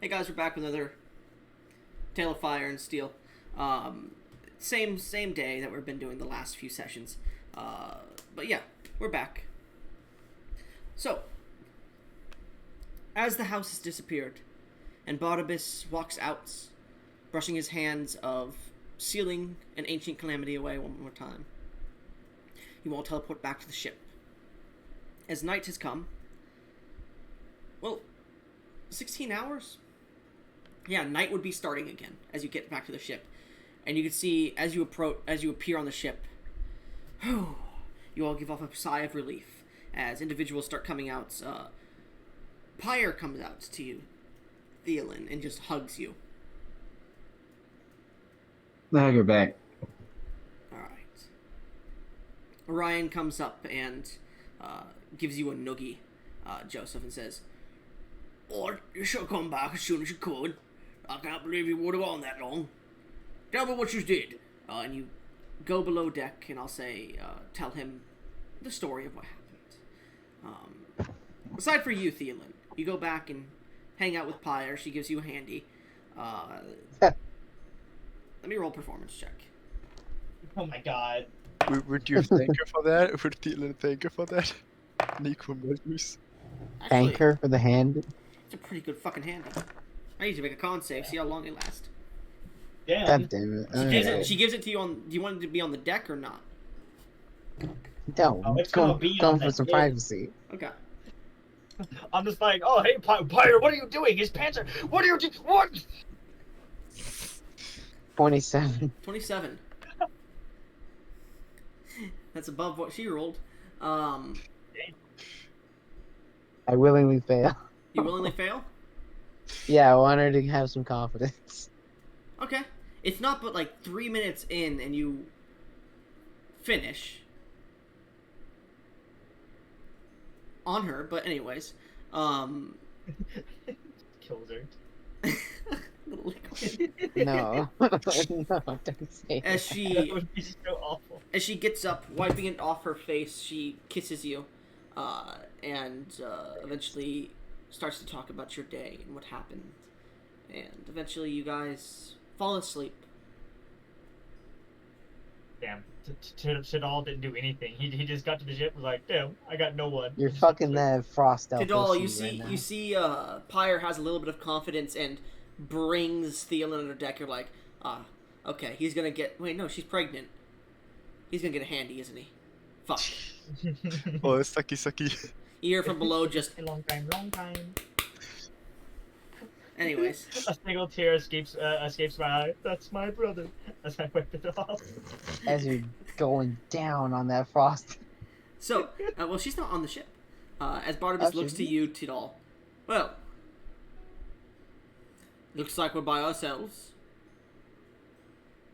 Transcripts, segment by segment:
Hey guys, we're back with another Tale of Fire and Steel. Same day that we've been doing the last few sessions. But yeah, we're back. So, as the house has disappeared, and Barnabas walks out, brushing his hands of sealing an ancient calamity away one more time, you all teleport back to the ship. As night has come, well, 16 hours? Yeah, night would be starting again as you get back to the ship. And you can see, as you appear on the ship, you all give off a sigh of relief as individuals start coming out. Pyre comes out to you, Theolin, and just hugs you. Now you're back. Alright. Orion comes up and gives you a noogie, Joseph, and says, "Oh, you should come back as soon as you could. I can't believe you would have gone that long. Tell me what you did." And you go below deck, and I'll say, tell him the story of what happened. Aside for you, Theolin, you go back and hang out with Pyre. She gives you a handy. Let me roll performance check. Oh my god. Would you thank her for that? Would Thielen thank her for that? Nico Melgus. Thank her for the hand. It's a pretty good fucking handy. I need to make a con save, see how long it lasts. Damn. God damn it. She gives it to you on... Do you want it to be on the deck or not? No, Oh, it's gonna be going on for that some day. privacy. Okay. I'm just like, oh hey, Pyre, what are you doing? His pants are. What are you doing? What? 27. 27. That's above what she rolled. I willingly fail. You willingly fail? Yeah, I want her to have some confidence. Okay. It's not but like 3 minutes in and you finish on her, but anyways, Kills her. little liquid. No. No, don't say As that. That would be so awful. As she gets up, wiping it off her face, she kisses you, and eventually starts to talk about your day and what happened. And eventually you guys fall asleep. Damn. Tidal didn't do anything. He just got to the ship and was like, damn, I got no one. You're fucking that frost elf. Tidal, issue you see, right now. you see, Pyre has a little bit of confidence and brings Theolin under deck. You're like, okay, he's gonna get. Wait, no, she's pregnant. He's gonna get a handy, isn't he? Fuck. Oh, sucky. You hear from below, just. A long time. Anyways, A single tear escapes my eye. That's my brother. As I wipe it off. As you're going down on that frost. so, well, she's not on the ship. As Barnabas looks to you, Tidal. Well, looks like we're by ourselves.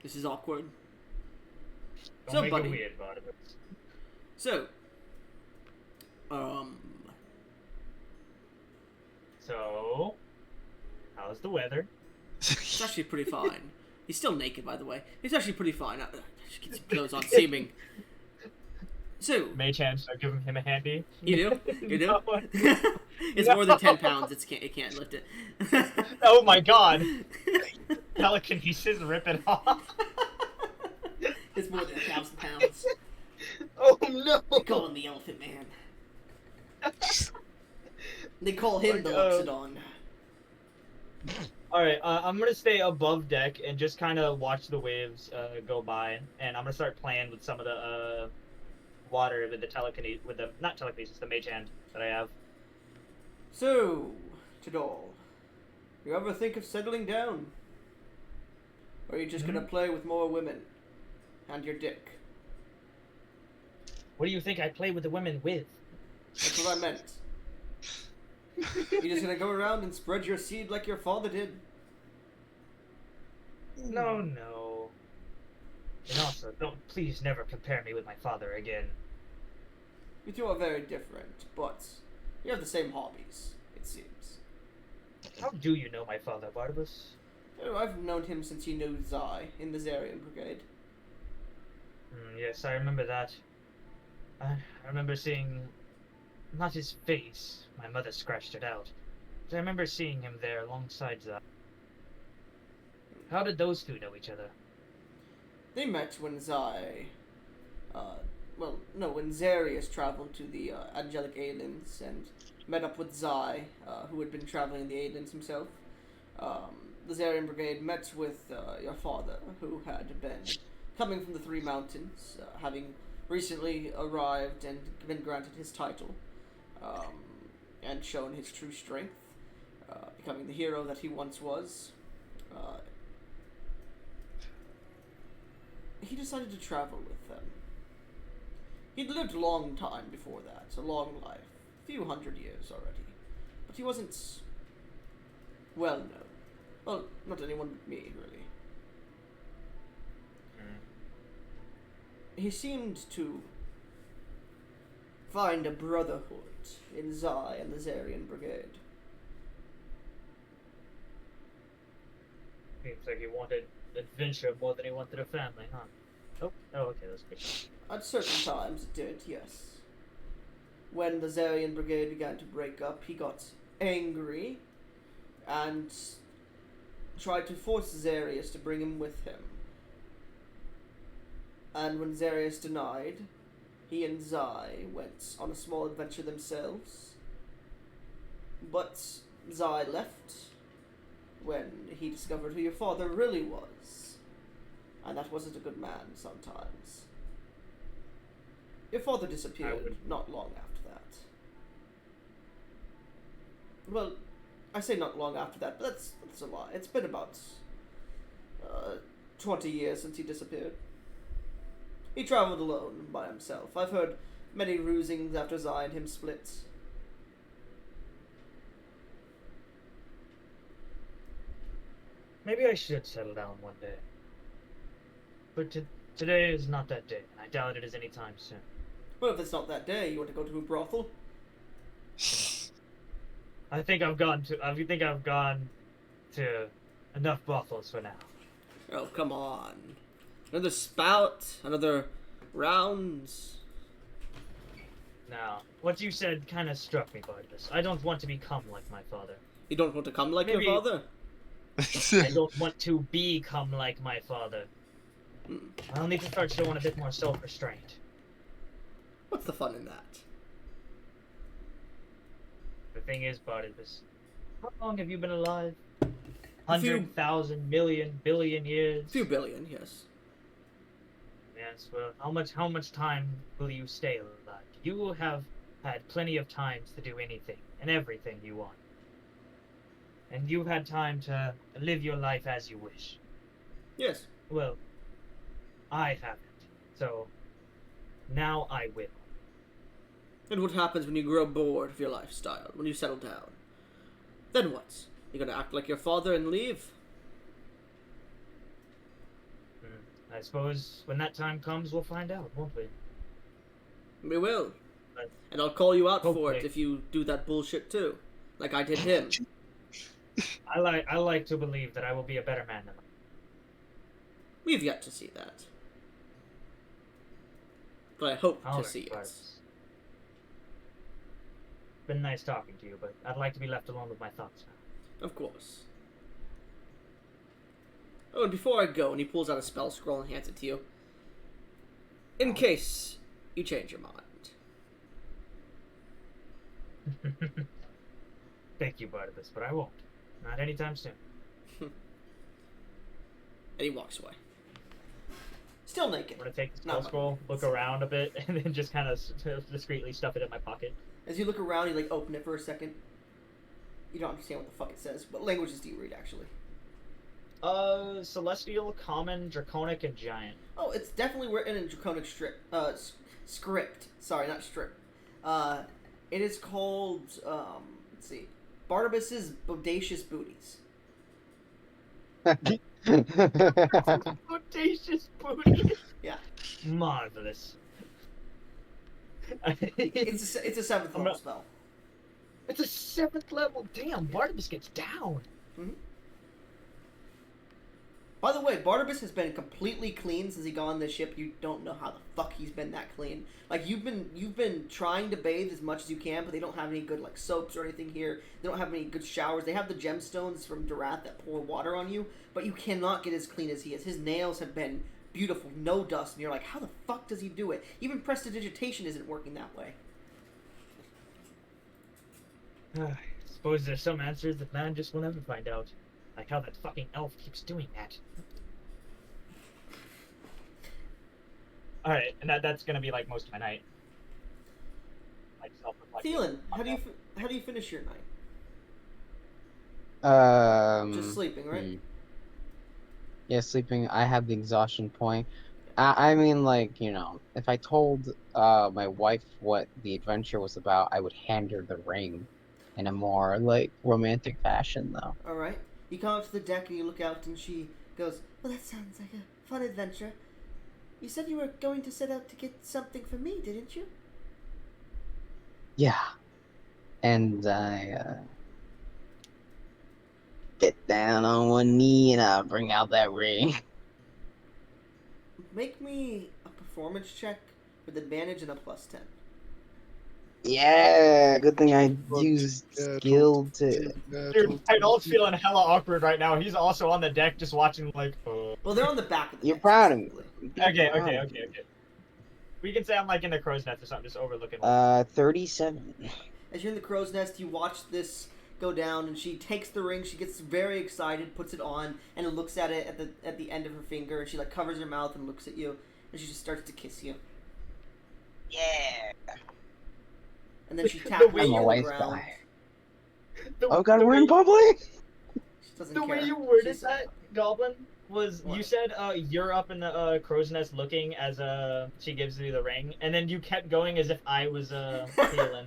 This is awkward. Don't So, make buddy. it weird, Barnabas. So, So, how's the weather? it's actually pretty fine. He's still naked, by the way. He's actually pretty fine. Just get some clothes on, seeming. So, May-chan, start giving him a handy. you do? You do? No. It's more than 10 pounds. It can't lift it. Oh my god. Telekinesis, rip it off. It's more than 1,000 pounds. Oh no. They call him the Elephant Man. They call him the Loxodon. Alright, I'm gonna stay above deck and just kind of watch the waves go by, and I'm gonna start playing with some of the water with the not telekinesis, the mage hand that I have. So, Tidal, you ever think of settling down? Or are you just gonna play with more women? And your dick? What do you think I play with the women with? That's what I meant. You're just gonna go around and spread your seed like your father did? No. And also, please never compare me with my father again. You two are very different, but you have the same hobbies, it seems. How do you know my father, Barnabas? Oh, I've known him since he knew Zai in the Zarian Brigade. Yes, I remember that. I remember seeing... not his face. My mother scratched it out. I remember seeing him there alongside Zai. How did those two know each other? They met when when Zarius traveled to the Angelic Aliens and met up with Zai, who had been traveling in the Aliens himself. The Zarian Brigade met with your father, who had been coming from the Three Mountains, having recently arrived and been granted his title, and shown his true strength, becoming the hero that he once was. He decided to travel with them. He'd lived a long time before that, a long life, a few hundred years already, but he wasn't well known. Well, not anyone but me, really. He seemed to find a brotherhood in Zai and the Zarian Brigade. Seems like he wanted adventure more than he wanted a family, huh? Oh, okay, that's good. At certain times it did, yes. When the Zarian Brigade began to break up, he got angry and tried to force Zarius to bring him with him. And when Zarius denied, he and Zai went on a small adventure themselves. But Zai left when he discovered who your father really was. And that wasn't a good man sometimes. Your father disappeared not long after that. Well, I say not long after that, but that's a lie. It's been about 20 years since he disappeared. He traveled alone by himself. I've heard many rusings after Zai and him split. Maybe I should settle down one day. But today is not that day, and I doubt it is any time soon. Well, if it's not that day, you want to go to a brothel? I think I've gone to enough brothels for now. Oh, come on. Another spout? Another rounds? Now, what you said kind of struck me, Barnabas. I don't want to become like my father. You don't want to come like your Maybe- father? I don't want to become like my father. I'll need to start showing a bit more self-restraint. What's the fun in that? The thing is, Barnabas, how long have you been alive? A few- 100,000, million, billion years? A few billion, yes. Yes, well, how much time will you stay alive? You have had plenty of times to do anything and everything you want. And you've had time to live your life as you wish. Yes. Well, I haven't. So, now I will. And what happens when you grow bored of your lifestyle, when you settle down? Then what? You gonna act like your father and leave? I suppose when that time comes, we'll find out, won't we? We will. But And I'll call you out for hopefully- it if you do that bullshit too. Like I did him. I like to believe that I will be a better man than We've yet to see that. But I hope All to right, see it. Barnabas. Been nice talking to you, but I'd like to be left alone with my thoughts now. Of course. Oh, and before I go, and he pulls out a spell scroll and hands it to you. In case you change your mind. Thank you, Barnabas, but I won't. Not anytime soon. And he walks away. Still naked. I'm gonna take the Not spell much. scroll, look around a bit, and then just kind of discreetly stuff it in my pocket. As you look around, you like open it for a second. You don't understand what the fuck it says. What languages do you read, actually? Celestial, Common, Draconic, and Giant. Oh, it's definitely written in Draconic script. Sorry, not strip. It is called, let's see, Barnabas's Bodacious Booties. Audacious booty! Yeah. Marvelous. It's a 7th level not- spell. It's a 7th level. Damn, Barnabas gets down. By the way, Barnabas has been completely clean since he got on this ship. You don't know how the fuck he's been that clean. Like you've been trying to bathe as much as you can, but they don't have any good like soaps or anything here. They don't have any good showers. They have the gemstones from Durath that pour water on you, but you cannot get as clean as he is. His nails have been beautiful, no dust, and you're like, how the fuck does he do it? Even prestidigitation isn't working that way. Suppose there's some answers that man just will never find out. Like how that fucking elf keeps doing that. Alright, and that's gonna be like most of my night. Like self-reflection. Thielen, how do you finish your night? Just sleeping, right? Yeah, sleeping. I have the exhaustion point. I mean, like, you know, if I told my wife what the adventure was about, I would hand her the ring in a more, like, romantic fashion, though. Alright. You come up to the deck and you look out and she goes, well, that sounds like a fun adventure. You said you were going to set out to get something for me, didn't you? Yeah. And I get down on one knee and I bring out that ring. Make me a performance check with advantage and a +10. Yeah, good thing I used Yeah, skill to... Dude, Tidal's feeling hella awkward right now. He's also on the deck just watching like, Well, they're on the back of the You're deck, proud of me. specifically. Okay. We can say I'm like in the crow's nest or something, just overlooking. 37. As you're in the crow's nest, you watch this go down, and she takes the ring. She gets very excited, puts it on, and looks at it at the end of her finger. And she like covers her mouth and looks at you, and she just starts to kiss you. Yeah. And then she The tackles way you I'm a on the wise ground. guy. The, Oh god, the we're way- in public? She doesn't The care. way you worded She's- that, Goblin, was What? you said you're up in the crow's nest looking as she gives you the ring, and then you kept going as if I was feeling.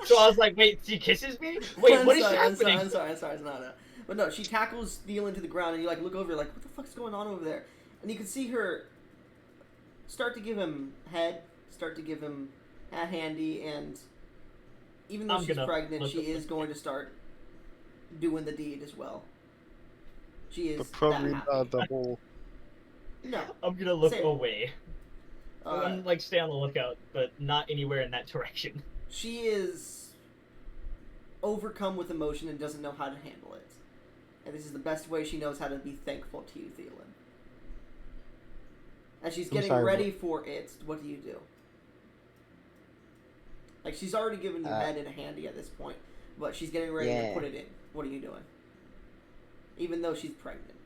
So I was like, wait, she kisses me? Wait, I'm what is sorry, happening? I'm sorry. No. But no, she tackles Neil into the ground, and you like look over, like, what the fuck's going on over there? And you can see her start to give him head, start to give him a handy, and even though I'm she's gonna pregnant, look she at is going to start doing the deed as well. She is But probably that happy. not the whole. No. I'm gonna look Same. away. Uh, I'm like stay on the lookout, but not anywhere in that direction. she is overcome with emotion and doesn't know how to handle it. And this is the best way she knows how to be thankful to you, Thielen. As she's I'm getting sorry, ready for it, what do you do? Like, she's already given you head and a handy at this point, but she's getting ready to put it in. What are you doing? Even though she's pregnant.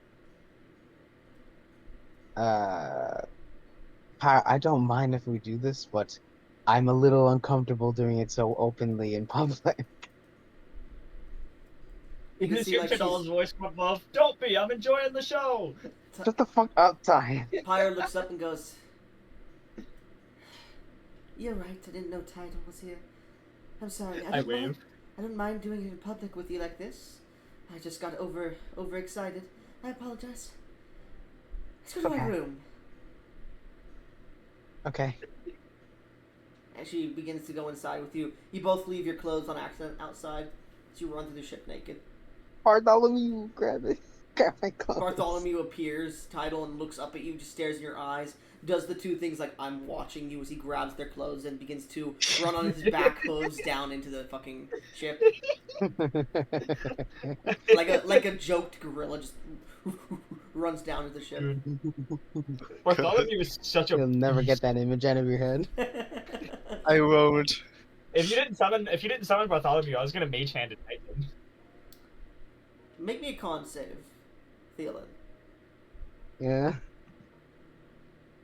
I don't mind if we do this, but I'm a little uncomfortable doing it so openly in public. You can You see, hear like, Tidal's she's... voice from above. Don't be, I'm enjoying the show. Shut the fuck up, Ty. Pyre looks up and goes, "You're right, I didn't know Tidal was here. I'm sorry. I wave. I don't mind doing it in public with you like this. I just got overexcited. I apologize. Let's go to my Okay. room." Okay. And she begins to go inside with you. You both leave your clothes on accident outside, as you run through the ship naked. Bartholomew, grab it. Grab my clothes. Bartholomew appears, Tidal, and looks up at you, just stares in your eyes, does the two things like, "I'm watching you," as he grabs their clothes and begins to run on his back hooves down into the fucking ship. Like a joked gorilla just runs down to the ship. Bartholomew is such a. You'll never get that image out of your head. I won't. If you didn't summon Bartholomew, I was gonna mage hand it at him. Make me a con save, Thielen. Yeah.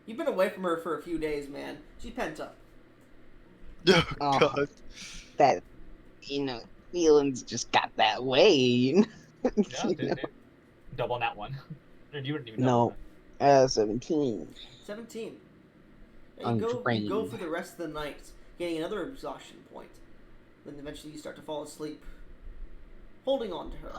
You've been away from her for a few days, man. She's pent up. Oh, Oh. god. That, feelings just got that way. Yeah, dude. Double that one. Dude, you wouldn't even know. No. 17. 17. I'm You go drained. for the rest of the night, getting another exhaustion point. Then eventually you start to fall asleep, holding on to her.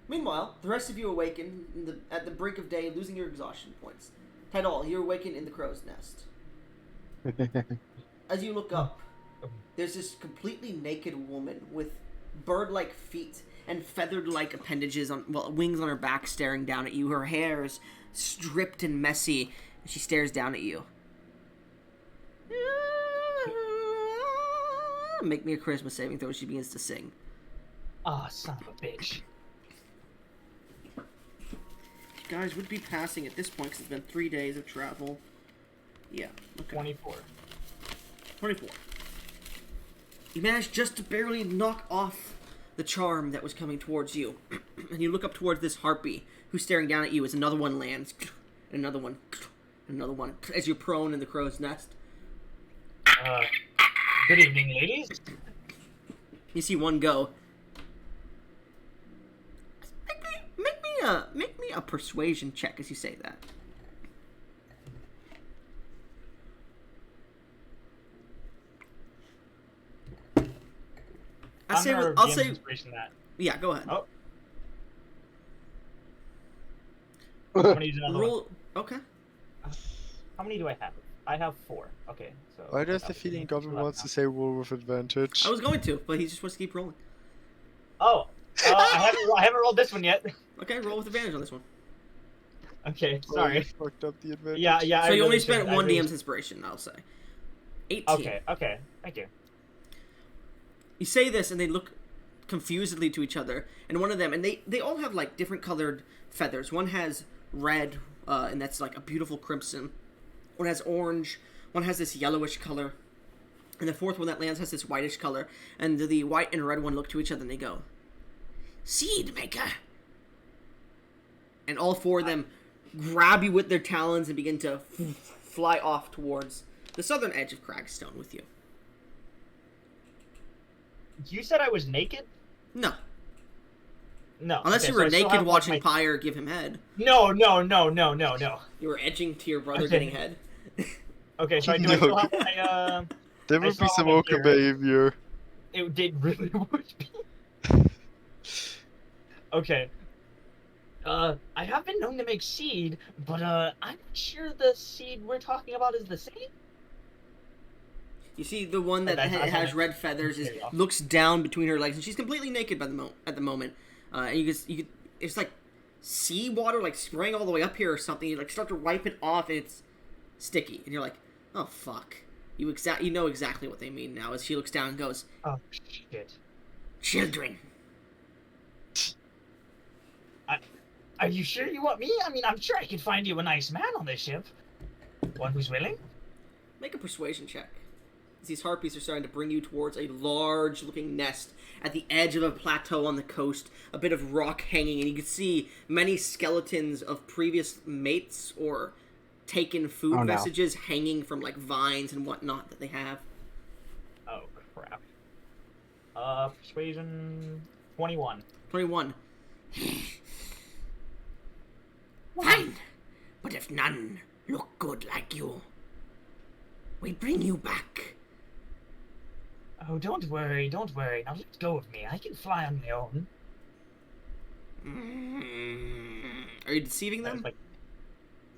Meanwhile, the rest of you awaken at the brink of day, losing your exhaustion points. Tidal, you awaken in the crow's nest. As you look up, there's this completely naked woman with bird-like feet and feathered-like appendages on, well, wings on her back, staring down at you. Her hair is stripped and messy, and she stares down at you. Make me a charisma saving throw. She begins to sing. Ah, son of a bitch. You guys would be passing at this point because it's been 3 days of travel. Yeah. Okay. 24. 24. You managed just to barely knock off the charm that was coming towards you. And you look up towards this harpy who's staring down at you as another one lands. And another one. And another one. As you're prone in the crow's nest. Good evening, ladies. You see one go. Make me a persuasion check as you say that. I'll say. That. Yeah, go ahead. Oh. I'm gonna use another one. Roll. Okay. How many do I have? I have 4. Okay, so. Why does the feeding goblin wants to say roll with advantage? I was going to, but he just wants to keep rolling. Oh, I haven't rolled this one yet. Okay, roll with advantage on this one. Okay, Oh, sorry. you fucked up the advantage. Yeah. So I you only really spent shouldn't. one I really- DM's inspiration, I'll say. 18. Okay, thank you. You say this, and they look confusedly to each other, and one of them, and they all have, like, different colored feathers. One has red, and that's, like, a beautiful crimson. One has orange. One has this yellowish color. And the fourth one that lands has this whitish color. And the white and red one look to each other, and they go, Seed Maker! And all 4 of them grab you with their talons and begin to fly off towards the southern edge of Cragstone with you. You said I was naked? No. No. Unless okay, you were so I still naked have, like, watching my- Pyre give him head. No. You were edging to your brother Okay. getting head. Okay, so do I still have my, There I would be saw some it awkward here. behavior. It did really would be. Okay. I have been known to make seed, but I'm not sure the seed we're talking about is the same. You see the one that I has thought- red feathers There you go. looks down between her legs, and she's completely naked at the moment. And you could, it's like seawater like spraying all the way up here or something. You like start to wipe it off, and it's sticky, and you're like, oh fuck. You know exactly what they mean now. As she looks down and goes, Oh shit. children. Are you sure you want me? I mean, I'm sure I can find you a nice man on this ship. One who's willing? Make a persuasion check. As these harpies are starting to bring you towards a large-looking nest at the edge of a plateau on the coast, a bit of rock hanging, and you can see many skeletons of previous mates or taken food Oh, no. vestiges hanging from, like, vines and whatnot that they have. Oh crap. Persuasion 21. 21. Fine, but if none look good like you, we bring you back. Oh, don't worry. Now let go of me. I can fly on my own. Are you deceiving them? Like,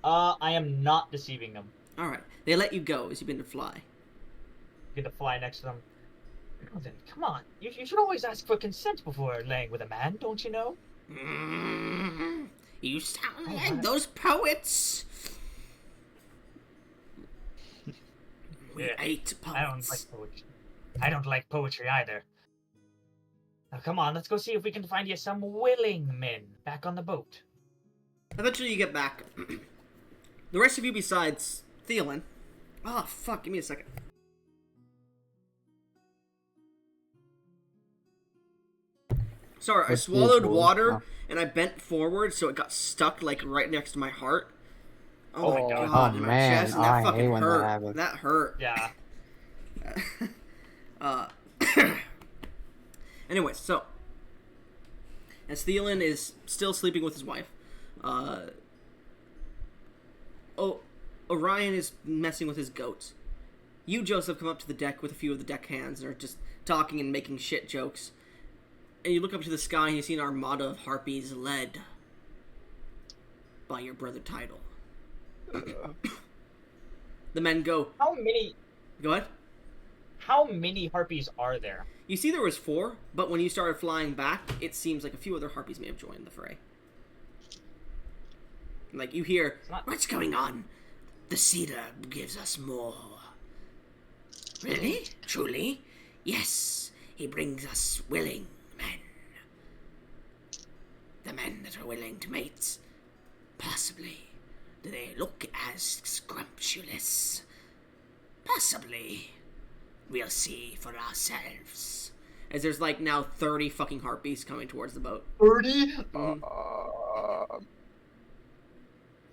I am not deceiving them. Alright, they let you go as you begin to fly. Get to fly next to them. Oh, then, come on. You should always ask for consent before laying with a man, don't you know? You sound like those poets. We Yeah, ate I don't poets. like poetry. I don't like poetry either. Now come on, let's go see if we can find you some willing men back on the boat. Eventually you get back. The rest of you besides Theolin. Oh, fuck, give me a second. Sorry, I Let's swallowed do it. water and I bent forward so it got stuck like right next to my heart. Oh my Oh, god, oh, in my man. chest, and Oh, I that hate fucking when that hurt. happens. That hurt. Yeah. Anyways, so as Theolin is still sleeping with his wife, Orion is messing with his goats. You, Joseph, come up to the deck with a few of the deckhands and are just talking and making shit jokes. And you look up to the sky and you see an armada of harpies led by your brother Tidal. The men go, How many go ahead. harpies are there? You see there was 4, but when you started flying back, it seems like a few other harpies may have joined the fray. Like, you hear, what's going on? The cedar gives us more. Really? Truly? Yes, he brings us willing men. The men that are willing to mate. Possibly. Do they look as scrumptious? Possibly. We'll see for ourselves. As there's like now 30 fucking harpies coming towards the boat. 30? Mhm.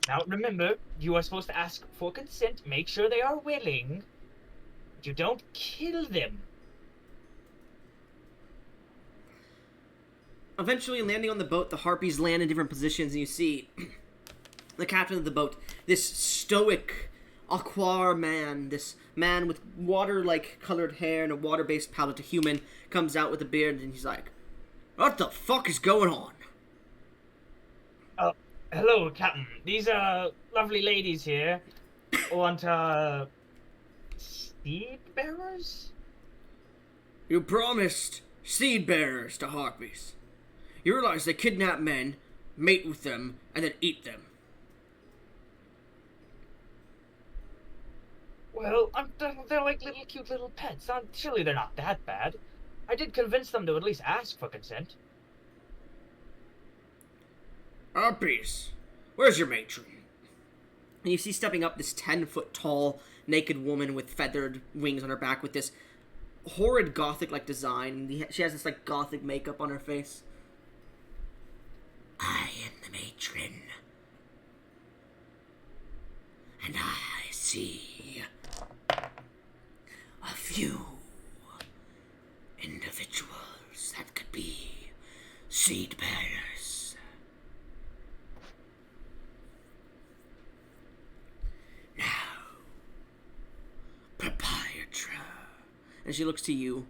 Now remember, you are supposed to ask for consent, make sure they are willing. You don't kill them. Eventually, landing on the boat, the harpies land in different positions, and you see the captain of the boat, this stoic Aquar man, this man with water-like colored hair and a water-based palette, a human, comes out with a beard, and he's like, what the fuck is going on? Hello, Captain. These lovely ladies here want seed bearers? You promised seed bearers to harpies. You realize they kidnap men, mate with them, and then eat them. Well, they're like little cute little pets. Surely they're not that bad. I did convince them to at least ask for consent. Harpies, where's your matron? And you see stepping up this 10-foot tall, naked woman with feathered wings on her back with this horrid gothic-like design. She has this like gothic makeup on her face. I am the matron. And I see a few individuals that could be seed bearers. Now, proprietor. And she looks to you,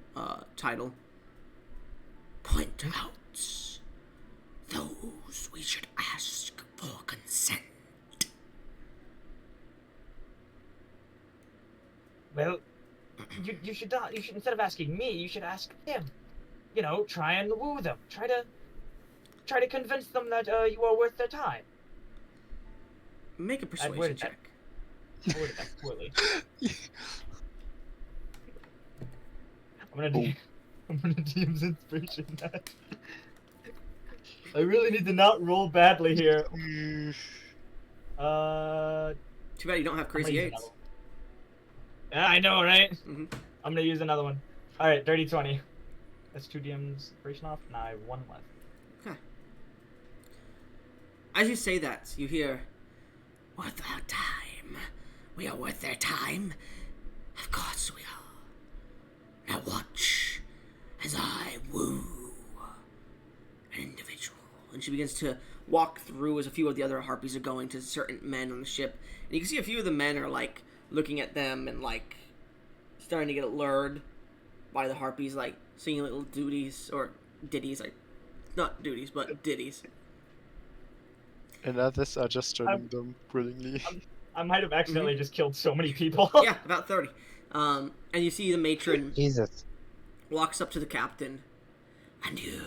title. Point out those we should ask for consent. Well, you should not. You should, instead of asking me, you should ask them. You know, try and woo them. Try to convince them that you are worth their time. Make a persuasion check. I worded that poorly. I'm gonna DM's inspiration that. I really need to not roll badly here. Too bad you don't have crazy eights. Yeah, I know, right? Mm-hmm. I'm gonna use another one. Alright, dirty 20. That's 2 DM's inspiration off, and I have 1 left. Okay. As you say that, you hear, worth our time. We are worth their time. Of course we are. Now watch as I woo an individual. And she begins to walk through as a few of the other harpies are going to certain men on the ship. And you can see a few of the men are like looking at them and like starting to get lured by the harpies, like singing little duties or ditties, like not duties but ditties. And others are just joining them willingly. I might have accidentally just killed so many people. Yeah, about 30. And you see the matron Jesus. walks up to the captain. And you.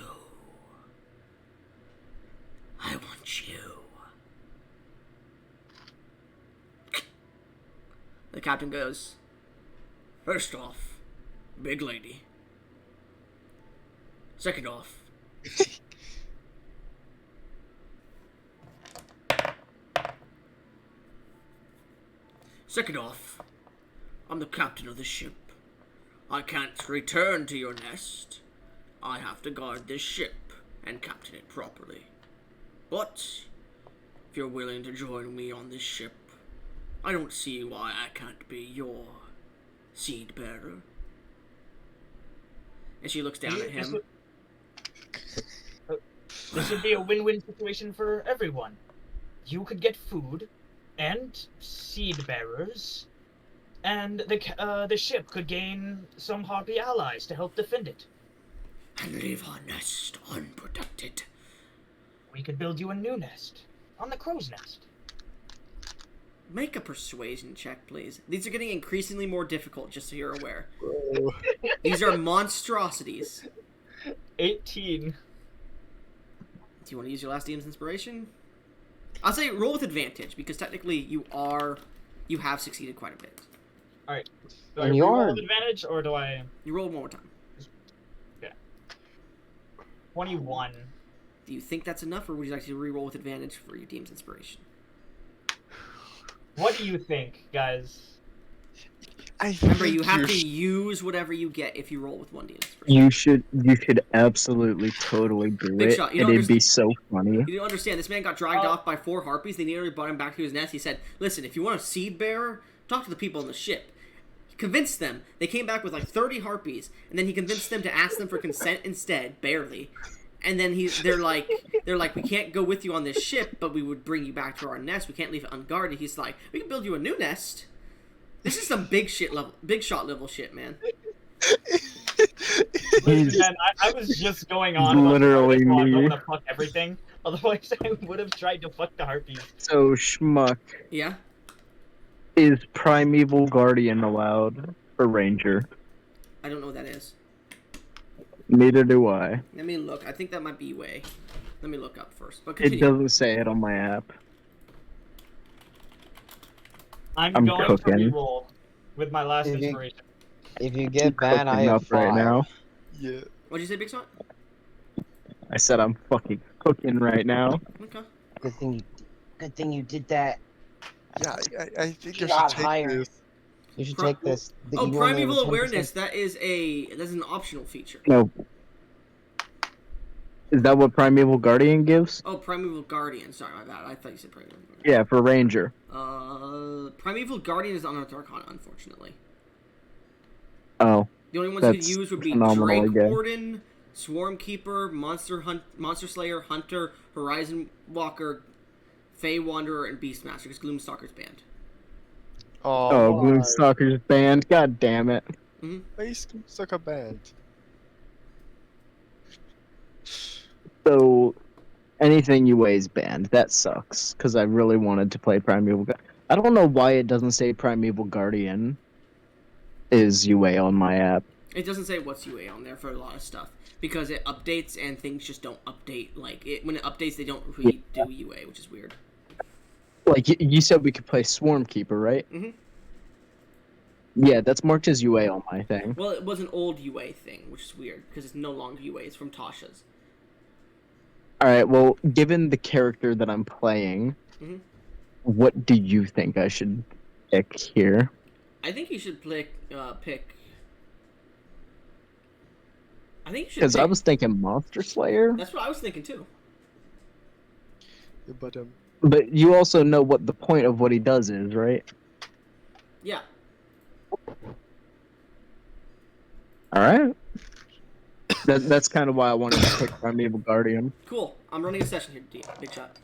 I want you. The captain goes, first off, big lady. Second off, I'm the captain of the ship. I can't return to your nest. I have to guard this ship and captain it properly. But if you're willing to join me on this ship, I don't see why I can't be your seed bearer. And she looks down at him. This would be a win-win situation for everyone. You could get food and seed bearers, and the ship could gain some harpy allies to help defend it. And leave our nest unprotected. We could build you a new nest on the crow's nest. Make a persuasion check, please. These are getting increasingly more difficult, just so you're aware. Oh. These are monstrosities. 18. Do you want to use your last DM's inspiration? I'll say roll with advantage, because technically you have succeeded quite a bit. Alright. Do And I you roll are- with advantage, or do I... You roll one more time. 21. Do you think that's enough, or would you like to re-roll with advantage for your DM's inspiration? What do you think, guys? Remember, you think have you're to sh- use whatever you get if you roll with one DM's inspiration. You should absolutely totally do Big it, shot, you and don't it'd be so funny. You don't understand. This man got dragged off by 4 harpies. They nearly brought him back to his nest. He said, listen, if you want a seed bearer, talk to the people on the ship. He convinced them. They came back with like 30 harpies, and then he convinced them to ask them for consent instead, barely. And then they're like, we can't go with you on this ship, but we would bring you back to our nest. We can't leave it unguarded. He's like, we can build you a new nest. This is some big shot level shit, man. Listen, man, I was just going on about Literally I me. want to fuck everything. Otherwise, I would have tried to fuck the harpies. So Schmuck, Yeah? is Primeval Guardian allowed for Ranger? I don't know what that is. Neither do I. Let me look. I think that might be UA. Let me look up first. But It continue. doesn't say it on my app. I'm I'm going cooking. to reroll with my last If you- inspiration. If you get bad, I Cooking have up right 5. now. Yeah. What'd you say, Big Shot? I said I'm fucking cooking right now. Okay. Good thing you did that. Yeah, I think I God, should take higher. this. You should Pri- take this. Oh, You only have a primeval 10%. awareness. That's an optional feature. No. Is that what Primeval Guardian gives? Oh, primeval guardian. Sorry, my bad. I thought you said primeval guardian. Yeah, for Ranger. Primeval guardian is unearthed arcana, unfortunately. Oh. The only ones you could That's use would be phenomenal Drake again. Warden, Swarm Keeper, Monster Slayer, Hunter, Horizon Walker, Fey Wanderer, and Beastmaster, because Gloomstalker's banned. Oh, Gloomstalker's banned. God damn it. Ice suck a band. So, anything UA is banned. That sucks, because I really wanted to play Primeval Guardian. I don't know why it doesn't say Primeval Guardian is UA on my app. It doesn't say what's UA on there for a lot of stuff, because it updates and things just don't update. Like, when it updates, they don't redo UA, which is weird. Like, you said we could play Swarm Keeper, right? Mhm. Yeah, that's marked as UA on my thing. Well, it was an old UA thing, which is weird, because it's no longer UA. It's from Tasha's. Alright, well, given the character that I'm playing, Mhm. what do you think I should pick here? I think you should pick. I think you should. Because I pick- was thinking Monster Slayer, That's what I was thinking too. Yeah, but but you also know what the point of what he does is, right? Yeah. Alright. That's kind of why I wanted to pick Primeval Guardian. Cool. I'm running a session here, Big Shot.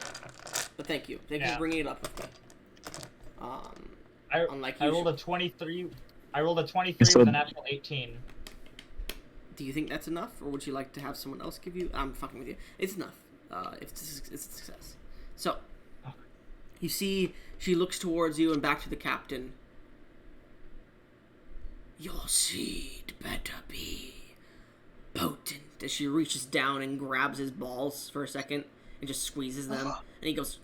But thank you. Thank you Yeah. for bringing it up with me. Unlike I you. rolled a 23. I rolled a 23 So- with a natural 18. Do you think that's enough, or would you like to have someone else give you? I'm fucking with you. It's enough. It's a success. So, you see, she looks towards you and back to the captain. Your seed better be potent. As she reaches down and grabs his balls for a second and just squeezes them, and he goes.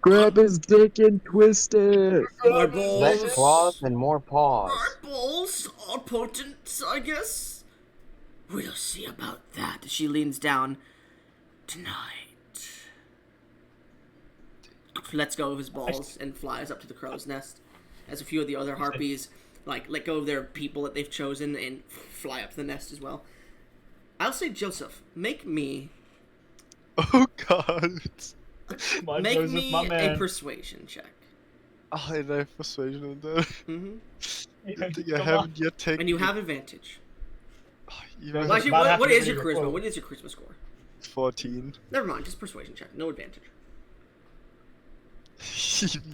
Grab his dick and twist it! My Less balls. claws and more paws. My balls are potent, I guess. We'll see about that. She leans down. Tonight. Lets go of his balls and flies up to the crow's nest. As a few of the other harpies, like, let go of their people that they've chosen and fly up to the nest as well. I'll say, Joseph, make me oh god. Come on, make Joseph, me my a man. persuasion check. Oh, and I have persuasion on that. Mm-hmm. I think I Come haven't yet taken. And you have advantage. Oh, Well, even Well, actually, about half what the is your video charisma? quote. What is your charisma score? 14. Never mind, just persuasion check. No advantage.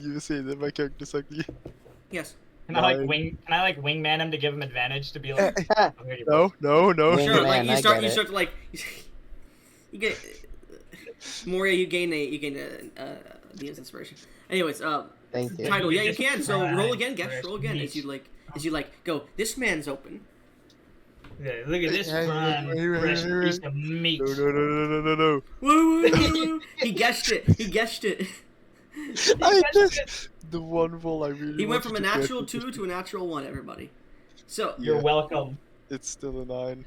You say that my character's ugly. Yes. Can I Nine. wingman him to give him advantage to be like? No, no, no. Wing Sure, man, like you I start get it. to like you get Moria, you gain Dean's inspiration. Anyways, Thank you. title. Yeah, you can. So Describe roll again, Gesh. Roll again. neat. As you go. This man's open. Yeah, look at this Hey, fine, fresh wait. piece of meat. No. Woo! He guessed it. He guessed it. I guessed just the one roll I really He went from a wanted to get natural was 2 to a natural 1. Everybody. So You're Yeah. welcome. It's still a 9.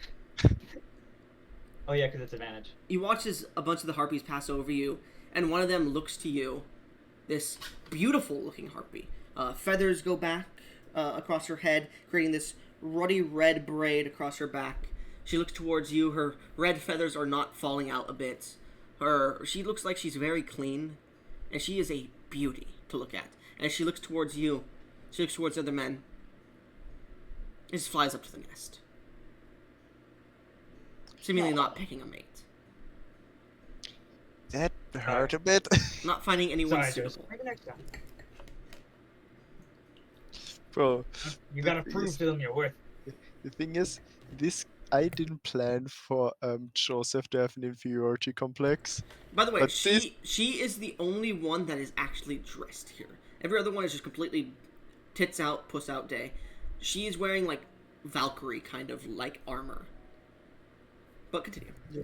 Oh yeah, because it's advantage. you watch as a bunch of the harpies pass over you, and one of them looks to you. This beautiful-looking harpy. Feathers go back across her head, creating this ruddy red braid across her back. She looks towards you. Her red feathers are not falling out a bit. She looks like she's very clean, and she is a beauty to look at. And as she looks towards you, she looks towards the other men, and just flies up to the nest, seemingly not picking a mate, That hurt a bit. not finding anyone Sorry, suitable. Joseph. Maybe next time. Bro, You The gotta thing prove is- to them your worth. the thing is, I didn't plan for Joseph to have an inferiority complex. By the way, But she is the only one that is actually dressed here. Every other one is just completely tits out, puss out day. She is wearing like Valkyrie kind of like armor. But continue. Yeah,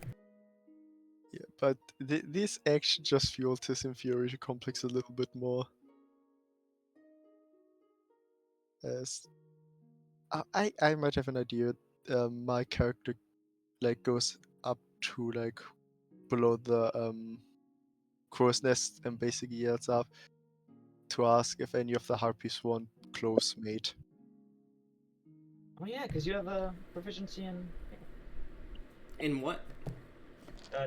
but this action just fueled his inferiority complex a little bit more. As I might have an idea. My character like goes up to like below the crow's nest and basically yells up to ask if any of the harpies want close mate. Oh yeah, because you have a proficiency in In what?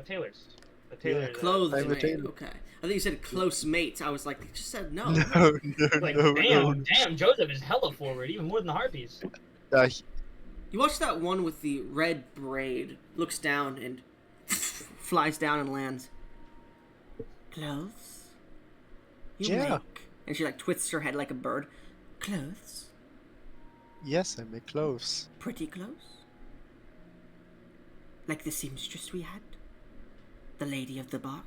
tailors. The tailor. Clothes I'm a mate. tailor. Okay. I think you said close mates. I was like, they just said no. No, Like, no. damn, Joseph is hella forward, even more than the harpies. You watch that one with the red braid looks down and flies down and lands. Clothes? You Yeah. make. And she like twists her head like a bird. Clothes? Yes, I make clothes. Pretty clothes? Like the seamstress we had? The lady of the bark?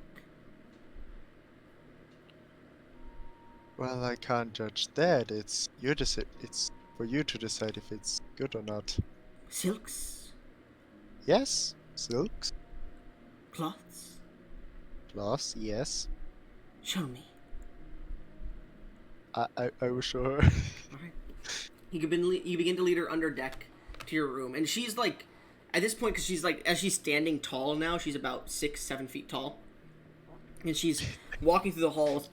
Well, I can't judge that. It's for you to decide if it's good or not. Silks? Yes, silks, Cloths? cloths. Yes, Show me. I will show her. Alright. You begin to lead her under deck to your room, and she's like, at this point, because she's like, as she's standing tall now, she's about 6-7 feet tall, and she's walking through the halls.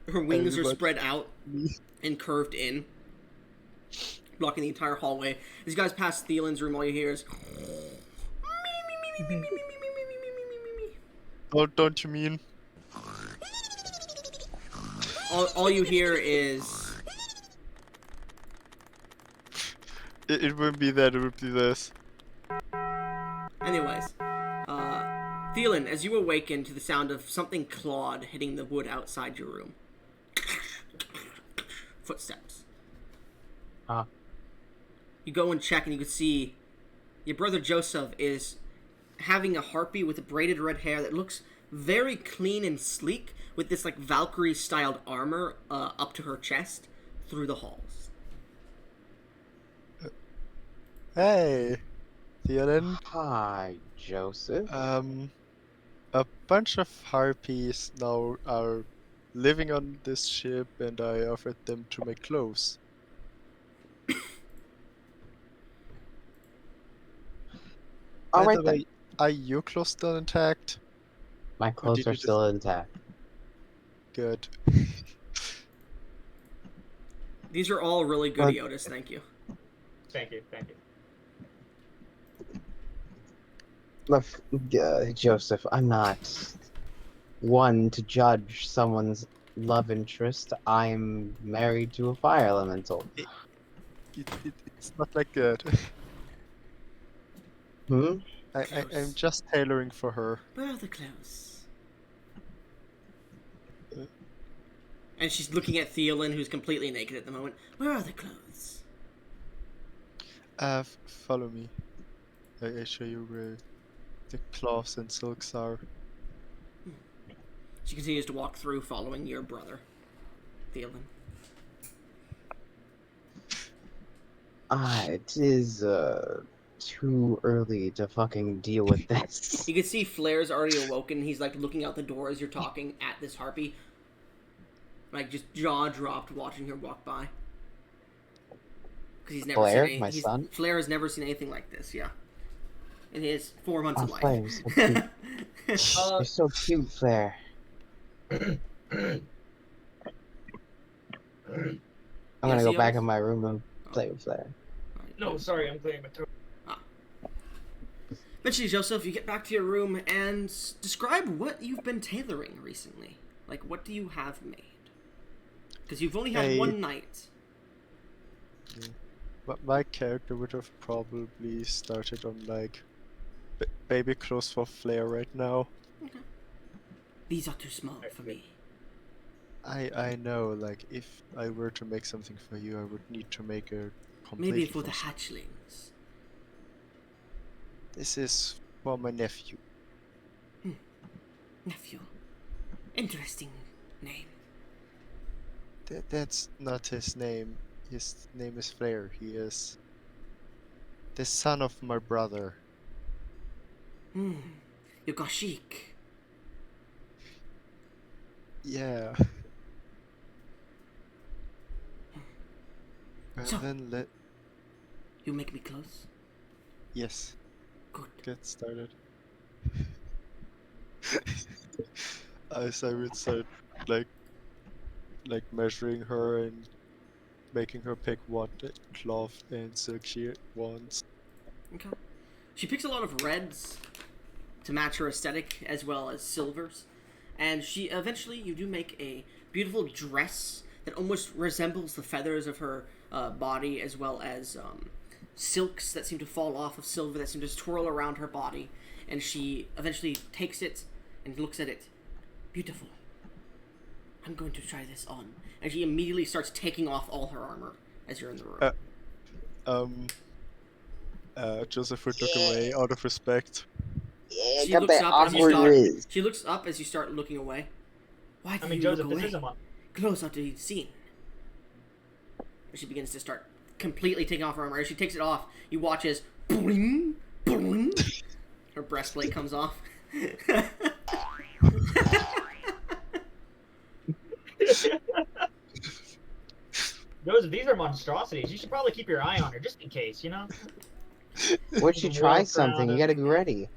Her wings are Everybody- spread out and curved in, blocking the entire hallway. As you guys pass Thielen's room, all you hear is Oh, don't you mean? all you hear is It wouldn't be that. It would be this. anyways. Thielen, as you awaken to the sound of something clawed hitting the wood outside your room. Footsteps. Huh. You go and check, and you can see your brother Joseph is having a harpy with braided red hair that looks very clean and sleek, with this like Valkyrie-styled armor up to her chest through the halls. Hey, Theoden. Hi, Joseph. A bunch of harpies now are living on this ship, and I offered them to make clothes. All By right the then. way, are your clothes still intact? My clothes did are you just- still intact. Good. These are all really good, Eotis. Thank you. Thank you. Look, Joseph, I'm not one to judge someone's love interest. I'm married to a fire elemental. It's not like that. Hmm? I'm just tailoring for her. Where are the clothes? And she's looking at Thielen, who's completely naked at the moment. Where are the clothes? Follow me. I show you where the cloths and silks are. She continues to walk through, following your brother, Thielen. It is too early to fucking deal with this. You can see Flair's already awoken. He's like looking out the door as you're talking at this harpy. Like just jaw dropped watching her walk by. Because he's never Flair, seen my son? Flair has never seen anything like this, yeah. In his 4 months of life. Flair's so cute. You're so cute, Flair. I'm gonna go back in my room and play with Flair. No, sorry, I'm playing my throat. Eventually, Joseph, you get back to your room and describe what you've been tailoring recently. Like, what do you have made? Because you've only had one night. But my character would have probably started on like baby clothes for Flair right now. Okay. These are too small for me. I know, like if I were to make something for you, I would need to make a completely. Maybe for the from hatchlings. This is for my nephew. Nephew. Interesting name. That's not his name. His name is Flair. He is the son of my brother. You got chic. Yeah. Well, So- then You make me close? yes, Good. get started. As I would start like measuring her and making her pick what cloth and silk she wants. Okay. She picks a lot of reds to match her aesthetic, as well as silvers. And you do make a beautiful dress that almost resembles the feathers of her body, as well as silks that seem to fall off of silver that seem to twirl around her body. And she eventually takes it and looks at it. Beautiful. I'm going to try this on. And she immediately starts taking off all her armor as you're in the room. Joseph would look away out of respect. Yeah, She got looks that up as you awkward start. riz. She looks up as you start looking away. Why do I mean, you Joseph, look this away? is a month. Close up to be seen. She begins to start completely taking off her armor. As she takes it off, you watch as boing, boing, her breastplate comes off. Joseph, these are monstrosities. You should probably keep your eye on her, just in case, you know? Once you Walk try around something, you and- gotta be ready.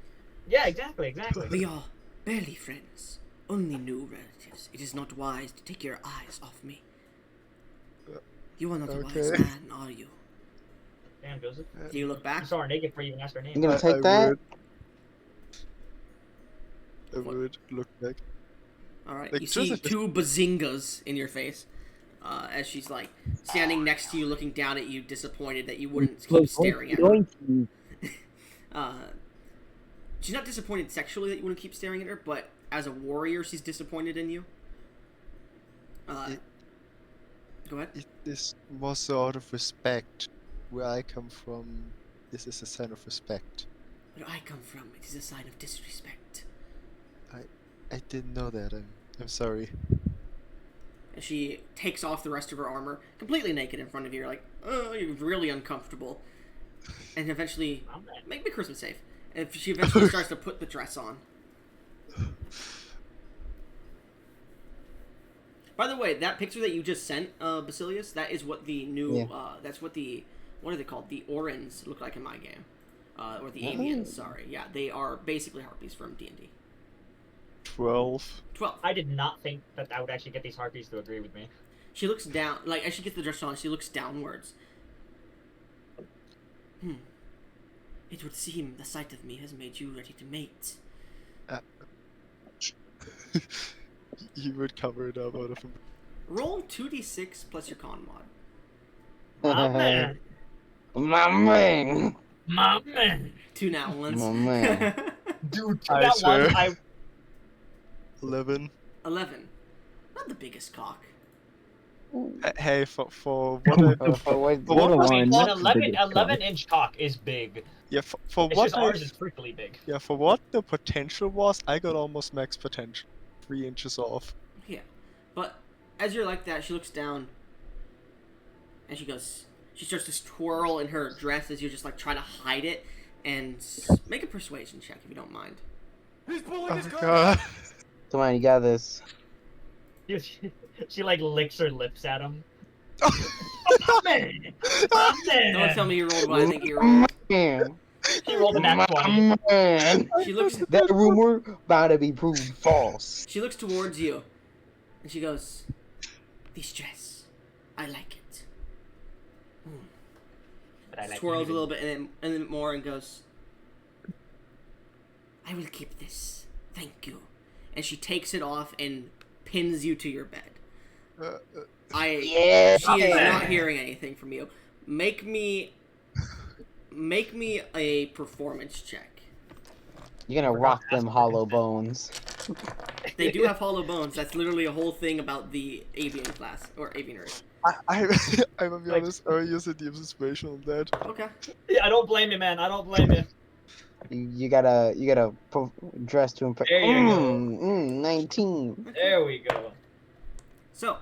Yeah, exactly. We are barely friends, only new relatives. It is not wise to take your eyes off me. You are not a wise Okay. man, are you? Damn, Joseph. Do you look You back? saw her naked before you even asked her You name. gonna take that? I would look back. Alright, Like, you see Joseph is- 2 bazingas in your face. As she's like standing next to you, looking down at you, disappointed that you wouldn't keep staring at her. She's not disappointed sexually that you wouldn't keep staring at her, but as a warrior, she's disappointed in you. Go ahead. It is more so out of respect. Where I come from, this is a sign of respect. Where I come from, it is a sign of disrespect. I didn't know that. I'm sorry. As she takes off the rest of her armor, completely naked in front of you, you're like, oh, you're really uncomfortable. And eventually, make me Christmas safe. And she eventually starts to put the dress on. By the way, that picture that you just sent, Basilius, that is what the new, Yeah. that's what the, what are they called? The Orans look like in my game. Or the Avians, sorry. Yeah, they are basically harpies from D&D. 12. 12. I did not think that I would actually get these harpies to agree with me. She looks down, like, as she gets the dress on, she looks downwards. It would seem the sight of me has made you ready to mate. You would cover it up out of him. Roll 2d6 plus your con mod. My man. My man. My man. 2 now ones. My man. Dude, I that swear. one, I 11. 11. Not the biggest cock. Hey, for what I, What what I was mean, what- an 11-inch cock is big. yeah, for It's what just I, ours is freakily big. yeah, for what the potential was, I got almost max potential. 3 inches off. Yeah. But as you're like that, she looks down and she goes, she starts to twirl in her dress as you just like try to hide it, and make a persuasion check if you don't mind. Oh god. Come on, you got this. She like licks her lips at him. Man, Don't tell me you rolled what I think you rolled. Man. She rolled a nat 20. Man. She looks That rumor about to be proved false. She looks towards you, and she goes, "This dress, I like it." But I like Twirls a you. little bit and then more, and goes, "I will keep this. Thank you." And she takes it off and pins you to your bed. Yeah. She is not hearing anything from you. Make me a performance check. You're gonna rock them hollow bones. They do have hollow bones. That's literally a whole thing about the avian class or avian race. I'm gonna be honest, I will use a deep inspiration on that. Okay. Yeah, I don't blame you, man. I don't blame you. You gotta dress to impress. There you go. 19. There we go. So,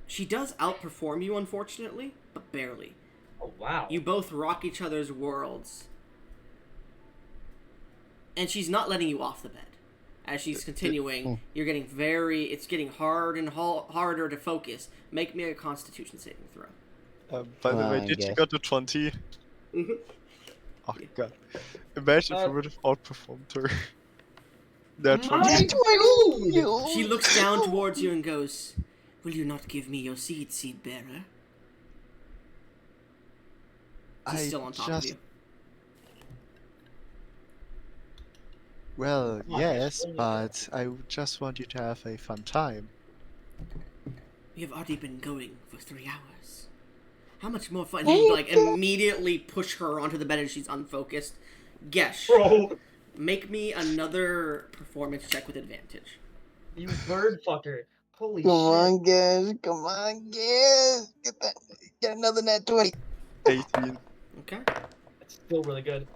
she does outperform you, unfortunately, but barely. Oh wow. You both rock each other's worlds. And she's not letting you off the bed. As she's continuing, you're getting it's getting hard and harder to focus. Make me a constitution saving throw. By the way, I did you guess. got the 20? Mm-hmm. Oh god. Imagine if I would have outperformed her. That 20. My She looks down towards you and goes, "Will you not give me your seed bearer?" She's still on top of you. Well, Come on, yes, guys. but I just want you to have a fun time. We have already been going for 3 hours. How much more fun? You like immediately push her onto the bed and she's unfocused. Gesh, Bro, make me another performance check with advantage. you bird fucker. Holy Come shit. on, guys. Come on, guys. Get another net 20. 18. Okay. That's still really good.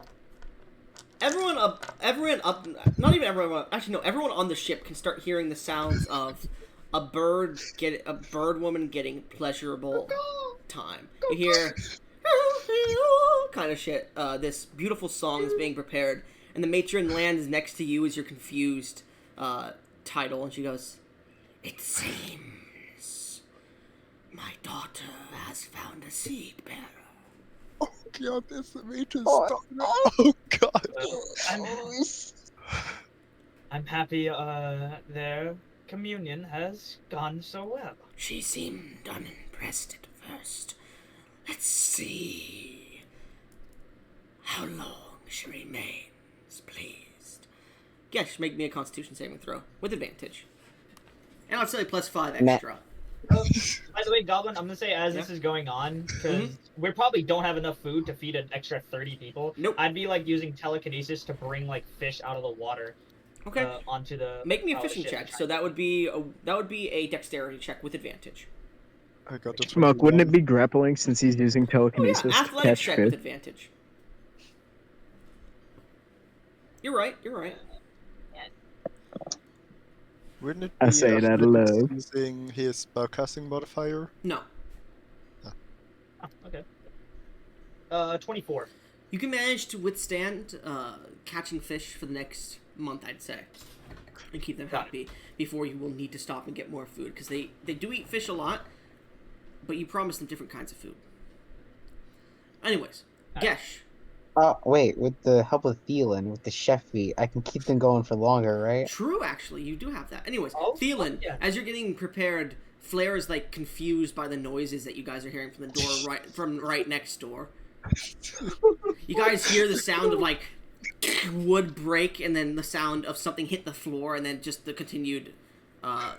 Everyone up, everyone on the ship can start hearing the sounds of a bird woman getting pleasurable time. You hear kind of shit. This beautiful song is being prepared, and the matron lands next to you as your confused title, and she goes, "It seems my daughter has found a seed bearer." Oh god, that's the matron Oh, stop. Oh god. I'm happy their communion has gone so well. She seemed unimpressed at first. Let's see how long she remains pleased. Yes, make me a Constitution saving throw with advantage, and I'll say +5 extra. By the way, Goblin, I'm gonna say as this is going on, because we probably don't have enough food to feed an extra 30 people. Nope. I'd be like using telekinesis to bring like fish out of the water. Okay. Onto the. Make me a the fishing ship check. to try So and- that would be a dexterity check with advantage. I got the Smoke, wouldn't it 21. be grappling since he's using Oh yeah, telekinesis to athletics catch check with fish? advantage. You're right. Wouldn't it I be say it out athletics loud. using his spellcasting modifier? No, Oh, okay. 24. you can manage to withstand catching fish for the next month, I'd say, and keep them Got it. happy before you will need to stop and get more food, because they do eat fish a lot, but you promise them different kinds of food. Anyways, Alright. Gesh, Oh, wait. With the help of Thielen, with the chef feat, I can keep them going for longer, right? true, actually, you do have that. Anyways, Oh, Thielen, yeah. as you're getting prepared, Flair is like confused by the noises that you guys are hearing from the door right next door. You guys hear the sound of like wood break, and then the sound of something hit the floor, and then just the continued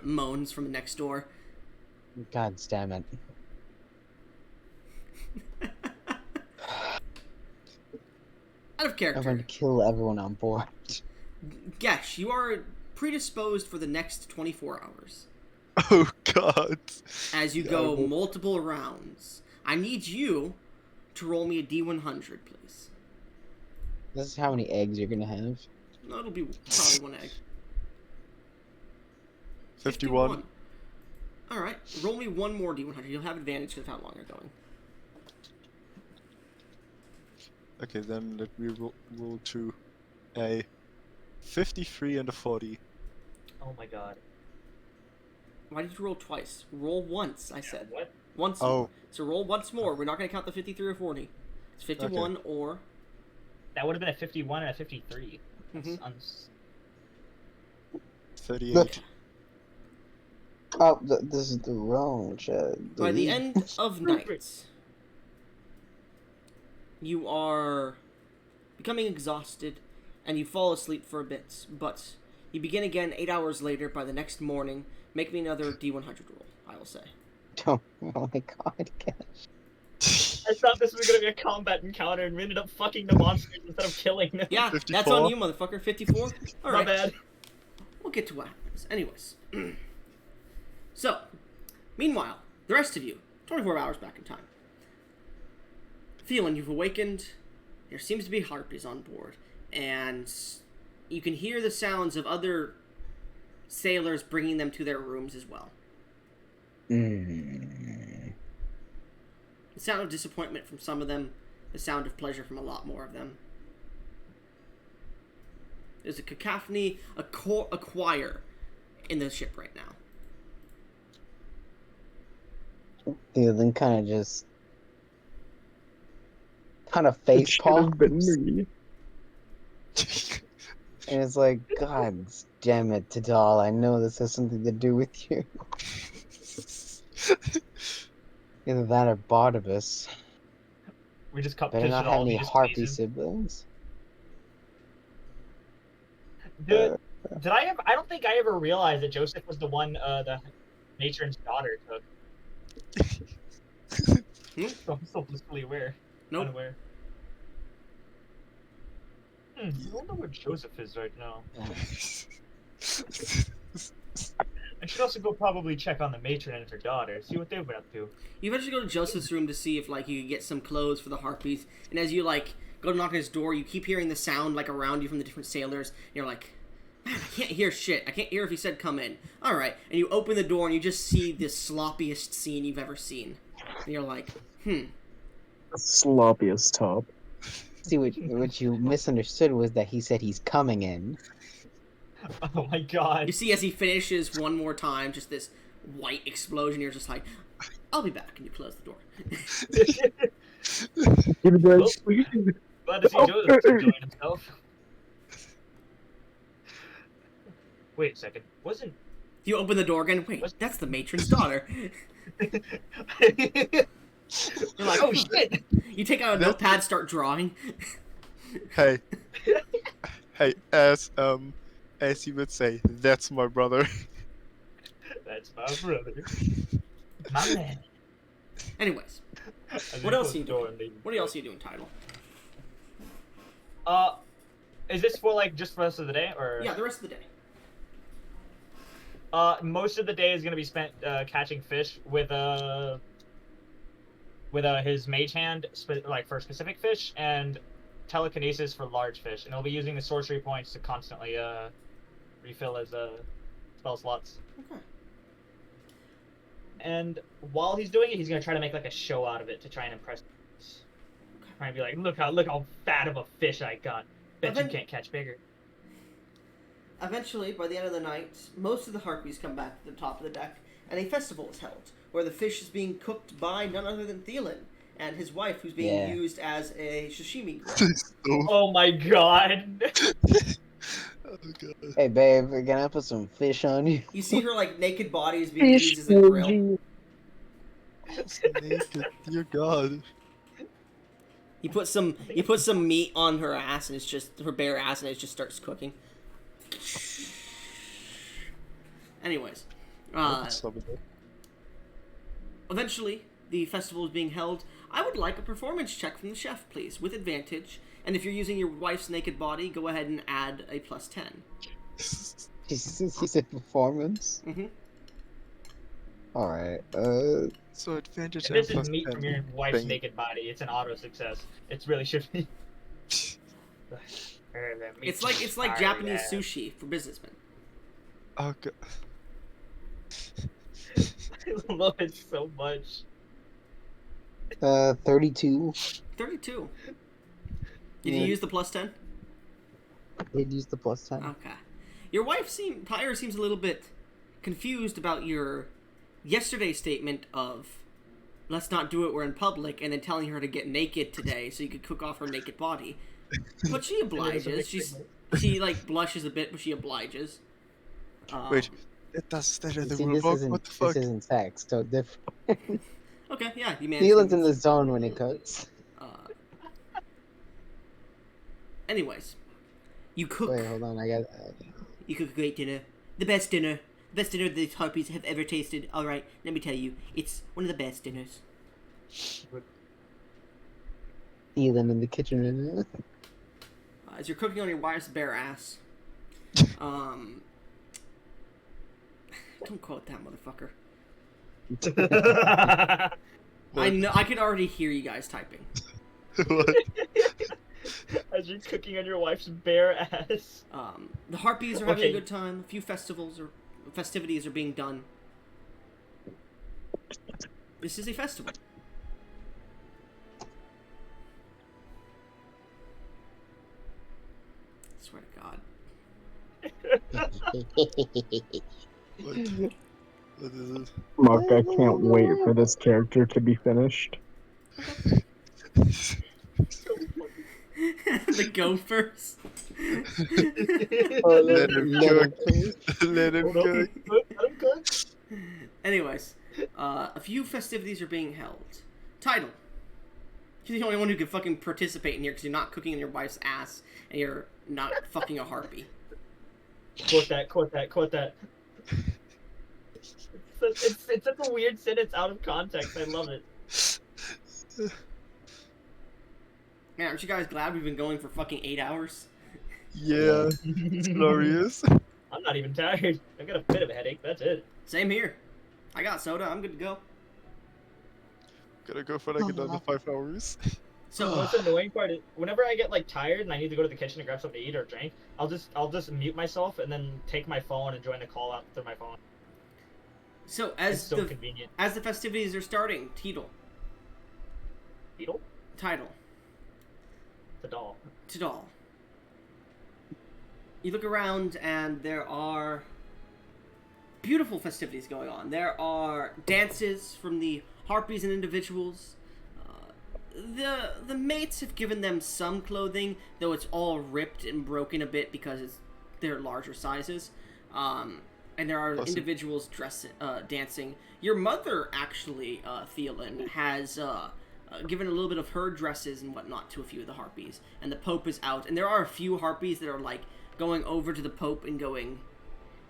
moans from the next door. God damn it. Out of I'm character, going to kill everyone on board. Gesh, you are predisposed for the next 24 hours Oh god. as you Yeah, go well- multiple rounds. I need you to roll me a D100, please. This is how many eggs you're gonna have. No, it'll be probably one egg. 51. Alright, roll me one more D100. You'll have advantage because of how long you're going. Okay, then let me roll to a 53 and a 40. Oh my god. Why did you roll twice? Roll once, I said. What? Once Oh. more. So roll once more. We're not going to count the 53 or 40. It's 51 or... That would have been a 51 and a 53. Mhm. That's 38. Oh, this is the wrong chat. By the end of Stupid. night, you are becoming exhausted, and you fall asleep for a bit, but you begin again 8 hours later by the next morning. Make me another D100 roll, I will say. Oh my god, gosh. I thought this was gonna be a combat encounter, and we ended up fucking the monsters instead of killing them. Yeah, 54. that's on you, motherfucker. 54? My Alright. bad. We'll get to what happens. Anyways. So, meanwhile, the rest of you, 24 hours back in time. Thielen, you've awakened. There seems to be harpies on board. And you can hear the sounds of other sailors bringing them to their rooms as well. Mm. The sound of disappointment from some of them. The sound of pleasure from a lot more of them. There's a cacophony, a choir in the ship right now. Then kind of face Should have been palms. me. And it's like, God damn it, Tadal, I know this has something to do with you. Either that or Barnabas. We just cut Better pitch not it have all. any He just harpy stays in. siblings. Dude, did I ever? I don't think I ever realized that Joseph was the one the matron's daughter took. So I'm still blissfully Nope. unaware. I wonder where Joseph is right now. I should also go probably check on the matron and her daughter, see what they've been up to. You eventually go to Joseph's room to see if, like, you can get some clothes for the harpies. And as you, like, go to knock on his door, you keep hearing the sound, like, around you from the different sailors. And you're like, man, I can't hear shit. I can't hear if he said come in. Alright. And you open the door and you just see the sloppiest scene you've ever seen. And you're like, Sloppiest top. See, what you misunderstood was that he said he's coming in. Oh my god. You see as he finishes one more time, just this white explosion, you're just like, I'll be back. And you close the door. Glad to see Joseph enjoying himself. Wait a second. Wasn't... You open the door again. Wait, that's the matron's daughter. You're like, oh shit! You take out a notepad, start drawing. Hey. Hey, as you would say, that's my brother. That's my brother. My man. Anyways, what else are you doing? What else are you doing, Tidal? Is this for like just for the rest of the day, or? Yeah, the rest of the day. Most of the day is gonna be spent catching fish with his mage hand, like for specific fish, and telekinesis for large fish, and he'll be using the sorcery points to constantly refill his spell slots. Okay. And while he's doing it, he's gonna try to make like a show out of it to try and impress. Trying to be like, look how fat of a fish I got. Bet you can't catch bigger. Eventually, by the end of the night, most of the harpies come back to the top of the deck, and a festival is held, where the fish is being cooked by none other than Thielen and his wife, who's being used as a sashimi grill. Oh my god! Oh god. Hey babe, can I put some fish on you? You see her, like, naked body is being used as a grill. Naked, dear god. You put some meat on her ass, and it's just her bare ass, and it just starts cooking. Anyways, eventually the festival is being held. I would like a performance check from the chef, please, with advantage. And if you're using your wife's naked body, go ahead and add a +10. He said performance. Mm-hmm. All right. So advantage. If this is and meat +10 from your wife's thing. naked body, it's an auto success. It really should be. It's like Japanese sushi for businessmen. Oh god. I love it so much. 32. 32. Did Yeah. you use the plus 10? Did use the plus 10. Okay. Your wife Tyra seems a little bit confused about your yesterday statement of let's not do it, we're in public, and then telling her to get naked today so you could cook off her naked body. But she obliges. She like blushes a bit, but she obliges. Wait, that's that in You the see, rule book? What the fuck? this isn't sex, so different. Okay, yeah, you managed. He lives in the zone when he cooks. Anyways, you cook. Wait, hold on, I got. You cook a great dinner. The best dinner. The best dinner the harpies have ever tasted. Alright, let me tell you, it's one of the best dinners. Stealing in the kitchen. As you're cooking on your wife's bare ass. Don't quote that motherfucker. I know. I could already hear you guys typing. What? As you're cooking on your wife's bare ass. The harpies are having a Okay. good time. A few festivities are being done. This is a festival. I swear to God. What is it? Mark, I can't wait for this character to be finished. The gophers. Let him cook. Let him cook. Let him cook. Anyways, a few festivities are being held. Title. You're the only one who can fucking participate in here because you're not cooking in your wife's ass and you're not fucking a harpy. Quote that, quote that, quote that. It's such a weird sentence out of context. I love it. Man, aren't you guys glad we've been going for fucking 8 hours? Yeah, it's glorious. I'm not even tired. I've got a bit of a headache. That's it. Same here. I got soda. I'm good to go. Gotta go for like another 5 hours. So, What's the annoying part is whenever I get like tired and I need to go to the kitchen to grab something to eat or drink, I'll just mute myself and then take my phone and join the call out through my phone. It's as so convenient. the festivities are starting, title. Beetle? Title. The doll. Tidal. You look around and there are beautiful festivities going on. There are dances from the harpies and individuals. The mates have given them some clothing, though it's all ripped and broken a bit because they're larger sizes. And there are Awesome. individuals dancing. Your mother, actually, Theolin, has given a little bit of her dresses and whatnot to a few of the harpies. And the Pope is out. And there are a few harpies that are, like, going over to the Pope and going...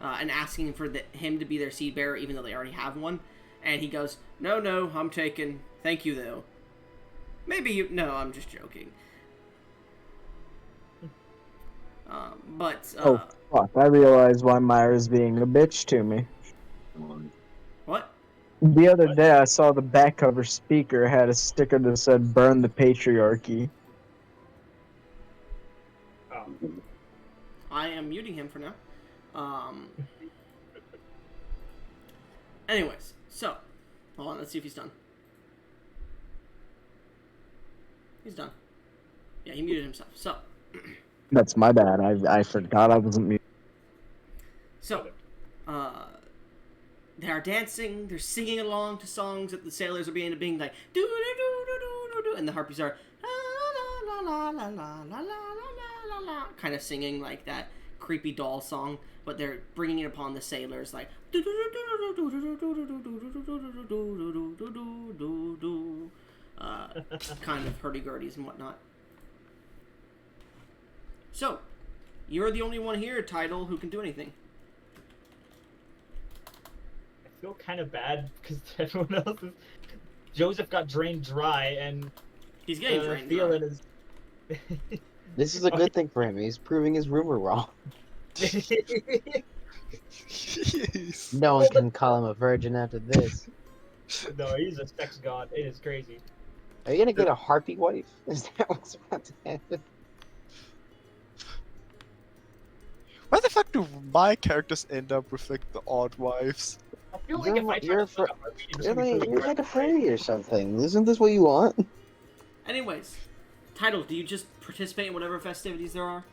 and asking for him to be their seed bearer, even though they already have one. And he goes, No, I'm taken. Thank you, though. Maybe you... No, I'm just joking. Oh, fuck. I realize why Myra's being a bitch to me. What? The other day, I saw the back cover speaker had a sticker that said, "Burn the patriarchy." Oh. I am muting him for now. Anyways, so... Hold on, let's see if he's done. He's done. Yeah, he muted himself. So... That's my bad. I forgot I wasn't muted. So, they are dancing, they're singing along to songs that the sailors are being like, do do do do do do, and the harpies are la la la la la la la la la la, kind of singing like that creepy doll song, but they're bringing it upon the sailors like do do do do do do do do do do do do do, kind of hurdy-gurdies and whatnot. So, you're the only one here, Tidal, who can do anything. I feel kind of bad because everyone else is. Joseph got drained dry, and He's getting drained. Theolin is. This is a good thing for him. He's proving his rumor wrong. Jeez. No one can call him a virgin after this. No, he's a sex god. It is crazy. Are you gonna get a harpy wife? Is that what's about to happen? Why the fuck do my characters end up with like the odd wives? I feel like if I You're touch like a heartbeat, it's gonna be you're pretty like a right? fairy or something. Isn't this what you want? Anyways, Title, do you just participate in whatever festivities there are?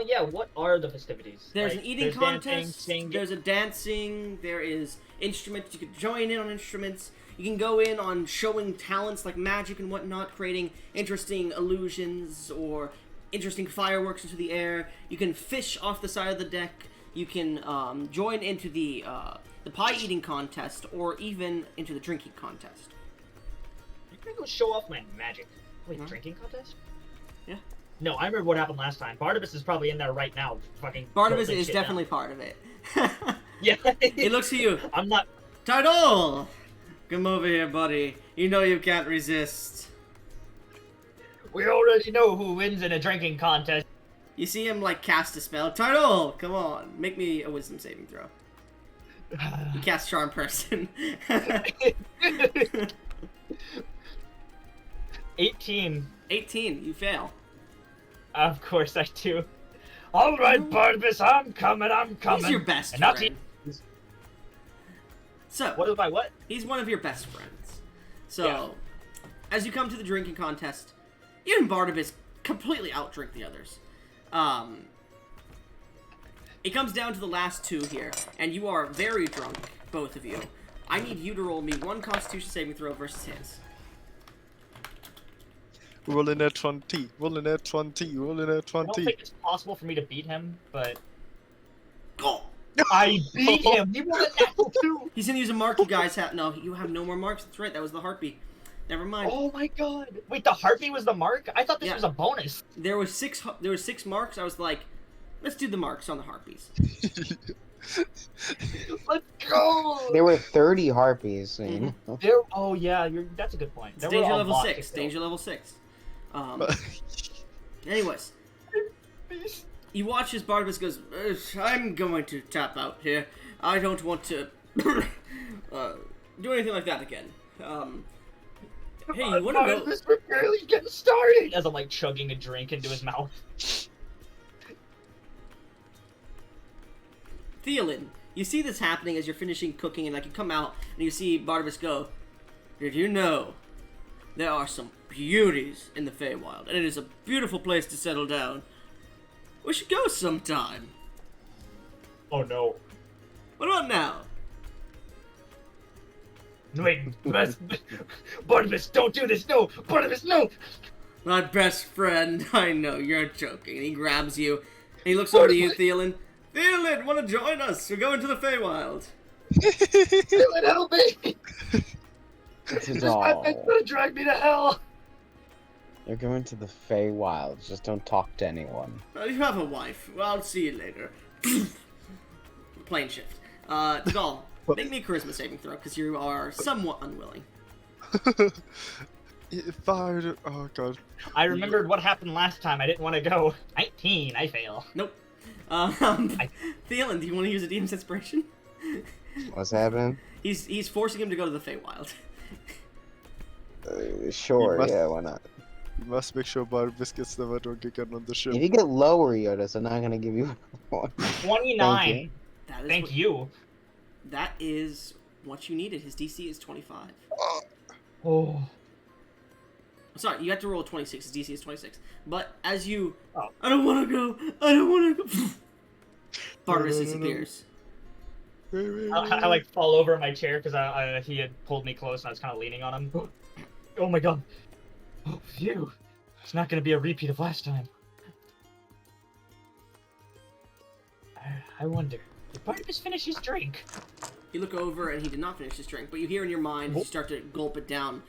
Yeah. What are the festivities? There's Like, an eating there's dancing, contest, singing. there's a dancing, there is instruments. You can join in on instruments. You can go in on showing talents like magic and whatnot, creating interesting illusions or interesting fireworks into the air. You can fish off the side of the deck. You can join into the pie eating contest or even into the drinking contest. I'm gonna go show off my magic. Wait, Huh? drinking contest? Yeah. No, I remember what happened last time. Barnabas is probably in there right now, fucking. Barnabas gulping is shit definitely down. part of it. Yeah. He looks at you. I'm not. Title! Come over here, buddy. You know you can't resist. We already know who wins in a drinking contest. You see him, like, cast a spell. Title! Come on. Make me a wisdom saving throw. You cast Charm Person. 18. 18. You fail. Of course I do. All right, Barnabas, I'm coming. He's your best And not friend. So, What is my what? he's one of your best friends. So, Yeah. as you come to the drinking contest, you and Barnabas completely outdrink the others. It comes down to the last two here, and you are very drunk, both of you. I need you to roll me one Constitution saving throw versus his. Rolling at 20, rolling at 20, rolling at I don't 20. think it's possible for me to beat him, but Go! I beat him. He rolled a natural 2. He's gonna use a mark you guys have. No, you have no more marks. That's right, that was the heartbeat. Never mind. Oh my god! Wait, the heartbeat was the mark? I thought this Yeah. was a bonus. There was six marks. I was like, let's do the marks on the heartbeats. Let's go. There were 30 harpies. So you know. There. Oh yeah, that's a good point. It's There danger were a level lot 6. to kill. Danger level 6. Anyways, you watch as Barnabas goes, I'm going to tap out here. I don't want to do anything like that again. Hey, you want to go? Barnabas, we're barely getting started. As I'm like chugging a drink into his mouth. Theolin, you see this happening as you're finishing cooking, and like you come out and you see Barnabas go, did you know there are some beauties in the Feywild, and it is a beautiful place to settle down. We should go sometime. Oh no. What about now? Wait, Barnabas, don't do this. No, Barnabas, no. My best friend, I know, you're joking. And he grabs you, and he looks over to you, Theolin. Theolin, want to join us? We're going to the Feywild. Dylan, help me. It's a This doll. madman's gonna drag me to hell. You're going to the Feywild. Just don't talk to anyone. You have a wife. Well, I'll see you later. Plane shift. Doll, make me a charisma saving throw, because you are somewhat unwilling. If I... Oh god. I remembered what happened last time. I didn't want to go. 19, I fail. Nope. Theolin, do you want to use a DM's inspiration? What's happening? He's forcing him to go to the Feywild. Sure, You must- yeah, why not? You must make sure Barnabas gets never drunk again on the ship. If you get lower, Yodas, I'm not gonna give you one. 29. That is Thank what- you. That is what you needed. His DC is 25. Oh. Sorry, you have to roll a 26. His DC is 26. But as you... Oh. I don't want to go. I don't want to go. Barnabas No. disappears. I like fall over in my chair because he had pulled me close and I was kind of leaning on him. Oh my god. Oh, phew. It's not going to be a repeat of last time. I wonder. Did Barnabas finish his drink? You look over and he did not finish his drink, but you hear in your mind as you start to gulp it down.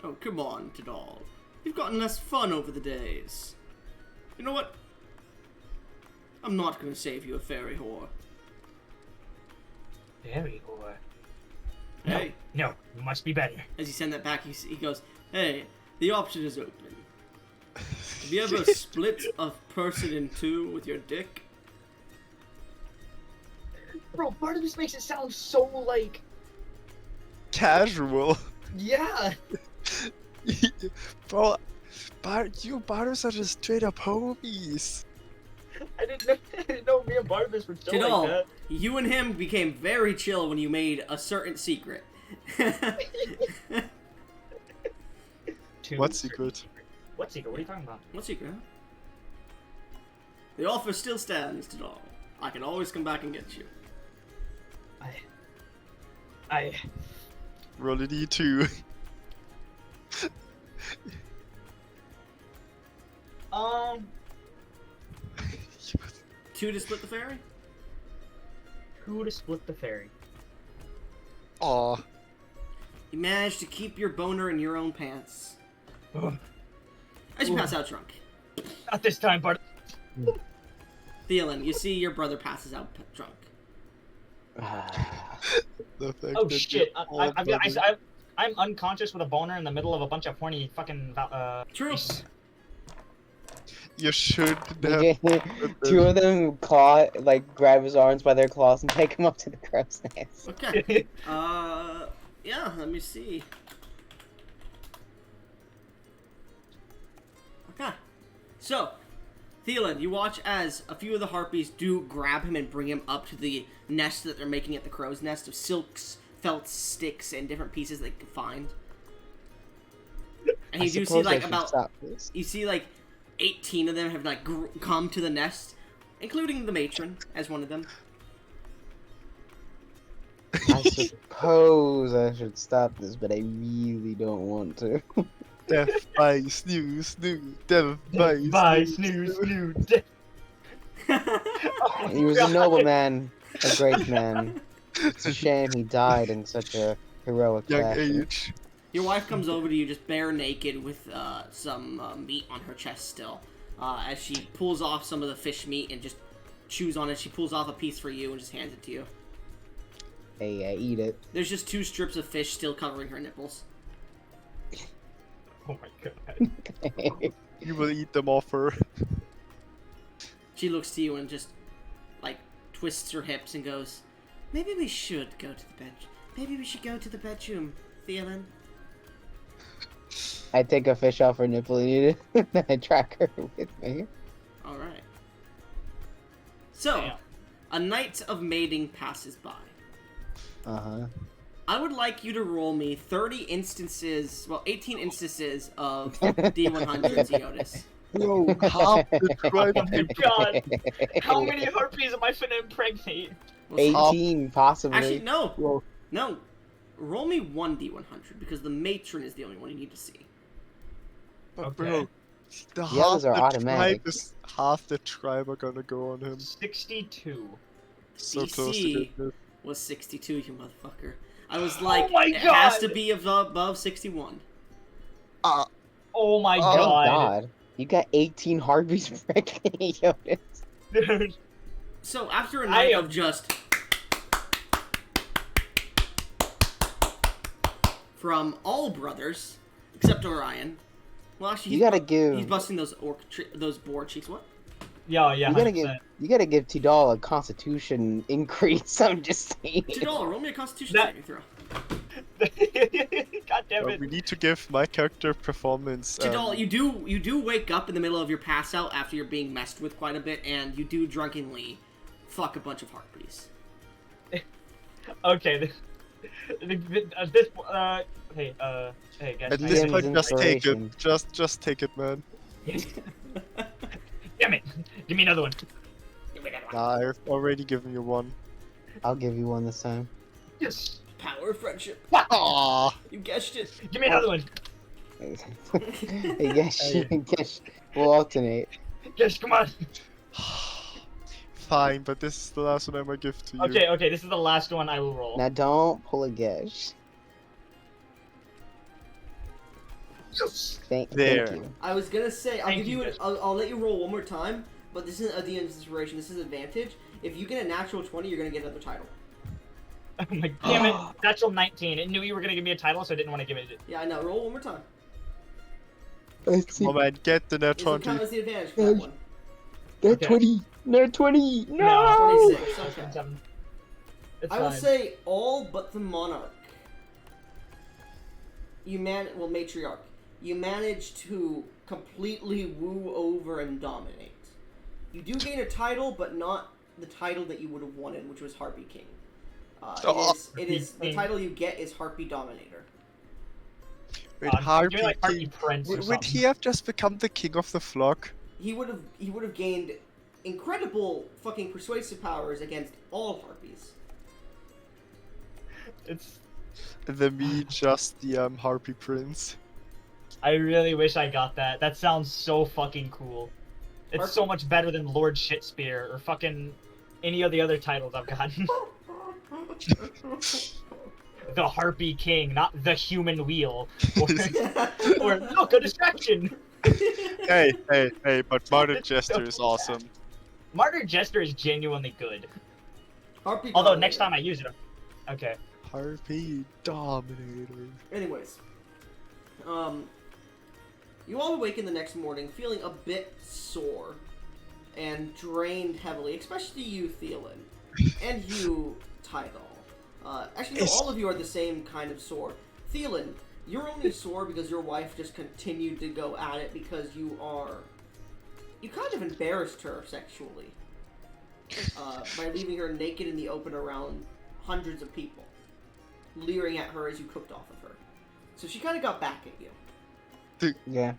Oh, come on, Tidal. You've gotten less fun over the days. You know what? I'm not going to save you a fairy whore. Very whore. Hey, No, you must be better. as you send that back, he goes, hey, the option is open. Have you ever split a person in two with your dick? Bro, Barnabas makes it sound so like... Casual. Yeah! Bro, you Barnabas are just straight up homies. I didn't know me and Barnabas were chill Tidal, like that. you and him became very chill when you made a certain secret. What secret? What secret? What are you talking about? What secret? The offer still stands, Tidal. I can always come back and get you. I Roll a d2. 2 to split the ferry? Who to split the ferry? Aw. You managed to keep your boner in your own pants. As you pass out drunk. Not this time, Bart. Thielen, you see your brother passes out drunk. The fact Oh that shit! you're all brothers- I'm unconscious with a boner in the middle of a bunch of horny fucking True. You should Okay, have. two of them grab his arms by their claws and take him up to the crow's nest. Okay. Yeah, let me see. Okay. So, Thielen, you watch as a few of the harpies do grab him and bring him up to the nest that they're making at the crow's nest of silks, felts, sticks, and different pieces they can find. And you do see like about you see like 18 of them have like come to the nest, including the matron as one of them. I suppose I should stop this, but I really don't want to. Death by snooze, snooze. Death by Bye, snooze, snooze, snooze. snooze. He was a noble man, a great man. It's a shame he died in such a heroic Young fashion. age. Your wife comes over to you just bare naked with some meat on her chest still. As she pulls off some of the fish meat and just chews on it, she pulls off a piece for you and just hands it to you. Hey, I eat it. There's just 2 strips of fish still covering her nipples. Oh my god. You will eat them off her. She looks to you and just, like, twists her hips and goes, maybe we should go to the bed. Maybe we should go to the bedroom, Thielen. I take a fish off her nipple and eat it. Then I track her with me. Alright. So, Damn. a night of mating passes by. Uh-huh. I would like you to roll me 18 instances of D100s, Eotis. Bro, half the tribe Oh my god. How many harpies am I finna impregnate? Well, 18, possibly. actually, no. Whoa. No. Roll me 1 D100, because the matron is the only one you need to see. But Okay. bro, the others are automatic. Half the tribe are gonna go on him. 62. So DC close to goodness. was 62, you motherfucker. I was like, my it has God! to be above 61. Ah, Oh my Oh god. god. You got 18 harpies pregnant, Jonas. Dude. So after a I night am- of just from all brothers except Orion. Well, actually, You gotta give. he's busting those those boar cheeks. What? Yeah, You gotta give. 100%. You gotta give Tidal a constitution increase. I'm just saying. Tidal, roll me a Constitution That- saving throw. God damn it. we need to give my character performance. Tidal, you do wake up in the middle of your pass out after you're being messed with quite a bit, and you do drunkenly fuck a bunch of harpies. Okay. Hey, guys. At I- this Game's point, just take inspiration. it. Just take it, man. Damn it! Give me another one. Nah, I've already given you one. I'll give you one this time. Yes. Power of friendship. Ah, You guessed it. Give me another one. I guess we'll alternate. Yes, come on. fine, but this is the last one I'm gonna give to you. Okay. This is the last one I will roll. Now don't pull a guess. Yes. Thank There. you. I was gonna say I'll Thank give you. you. I'll let you roll one more time, but this isn't the inspiration. This is advantage. If you get a natural 20, you're gonna get another title. Oh my damn it! Natural 19. It knew you were gonna give me a title, so I didn't want to give it. Yeah, I know. Roll one more time. Let's see. Oh man, get the net This will 20. count as the advantage for that one. They're Okay. 20. They're 20. No. 26. Okay. It's I would fine. say all but the monarch. Matriarch. You managed to completely woo over and dominate. You do gain a title, but not the title that you would have wanted, which was Harpy King. Oh. It is the title you get is Harpy Dominator. Wait, Give Harpy me like Harpy King. Prince or Would something. he have just become the king of the flock? He would have gained incredible fucking persuasive powers against all harpies. It's. And then me, just the Harpy Prince. I really wish I got that. That sounds so fucking cool. It's so much better than Lord Shitspear or fucking any of the other titles I've gotten. The Harpy King, not the Human Wheel. Or look, a distraction! Hey, but Martin Jester is awesome. Martyr Jester is genuinely good. Harpy Although Dominator. next time I use it, okay. Harpy Dominator. Anyways, you all awaken the next morning feeling a bit sore and drained heavily, especially you, Thielen, and you, Tidal. Actually, no, all of you are the same kind of sore. Thielen, you're only sore because your wife just continued to go at it because you kind of embarrassed her sexually by leaving her naked in the open around hundreds of people, leering at her as you cooked off of her. So she kind of got back at you. Yeah.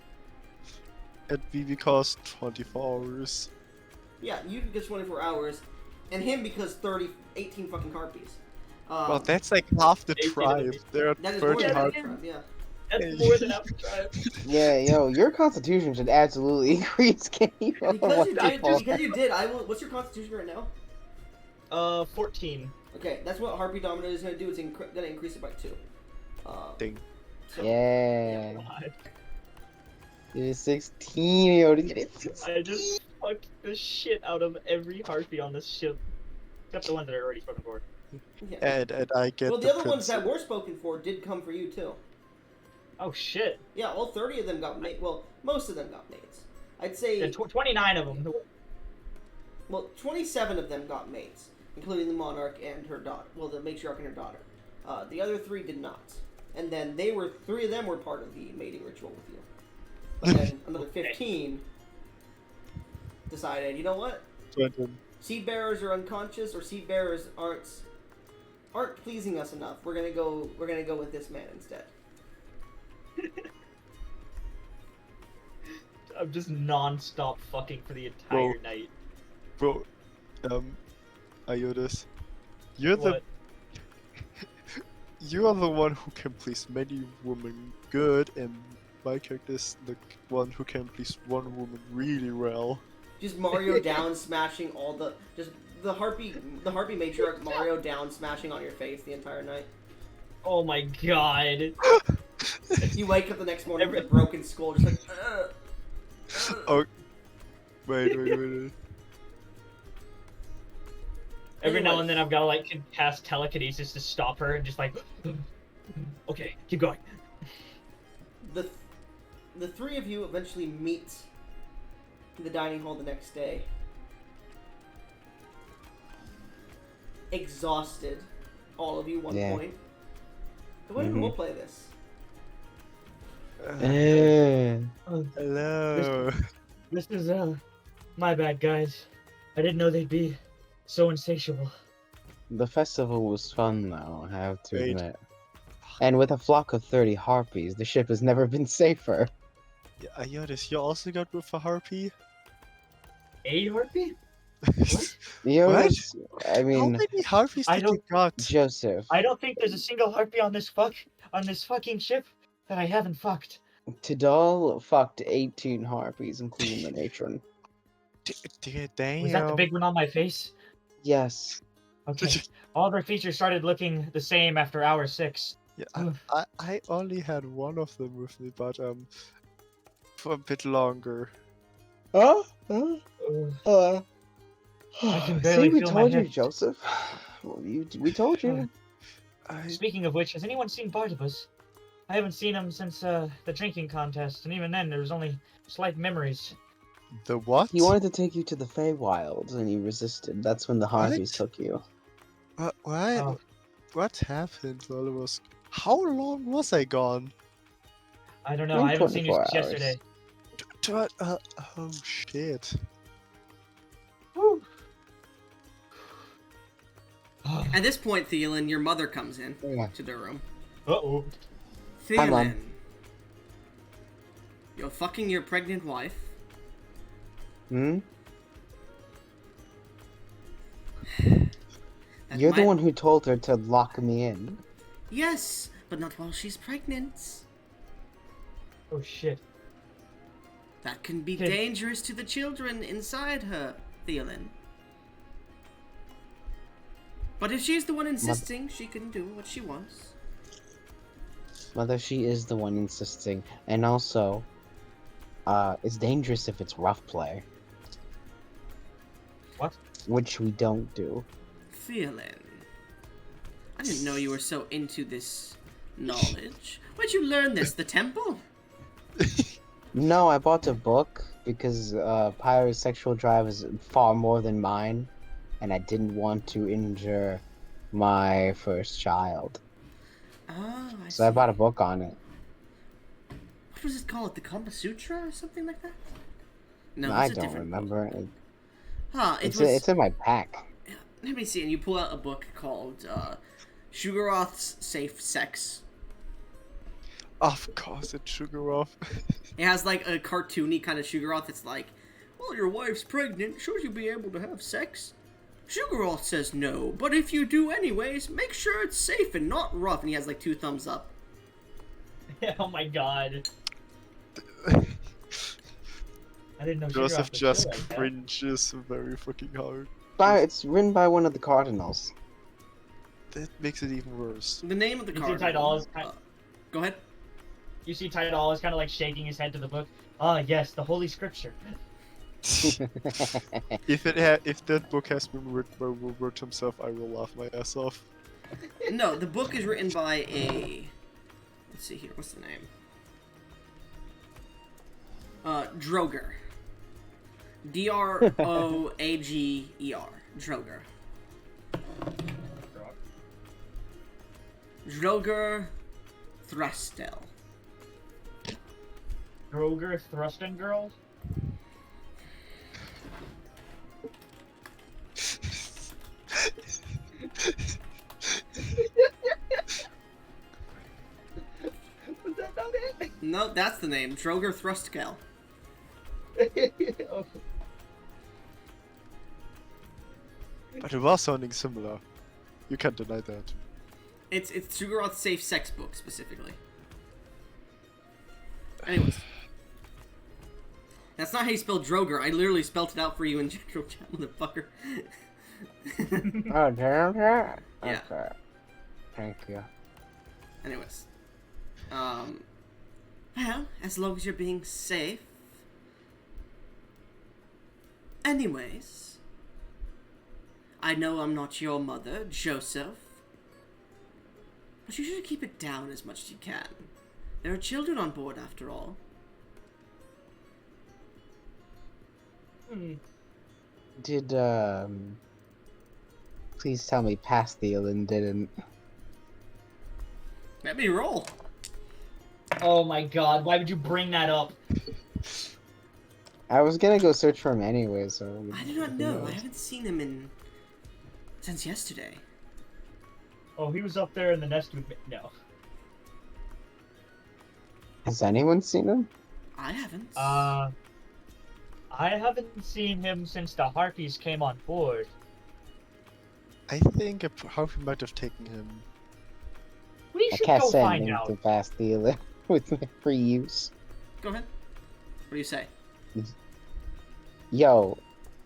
And we because 24 hours. Yeah, you get 24 hours, and him because 18 fucking harpies. Well, that's like half the 18 tribe. There are That is more 30 than half the harpies. tribe, yeah. That's more than half the tribe. Yeah, yo, your constitution should absolutely increase. Can you? Because you did, I will. What's your constitution right now? 14. Okay, that's what Harpy Dominator is going to do. It's going to increase it by 2. Ding. So, Yeah. God. You're 16, yo. To get it 16. I just fucked the shit out of every harpy on this ship. Except the ones that are already spoken for. yeah. And I get Well, the the other ones prince. that were spoken for did come for you, too. Oh shit. Yeah, all 30 of them got mates. Well, most of them got mates. I'd say... Yeah, 29 of them. Well, 27 of them got mates, including the monarch and her daughter. Well, the matriarch and her daughter. The other 3 did not. And then 3 of them were part of the mating ritual with you. But then another 15 decided, you know what? Seed bearers are unconscious, or seed bearers aren't pleasing us enough. We're gonna go with this man instead. I'm just non-stop fucking for the entire Bro. night. Bro, Iotis, you're What? you are the one who can please many women good, and my character is the one who can please one woman really well. Just Mario down smashing the harpy matriarch Mario down smashing on your face the entire night. Oh my god. You wake up the next morning with a broken skull, just like. Oh, wait. Every now Anyway. and then I've got to like cast telekinesis to stop her and just like, okay, keep going. The 3 of you eventually meet in the dining hall the next day. Exhausted, all of you, one Yeah. point. Go ahead and roleplay this. Hello. This is my bad, guys. I didn't know they'd be so insatiable. The festival was fun, though, I have to Wait. admit. And with a flock of 30 harpies, the ship has never been safer. Yeah, Iotis, you also got with a harpy? A harpy? You know, What? I How mean, many harpies I did you got? Joseph, I don't think there's a single harpy on this fucking ship that I haven't fucked. Tidal fucked 18 harpies, including the matron. Damn. Was that the big one on my face? Yes. Okay. All of our features started looking the same after hour 6. Yeah, I only had one of them with me, but for a bit longer. Huh? Ugh. I can barely See, we feel my told you, hips. Joseph. We told you. Speaking of which, has anyone seen Barnabas? I haven't seen him since the drinking contest, and even then there was only slight memories. The what? He wanted to take you to the Feywilds, and you resisted. That's when the harpies took you. Why? Oh. What happened while I was? How long was I gone? I don't know. Around I haven't seen you 24 since hours. yesterday. Oh shit. At this point, Thielen, your mother comes in Yeah. to the room. Uh-oh. Hi, Mom. Thielen, you're fucking your pregnant wife. Hmm? That You're the might- one who told her to lock me in. Yes, but not while she's pregnant. Oh shit. That can be Kid- dangerous to the children inside her, Thielen. But if she's the one insisting, she can do what she wants. Mother, she is the one insisting. And also, it's dangerous if it's rough play. What? Which we don't do. Thielen, I didn't know you were so into this knowledge. Where'd you learn this? The temple? No, I bought a book because Pyro's sexual drive is far more than mine, and I didn't want to injure my first child. Oh, I So I see. bought a book on it. What was it called? The Kama Sutra or something like that? No, I it's a don't different remember. book. Huh, It's in my pack. Let me see, and you pull out a book called Sugaroth's Safe Sex. Of course, it's Sugaroff. It has like a cartoony kind of Sugaroth. It's like, well, your wife's pregnant. Should you be able to have sex? Sugaroth says no, but if you do anyways, make sure it's safe and not rough. And he has like 2 thumbs up. Oh my god. I didn't know Joseph Sugaroth was just good like that. cringes very fucking hard. It's written by one of the cardinals. That makes it even worse. The name of the You see card. Tidal is kind- Go ahead. You see Tidal is kind of like shaking his head to the book. Ah, yes, the Holy Scripture. If that book has been written by Wilbert himself, I will laugh my ass off. No, the book is written by a. Let's see here. What's the name? Droger. Droager. Droger. Droger Thrustel. Droger Thrusting Girls? Was that not it? No, that's the name. Droger Thrustkel. Oh. But it was sounding similar. You can't deny that. It's Sugaroth's Safe Sex book specifically. Anyways. That's not how you spell Droger. I literally spelled it out for you in general chat, motherfucker. Oh, damn that? Yeah. Okay. Thank you. Anyways. Well, as long as you're being safe. Anyways. I know I'm not your mother, Joseph. But you should keep it down as much as you can. There are children on board after all. Did, please tell me past Thielen didn't. Let me roll. Oh my god, why would you bring that up? I was gonna go search for him anyway, so. I do not know. I haven't seen him since yesterday. Oh, he was up there in the nest with me. No. Has anyone seen him? I haven't. I haven't seen him since the Harpies came on board. I think Harvey might have taken him. We I should can't go send find him out. to past Thielen with my free use. Go ahead. What do you say? Yo,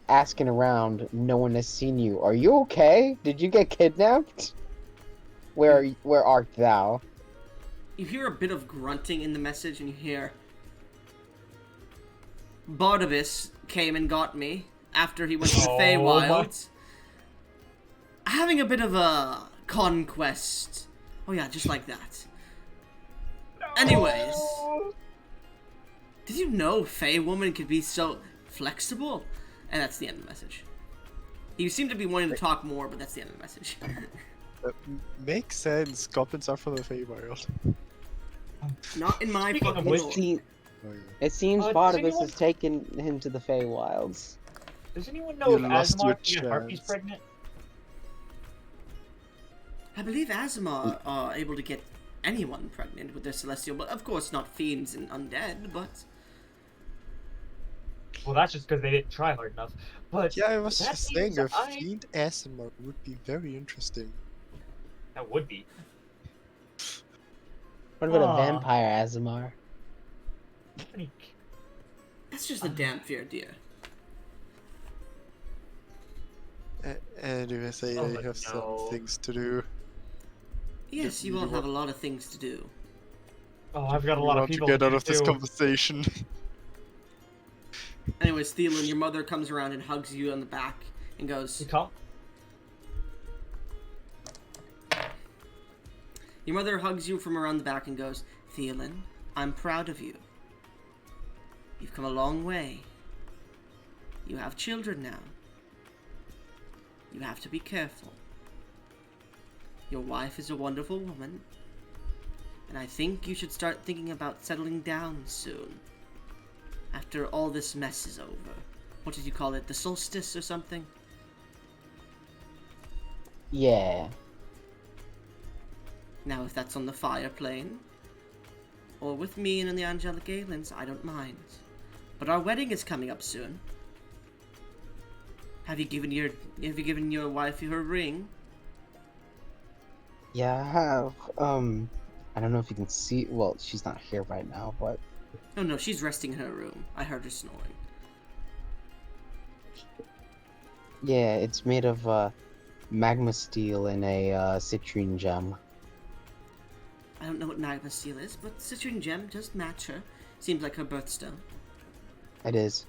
asking around, no one has seen you. Are you okay? Did you get kidnapped? Where art thou? You hear a bit of grunting in the message, and you hear... Barnabas came and got me after he went to the Oh, Feywilds. Having a bit of a conquest. Oh yeah, just like that. Anyways. Did you know Fey woman could be so flexible? And that's the end of the message. You seem to be wanting to talk more, but that's the end of the message. Makes sense. Goblins are from the Feywild. Not in my Speaking of fucking which, lore. Oh, yeah. It seems does Barnabas anyone- has taken him to the Feywilds. Does anyone know You if lost your Asmar can get Harpies chance. pregnant? I believe Azamar are able to get anyone pregnant with their celestial, but of course not fiends and undead, but... Well, that's just because they didn't try hard enough. But Yeah, I was that just means saying a fiend ASMR would be very interesting. that would be. What about a Aw. vampire Azamar? That's just a damn fair dear. Anyways, I Oh, have some no. things to do. Yes, you all have a lot of things to do. Oh, I've got a We lot of want to people get to out do of this too. conversation. Anyways, Thielen, your mother comes around and hugs you on the back and goes... You come? Your mother hugs you from around the back and goes, Thielen, I'm proud of you. You've come a long way. You have children now. You have to be careful. Your wife is a wonderful woman, and I think you should start thinking about settling down soon. After all this mess is over. What did you call it? The solstice or something? Yeah. Now, if that's on the fire plane, or with me and in the Angelic Aliens, I don't mind. But our wedding is coming up soon. Have you given your wife her ring? Yeah, I have. I don't know if you can see. Well, she's not here right now, but Oh no, she's resting in her room. I heard her snoring. yeah, it's made of magma steel and a citrine gem. I don't know what magma steel is, but citrine gem does match her. Seems like her birthstone. It is.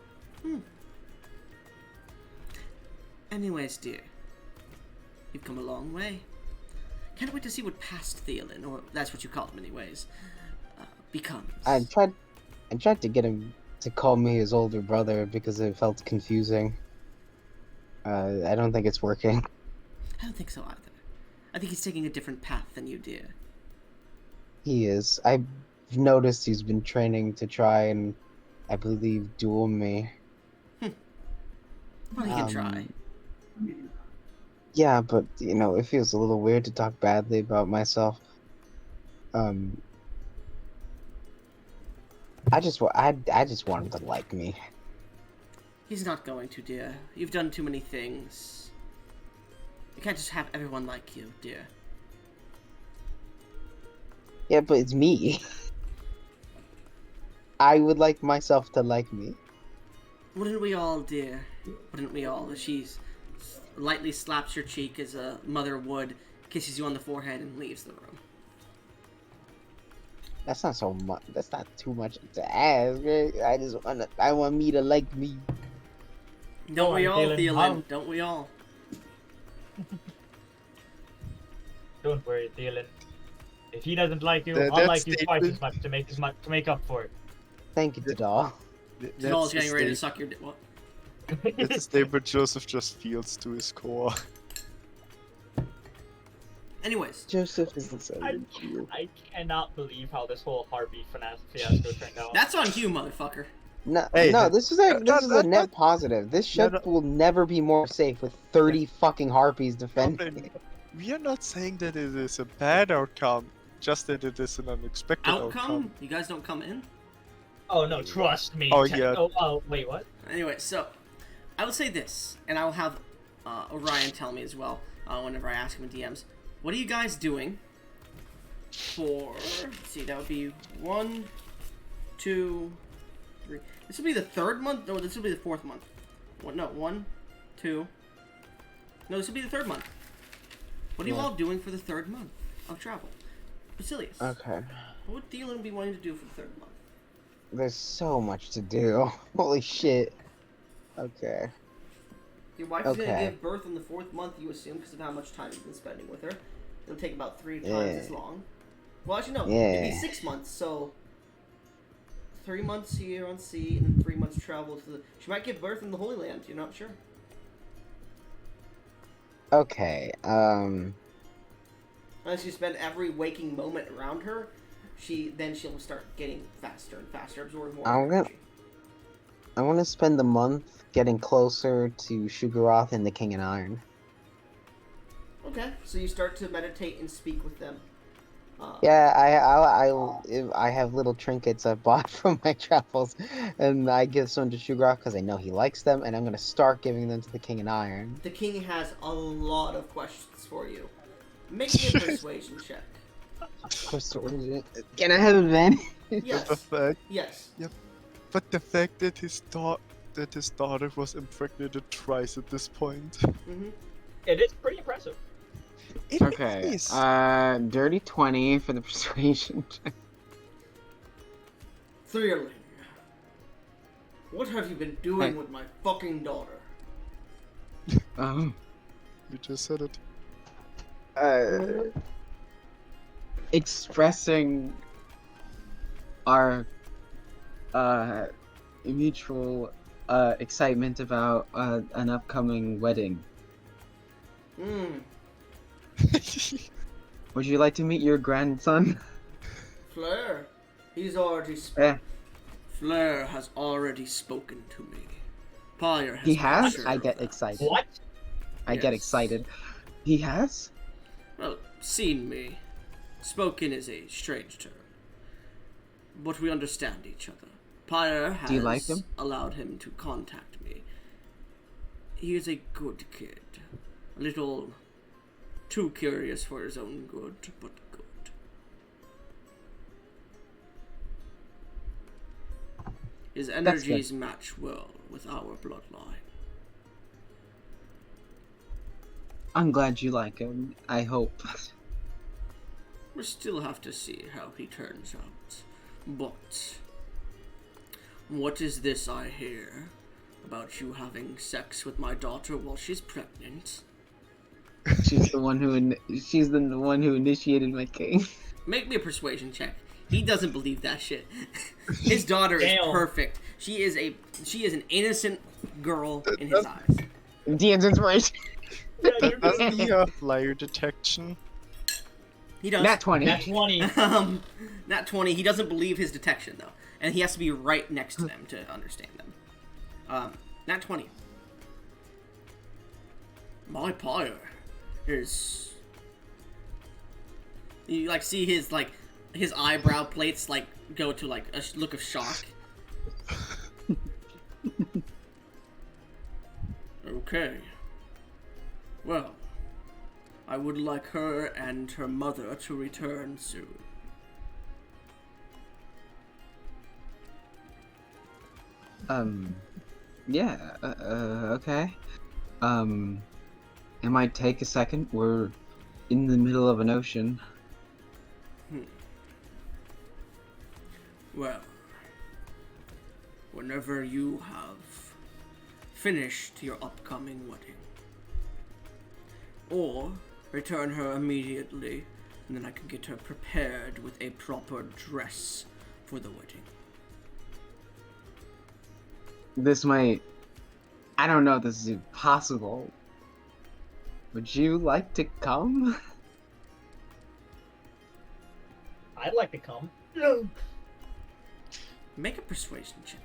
Anyways, dear, you've come a long way. Can't wait to see what past Thielen, or that's what you call him anyways, becomes. I tried to get him to call me his older brother because it felt confusing. I don't think it's working. I don't think so either. I think he's taking a different path than you, dear. He is. I've noticed he's been training to try and, I believe, duel me. Well, he can try. Yeah, but you know, it feels a little weird to talk badly about myself. I just want him to like me. He's not going to, dear. You've done too many things. You can't just have everyone like you, dear. Yeah, but it's me. I would like myself to like me. Wouldn't we all, dear? Wouldn't we all? She lightly slaps your cheek as a mother would, kisses you on the forehead, and leaves the room. That's not so much. That's not too much to ask. Right? I want me to like me. Don't we all, Thielen? Thielen? Don't we all? Don't worry, Thielen. If he doesn't like you, That I'll like you twice statement- as much to make up for it. Thank you, Dadal. Tadal's getting ready to suck your dick. What? That's a statement Joseph just feels to his core. Anyways, Joseph is inside you. I cannot believe how this whole Harvey fiasco turned out. that's on you, motherfucker. No, Hey, no, this is a net positive. This ship no. will never be more safe with 30 fucking harpies defending it. We are not saying that it is a bad outcome, just that it is an unexpected outcome. You guys don't come in? Oh no, trust me. Oh, yeah. Oh, wait, what? Anyway, so, I will say this, and I will have Orion tell me as well, whenever I ask him in DMs. What are you guys doing for, let's see, that would be 1, 2, 3. This will be the third month? No, this will be the fourth month. 1, 2. No, this will be the third month. What are you all doing for the third month of travel? Basilius. Okay. What would Thielen be wanting to do for the third month? There's so much to do. Holy shit. Okay. Your wife is going to Okay. give birth in the fourth month, you assume, because of how much time you've been spending with her. It'll take about 3 times as long. Well, actually, no. It'd be Yeah. 6 months, so 3 months here on sea and 3 months travel to the... She might give birth in the Holy Land, you're not sure. Okay, Unless you spend every waking moment around her, she'll start getting faster and faster, absorbing more I'm gonna- energy. I want to spend the month getting closer to Sugaroth and the King in Iron. Well, Okay, so you start to meditate and speak with them. Yeah, I have little trinkets I bought from my travels, and I give some to Shugraf because I know he likes them, and I'm gonna start giving them to the King in Iron. The king has a lot of questions for you. Make me a persuasion check. Can I have advantage? But the Yes. fact, Yes. but the fact that his daughter was impregnated twice at this point. Mm-hmm. It is pretty impressive. It Okay. is. Dirty 20 for the persuasion check. Threerling, what have you been doing Hey. with my fucking daughter? Oh. You just said it. Expressing our mutual excitement about an upcoming wedding. Hmm. Would you like to meet your grandson? Flair, he's already Eh, Flair has already spoken to me. Pyre has he been has? sure I of get that. excited. What? I get Yes. excited. He has? Well, seen me. Spoken is a strange term. But we understand each other. Pyre has Do you like him? allowed him to contact me. He is a good kid. A little too curious for his own good, but good. His energies match well with our bloodline. I'm glad you like him. I hope. We still have to see how he turns out. But what is this I hear about you having sex with my daughter while she's pregnant? She's the one who initiated my king. Make me a persuasion check. He doesn't believe that shit. His daughter is Damn. perfect. She is an innocent girl in his eyes. DM's inspiration. Doesn't he have liar detection? He does. Nat 20. Nat 20. Nat 20. He doesn't believe his detection though, and he has to be right next to them to understand them. Nat 20. My Pyre is. You like see his eyebrow plates like go to like a look of shock. Okay. Well, I would like her and her mother to return soon. Yeah, okay. It might take a second. We're in the middle of an ocean. Well, whenever you have finished your upcoming wedding, or return her immediately, and then I can get her prepared with a proper dress for the wedding. This might... I don't know if this is possible. Would you like to come? I'd like to come. Make a persuasion check.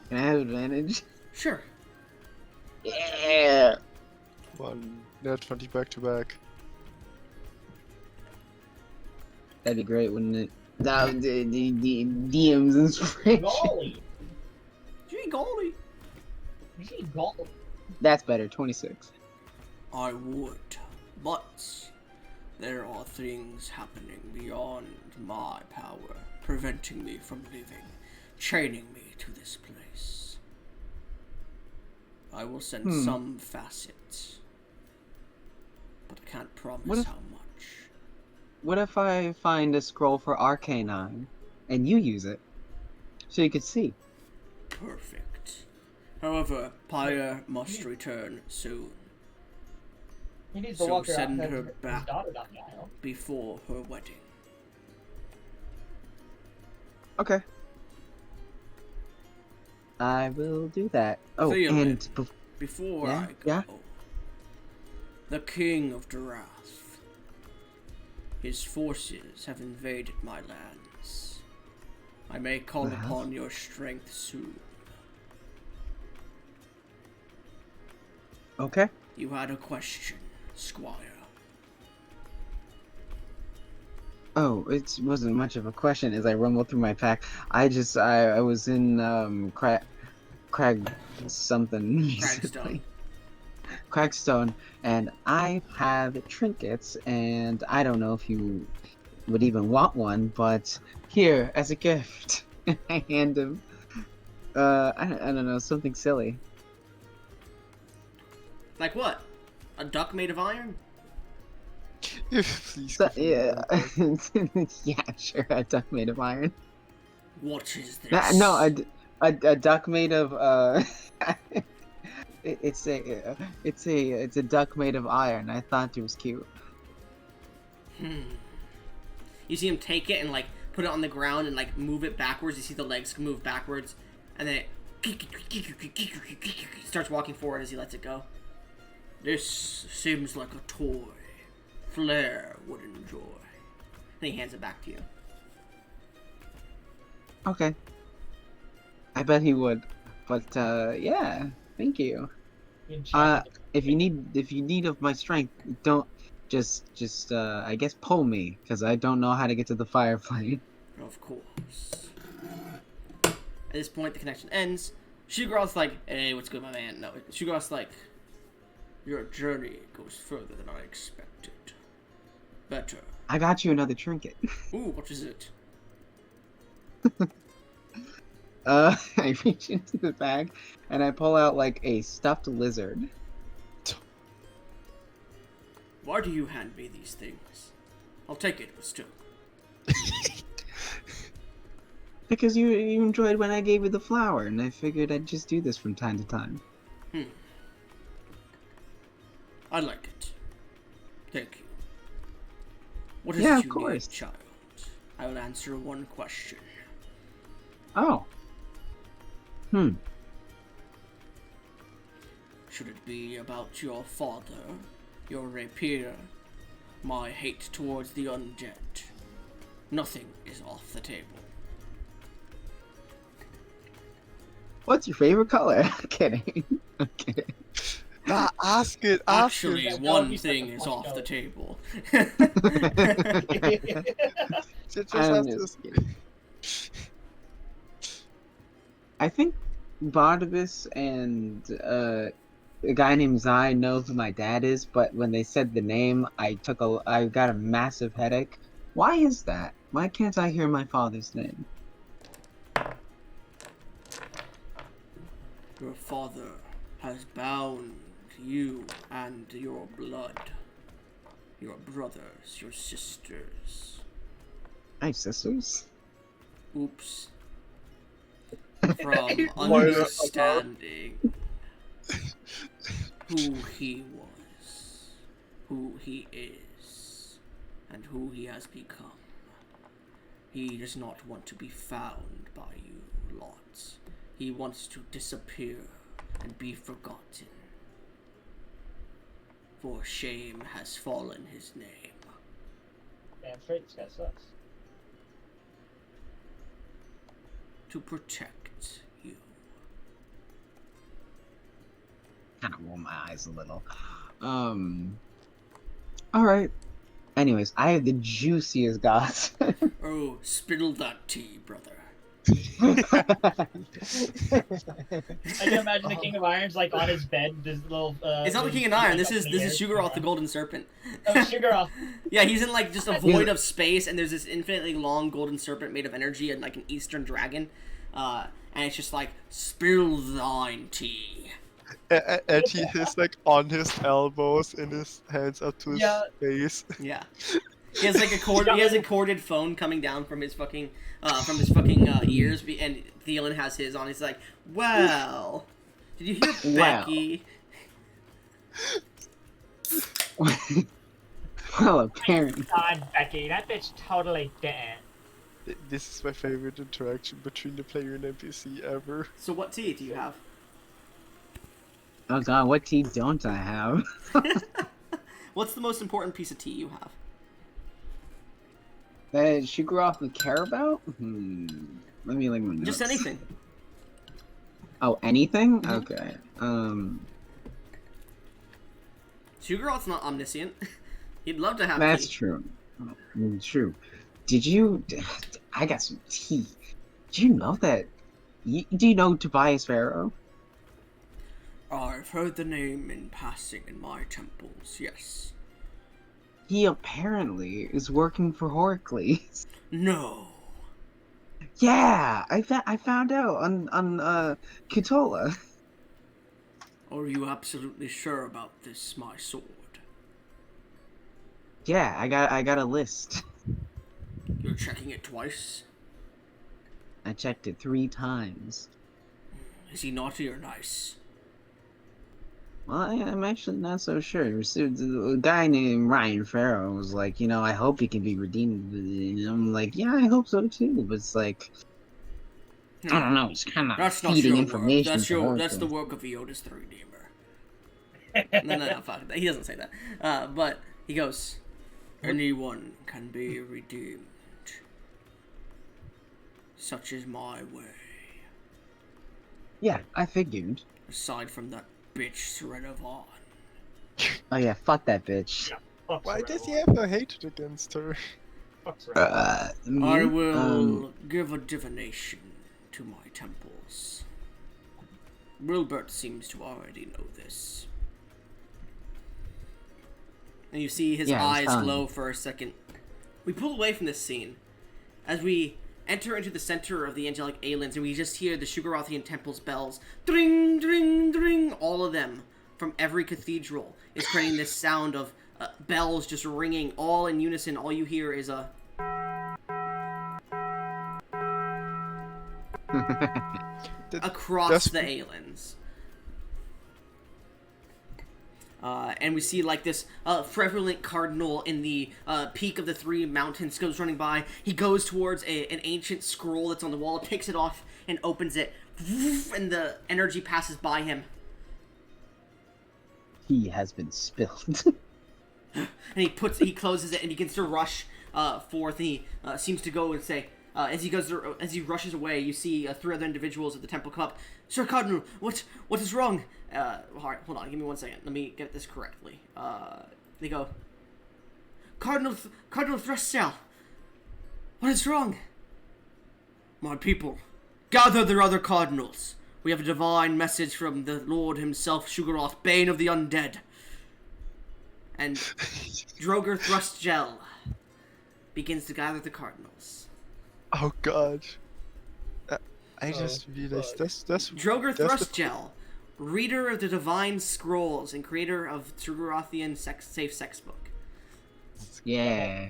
Can I have advantage? Sure. Yeah! One Nat 20 back to back. That'd be great, wouldn't it? That would the DM's inspiration. Golly. Gee golly. Gee, golly. That's better, 26. I would, but there are things happening beyond my power, preventing me from leaving, chaining me to this place. I will send some facets, but I can't promise how much. What if I find a scroll for Arcanine, and you use it, so you could see? Perfect. However, Pyre must return soon. He needs So to walk her out send and her have his back. daughter down the aisle. Before her wedding. Okay. I will do that. Oh, Theo, and Before Yeah, I go, yeah. the King of Darath, his forces have invaded my lands. I may call Well. upon your strength soon. okay. You had a question. Squire? Oh, it wasn't much of a question as I rumbled through my pack. I was in Crag something Cragstone. recently. Cragstone, and I have trinkets, and I don't know if you would even want one, but here as a gift. I hand him I don't know, something silly. Like what? A duck made of iron? Please So, give me yeah, one. yeah, sure, a duck made of iron. What is this? No, a duck made of it's a duck made of iron. I thought it was cute. You see him take it and like put it on the ground and like move it backwards. You see the legs move backwards, and then it starts walking forward as he lets it go. This seems like a toy Flair would enjoy. And he hands it back to you. Okay. I bet he would. But yeah, thank you. If you need of my strength, don't just I guess pull me, because I don't know how to get to the fireplace. Of course. At this point, the connection ends. Shugaroth's like, hey, what's good, my man? No, Shugaroth's like, your journey goes further than I expected. Better. I got you another trinket. Ooh, what is it? I reach into the bag and I pull out like a stuffed lizard. Why do you hand me these things? I'll take it, but still. Because you enjoyed when I gave you the flower, and I figured I'd just do this from time to time. I like it. Thank you. What is Yeah, it of you course. need, child? I will answer one question. Oh. Should it be about your father, your rapier, my hate towards the undead? Nothing is off the table. What's your favorite color? I'm kidding. I'm kidding. Ask it. Actually, Ask it. one thing is off the table. Just I'm ask just this. kidding. I think Barnabas and a guy named Zai know who my dad is, but when they said the name, I got a massive headache. Why is that? Why can't I hear my father's name? Your father has bound you and your blood. Your brothers, your sisters. I have sisters. Oops. From understanding who he was, who he is, and who he has become. He does not want to be found by you lots. He wants to disappear and be forgotten. For shame has fallen his name. Damn straight, this guy sucks. To protect you. Kind of roll my eyes a little. Alright. Anyways, I have the juiciest goss. Oh, spill that tea, brother. I can imagine the King of Iron's like on his bed, this little. It's not the King of Iron. This is Shugaroth, the Golden Serpent. Oh, Shugaroth. Yeah, he's in like just a void of space, and there's this infinitely long golden serpent made of energy and like an Eastern dragon, and it's just like spill thine tea. And he is like on his elbows and his hands up to his face. Yeah. He has like a corded phone coming down from his fucking ears, and Thielen has his on. He's like, "Well, did you hear Becky?" Well, apparently. God, Becky, that bitch totally dead. This is my favorite interaction between the player and NPC ever. So, what tea do you have? Oh god, what tea don't I have? What's the most important piece of tea you have? That Shugaroth would care about? Let me look at my notes. Just anything. Oh, anything? Mm-hmm. Okay. Shugaroth's not omniscient. He'd love to have That's tea. true. True. Did you? I got some tea. Do you know that? Do you know Tobias Pharaoh? I've heard the name in passing in my temples, yes. He apparently is working for Horcles. No. Yeah, I found out on Kutola. Are you absolutely sure about this, my sword? Yeah, I got a list. You're checking it twice? I checked it 3 times. Is he naughty or nice? Well, I'm actually not so sure. A guy named Ryan Farrow was like, I hope he can be redeemed. And I'm like, yeah, I hope so too. But it's like, I don't know. It's kind of That's not feeding your information. work. That's the work of Iodas the Redeemer. No, fuck that. He doesn't say that. But he goes, anyone can be redeemed. Such is my way. Yeah, I figured. Aside from that bitch Serenavon. Oh yeah, fuck that bitch. Yeah, fuck Why Sorrel. does he have a hatred against her? Fuck Sorrel. I will give a divination to my temples. Wilbert seems to already know this. And you see his Yeah, eyes it's fine. glow for a second. We pull away from this scene as we enter into the center of the angelic aliens, and we just hear the Sugarothian temple's bells. Dring, dring, dring! All of them from every cathedral is creating this sound of bells just ringing all in unison. All you hear is a... across That's- the aliens. And we see like this prevalent cardinal in the peak of the 3 mountains goes running by. He goes towards an ancient scroll that's on the wall, picks it off, and opens it. And the energy passes by him. He has been spilled. And he closes it and begins to rush forth. And he seems to go and say, as he rushes away, you see 3 other individuals at the temple come up. Sir Cardinal, what is wrong? Alright, hold on, give me 1 second. Let me get this correctly. They go, Cardinal Thrustel, what is wrong? My people, gather their other cardinals. We have a divine message from the Lord himself, Sugaroth, Bane of the Undead. And Droger Thrustgel begins to gather the cardinals. Oh god. I just realized that's Droger that's the- Thrustgel, reader of the Divine Scrolls and creator of Sugarothian safe sex book. Yeah.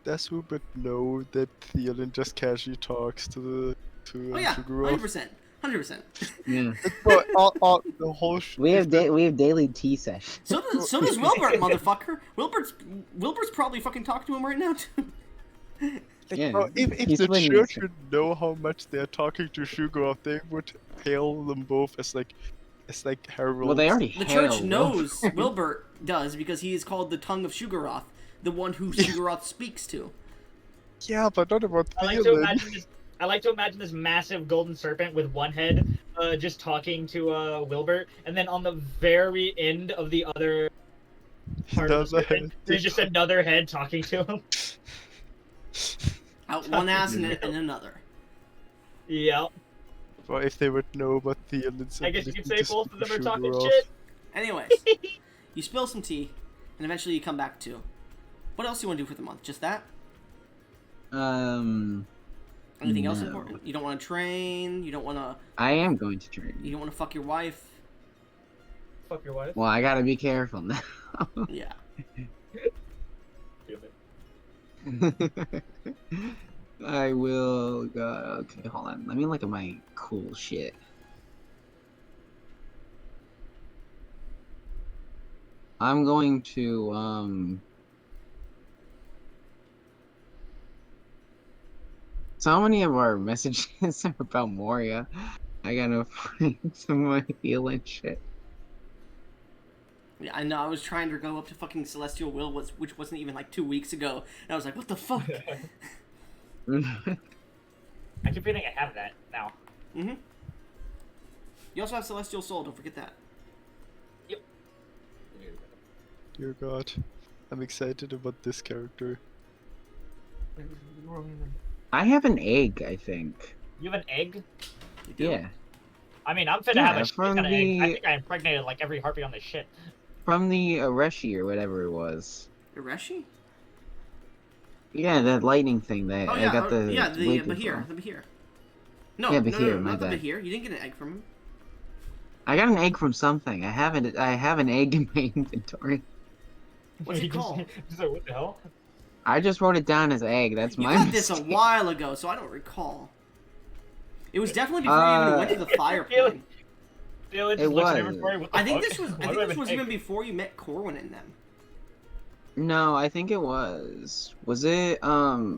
Does Hubert know that Theoden just casually talks to Oh yeah, Sugaroth? 100%. Yeah. But all the whole We have daily tea sessions. So does Wilbert, motherfucker. Wilbert's probably fucking talking to him right now too. Yeah, Bro, if he's the winning church this. would know how much they're talking to Sugaroth, they would hail them both as like heralds. Well, they already The church hailed knows Wilbert does because he is called the tongue of Sugaroth, the one who Sugaroth speaks to. Yeah, but not about I like to imagine this massive golden serpent with one head, just talking to Wilbert, and then on the very end of the other part of the Another serpent, head. there's just another head talking to him. Out one ass and another. Yep. Well, if they would know about Theoden's I guess you could ability say to both of them are speak talking Sugaroth. shit. Anyways, you spill some tea, and eventually you come back to. What else do you want to do for the month? Just that? Anything else No. important? You don't want to train? You don't want to? I am going to train. You don't want to fuck your wife? Fuck your wife. Well, I gotta be careful now. Yeah. Stupid. I will go. Okay, hold on. Let me look at my cool shit. I'm going to So many of our messages are about Moria. I gotta find some of my feeling shit. Yeah, I know. I was trying to go up to fucking Celestial Will, which wasn't even like 2 weeks ago, and I was like, "What the fuck?" I keep feeling I have that now. You also have Celestial Soul. Don't forget that. Dear God. I'm excited about this character. I have an egg, I think. You have an egg? You do? Yeah. I mean, I'm finna Yeah, have a shit ton from of eggs. I the- think I impregnated like every harpy on this shit. From the Areshi or whatever it was. Ireshi? Yeah, that lightning thing that Oh I yeah, got the yeah, the wig Bahir, from. the Bahir. No, Yeah, no, Bahir, my not the bad. Bahir. You didn't get an egg from him. I got an egg from something. I have an egg in my inventory. What's it You just- called? So what the hell? I just wrote it down as egg. That's You my got this a mistake. while ago, so I don't recall. It was definitely before you even went to the fire Really? plane. Dylan It just looks at was. inventory. What the I think fuck? this was. Why I do think have this an was egg? even before you met Corwin and them. No, I think it was. Was it, I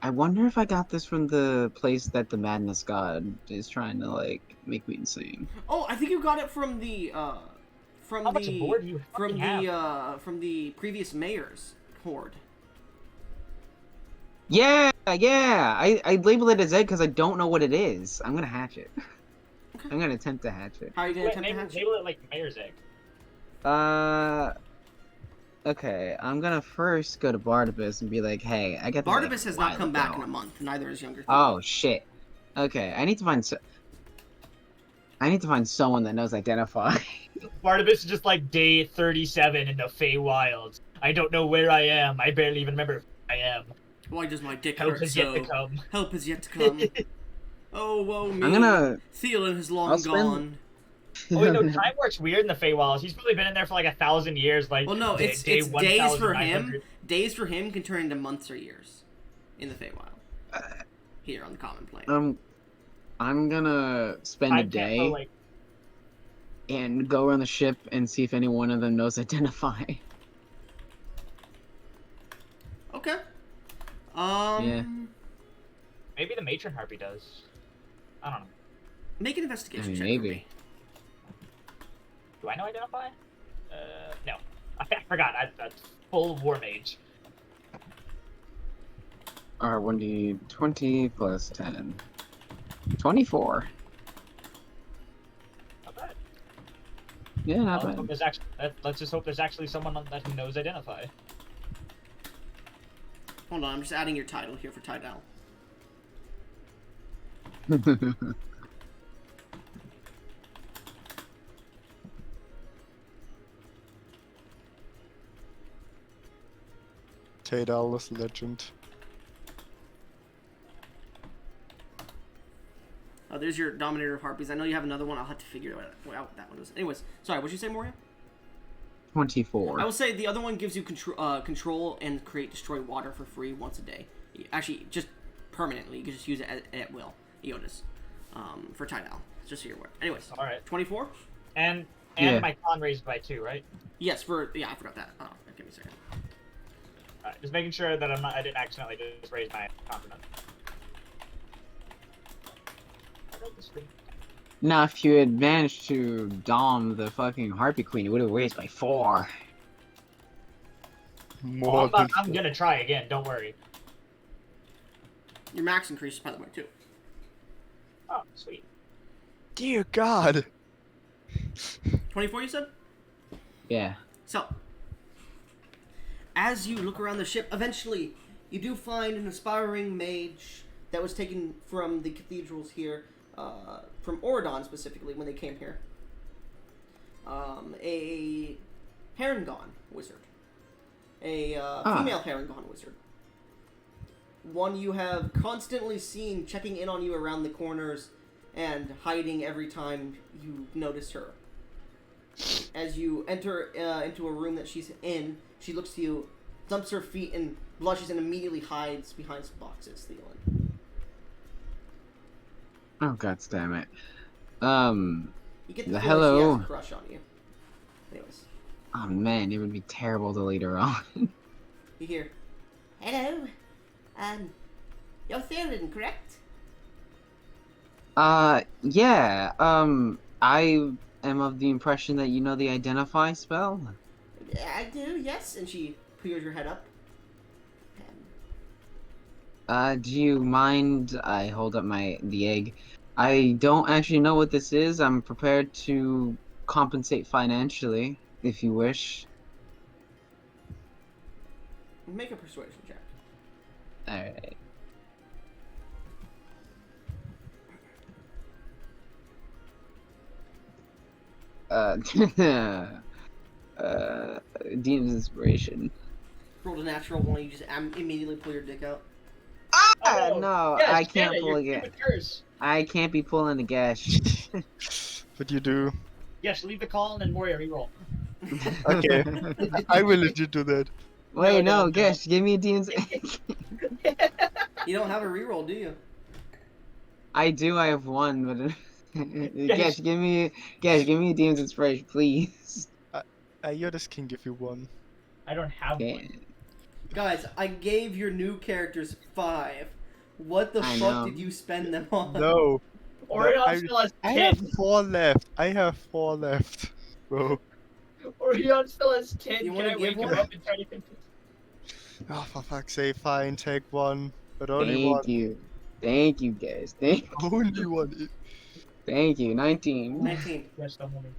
wonder if I got this from the place that the Madness God is trying to, like, make me insane. Oh, I think you got it from How much board do you fucking have? from the previous mayor's horde. Yeah! I labeled it as egg because I don't know what it is. I'm gonna hatch it. Okay. I'm gonna attempt to hatch it. How are you gonna attempt to Maybe hatch? label it like mayor's egg. Okay, I'm gonna first go to Barnabas and be like, hey, I got this egg Barnabas has a not while come back ago. in a month. Neither is younger. Oh, shit. Okay, I need to find someone that knows identify. Barnabas is just like day 37 in the Feywilds. I don't know where I am. I barely even remember who I am. Why does my dick Help hurt has yet so? to come. Help is yet to come. Oh, woe me. I'm gonna... Thielen has long I'll spend- gone. Oh wait, no, time works weird in the Feywilds. He's probably been in there for like 1,000 years. Like, Well, no, day it's days for him. 1,900. Days for him can turn into months or years in the Feywild. Here on the common plane. I'm gonna spend a I can't go, day like, and go around the ship and see if any one of them knows identify. Okay. Yeah. maybe the matron harpy does. I don't know. Make an investigation check maybe. for me. Do I know identify? No. I forgot. That's full war mage. R1D20 plus 10. 24. Not bad. Yeah, not Let's, hope bad. there's let's just hope there's actually someone on that who knows identify. Hold on, I'm just adding your title here for Tidal. Tadal's legend. There's your Dominator of Harpies. I know you have another one. I'll have to figure out what that one is. Anyways, sorry, what'd you say, Moria? 24. I will say the other one gives you control and create destroy water for free once a day. Actually, just permanently. You can just use it at will. Eotis. For Tidal. Just so you're aware. Anyways, Alright. 24? And Yeah. my con raised by 2, right? Yes, I forgot that. Oh, give me a second. Alright, just making sure that I didn't accidentally just raise my confidence. I wrote the screen. Now, if you had managed to dom the fucking Harpy Queen, you would have raised by 4. More than I'm gonna try again, don't worry. Your max increases, by the way, too. Oh, sweet. Dear God. 24, you said? Yeah. So, as you look around the ship, eventually you do find an aspiring mage that was taken from the cathedrals here, from Oridon specifically when they came here. A Harengon wizard. A female Harengon wizard. One you have constantly seen checking in on you around the corners and hiding every time you notice her. As you enter into a room that she's in, she looks to you, thumps her feet, and blushes and immediately hides behind some boxes, Thielen. Oh, god damn it. You get the feeling she hello. has a crush on you. Anyways, Oh man, it would be terrible to lead her on. you hear, "Hello, you're Thielen, correct?" Yeah, I am of the impression that you know the identify spell? I do, yes. And she peers her head up. Do you mind? I hold up the egg. I don't actually know what this is. I'm prepared to compensate financially. if you wish. Make a persuasion check. Alright. Uh, Demon's Inspiration. Rolled a natural one. You just immediately pull your dick out. Ah, Oh, no, yes, I damn can't it, pull you're again. stupid curse. I can't be pulling a gash. But you do. Yes, leave the call and then Moria reroll. Okay. I will let you do that. Wait, No, no, Gash, give me a Demon's. You don't have a reroll, do you? I do. I have one, but Gash. Gash, give me a Demon's Inspiration, please. Iotis can give you one. I don't have one. Okay. Guys, I gave your new characters 5. What the I fuck know. did you spend them on? No. Orion I- still has I 10. have 4 left. Bro. Orion still has 10. You Can wanna I give wake him one? up and try to convince Oh, for fuck's sake, fine, take one. But only one. Thank you, guys. Only one. Thank you. 19. 19. Yes, the homie.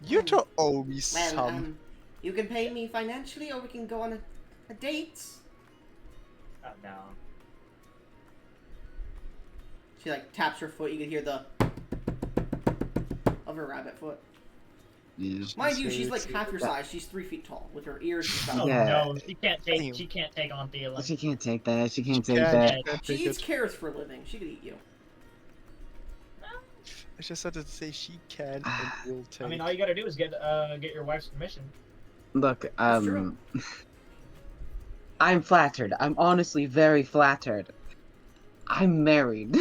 You two owe me Well, some. you can pay me financially, or we can go on a date. Oh, no. She like taps her foot. You can hear the of her rabbit foot. Yeah. Mind you, she's like Sweet. half your size. She's 3 feet tall with her ears and Oh, stuff. Yeah. no. She can't take on Thielen. She can't take that. She can't take Can't- that. can't She take eats it. carrots for a living. She could eat you. I just had to say she can and will take. I mean, all you gotta do is get your wife's permission. Look, It's true. I'm flattered. I'm honestly very flattered. I'm married.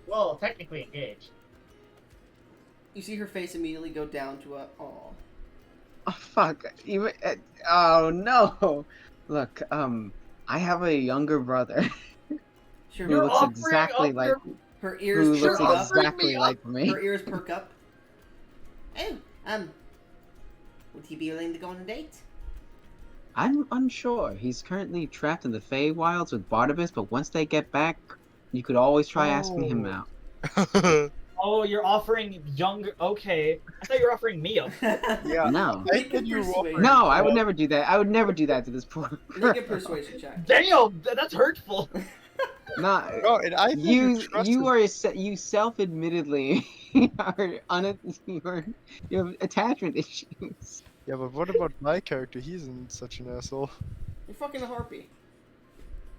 Well, technically engaged. You see her face immediately go down to a aw. Oh, fuck. Even, oh no. Look, I have a younger brother Sure. who You're looks offering exactly up like your- Her who ears looks perk up. exactly like me. Her ears perk up. Oh, would he be willing to go on a date? I'm unsure. He's currently trapped in the Feywilds with Barnabas, but once they get back, you could always try asking him Oh. out. Oh, you're offering younger. Okay. I thought you were offering me up. Yeah. No. I Make a can you persuasion. offer- No, I would never do that. I would never do that to this poor Make a persuasion check. Damn, that's hurtful. Nah, No, and I think you self-admittedly are you have attachment issues. Yeah, but what about my character? He isn't such an asshole. You're fucking a harpy.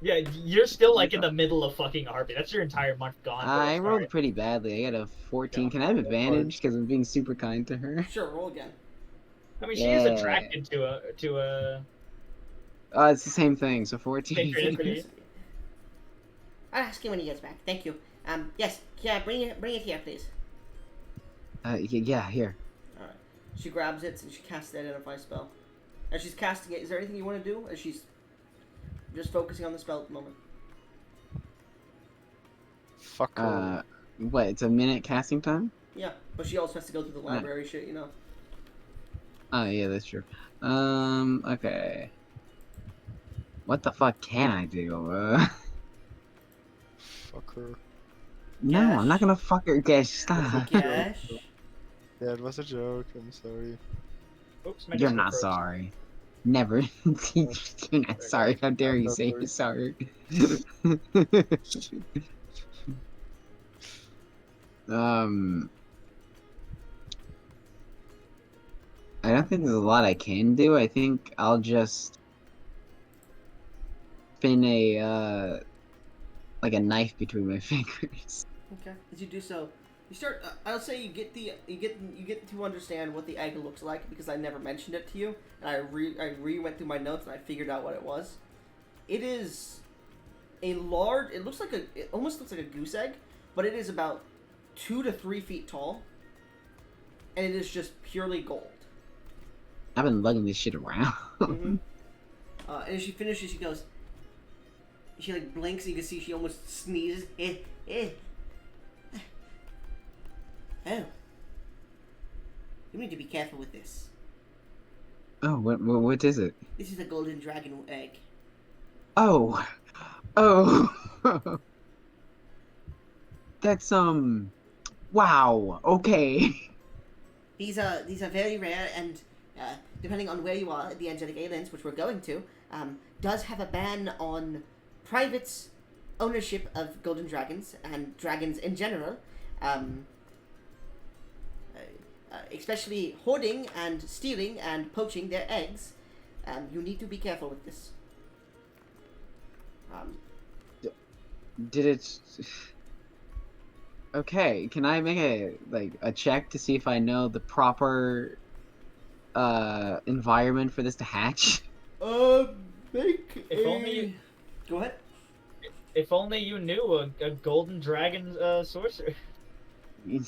Yeah, you're still like in the middle of fucking Harpy. That's your entire month gone. bro. I rolled Sorry. pretty badly. I got a 14. Yeah. Can I have advantage because I'm being super kind to her? Sure, roll again. I mean, she is Yeah. attracted to a. It's the same thing. So 14. Synchronicity. I'll ask him when he gets back. Thank you. Yes, yeah, bring it here, please. Yeah, here. Alright. She grabs it and she casts the identify spell. As she's casting it, is there anything you want to do? As she's just focusing on the spell at the moment. Fuck her. What? It's a minute casting time? Yeah, but she also has to go through the library shit, you know. Oh yeah, that's true. Okay. What the fuck can I do? Fuck her. No, I'm not gonna fuck her. Guys, stop. Gash. Yeah, it was a joke. I'm sorry. Oops, my You're Discord not froze. sorry. Never. You're not sorry. How dare you say you're sorry? I don't think there's a lot I can do. I think I'll just spin a like a knife between my fingers. Okay. As you do so, you start. I'll say you get to understand what the egg looks like because I never mentioned it to you, and I went through my notes and I figured out what it was. It is a large. It almost looks like a goose egg, but it is about 2 to 3 feet tall, and it is just purely gold. I've been lugging this shit around. Mm-hmm. And as she finishes, she goes. She like blinks, and you can see she almost sneezes. Oh. You need to be careful with this. Oh, what is it? This is a golden dragon egg. Oh, that's wow. Okay. these are very rare, and depending on where you are at the Angelic Aliens, which we're going to, does have a ban on private ownership of golden dragons and dragons in general. Especially hoarding and stealing and poaching their eggs. You need to be careful with this. Did it? Okay, can I make a check to see if I know the proper environment for this to hatch? Make If only you, Go ahead. if only you knew a golden dragon sorcerer.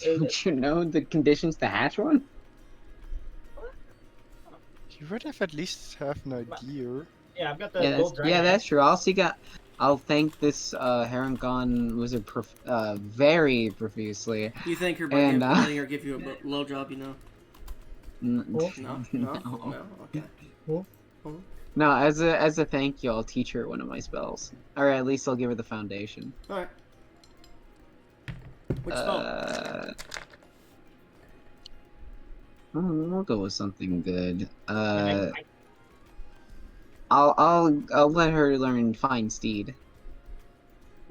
Don't you know the conditions to hatch one? You would have at least have an idea. Yeah, I've got the Yeah, gold dragon. that's true. I'll thank this Heron wizard very profusely. You think her by And, letting her give you a low job, you know? No, No? Okay. no. As a thank you, I'll teach her one of my spells, or at least I'll give her the foundation. Alright. Which spell? We'll go with something good. I'll let her learn Fine Steed.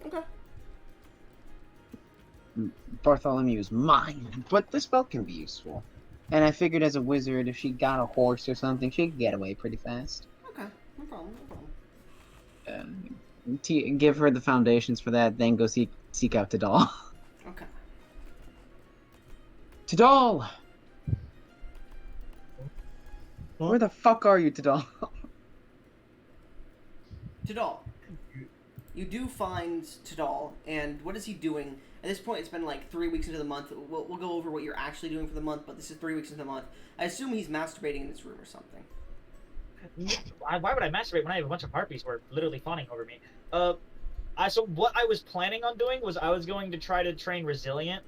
Okay. Bartholomew's mine, but the spell can be useful. And I figured as a wizard, if she got a horse or something, she could get away pretty fast. Okay. No problem. Give her the foundations for that, then go seek out Tadal. Okay. Tadal! Where the fuck are you, Tadal? Tadal. You do find Tadal, and what is he doing? At this point, it's been like 3 weeks into the month. We'll go over what you're actually doing for the month, but this is 3 weeks into the month. I assume he's masturbating in this room or something. Why would I masturbate when I have a bunch of harpies who are literally fawning over me? So what I was planning on doing was I was going to try to train resilient.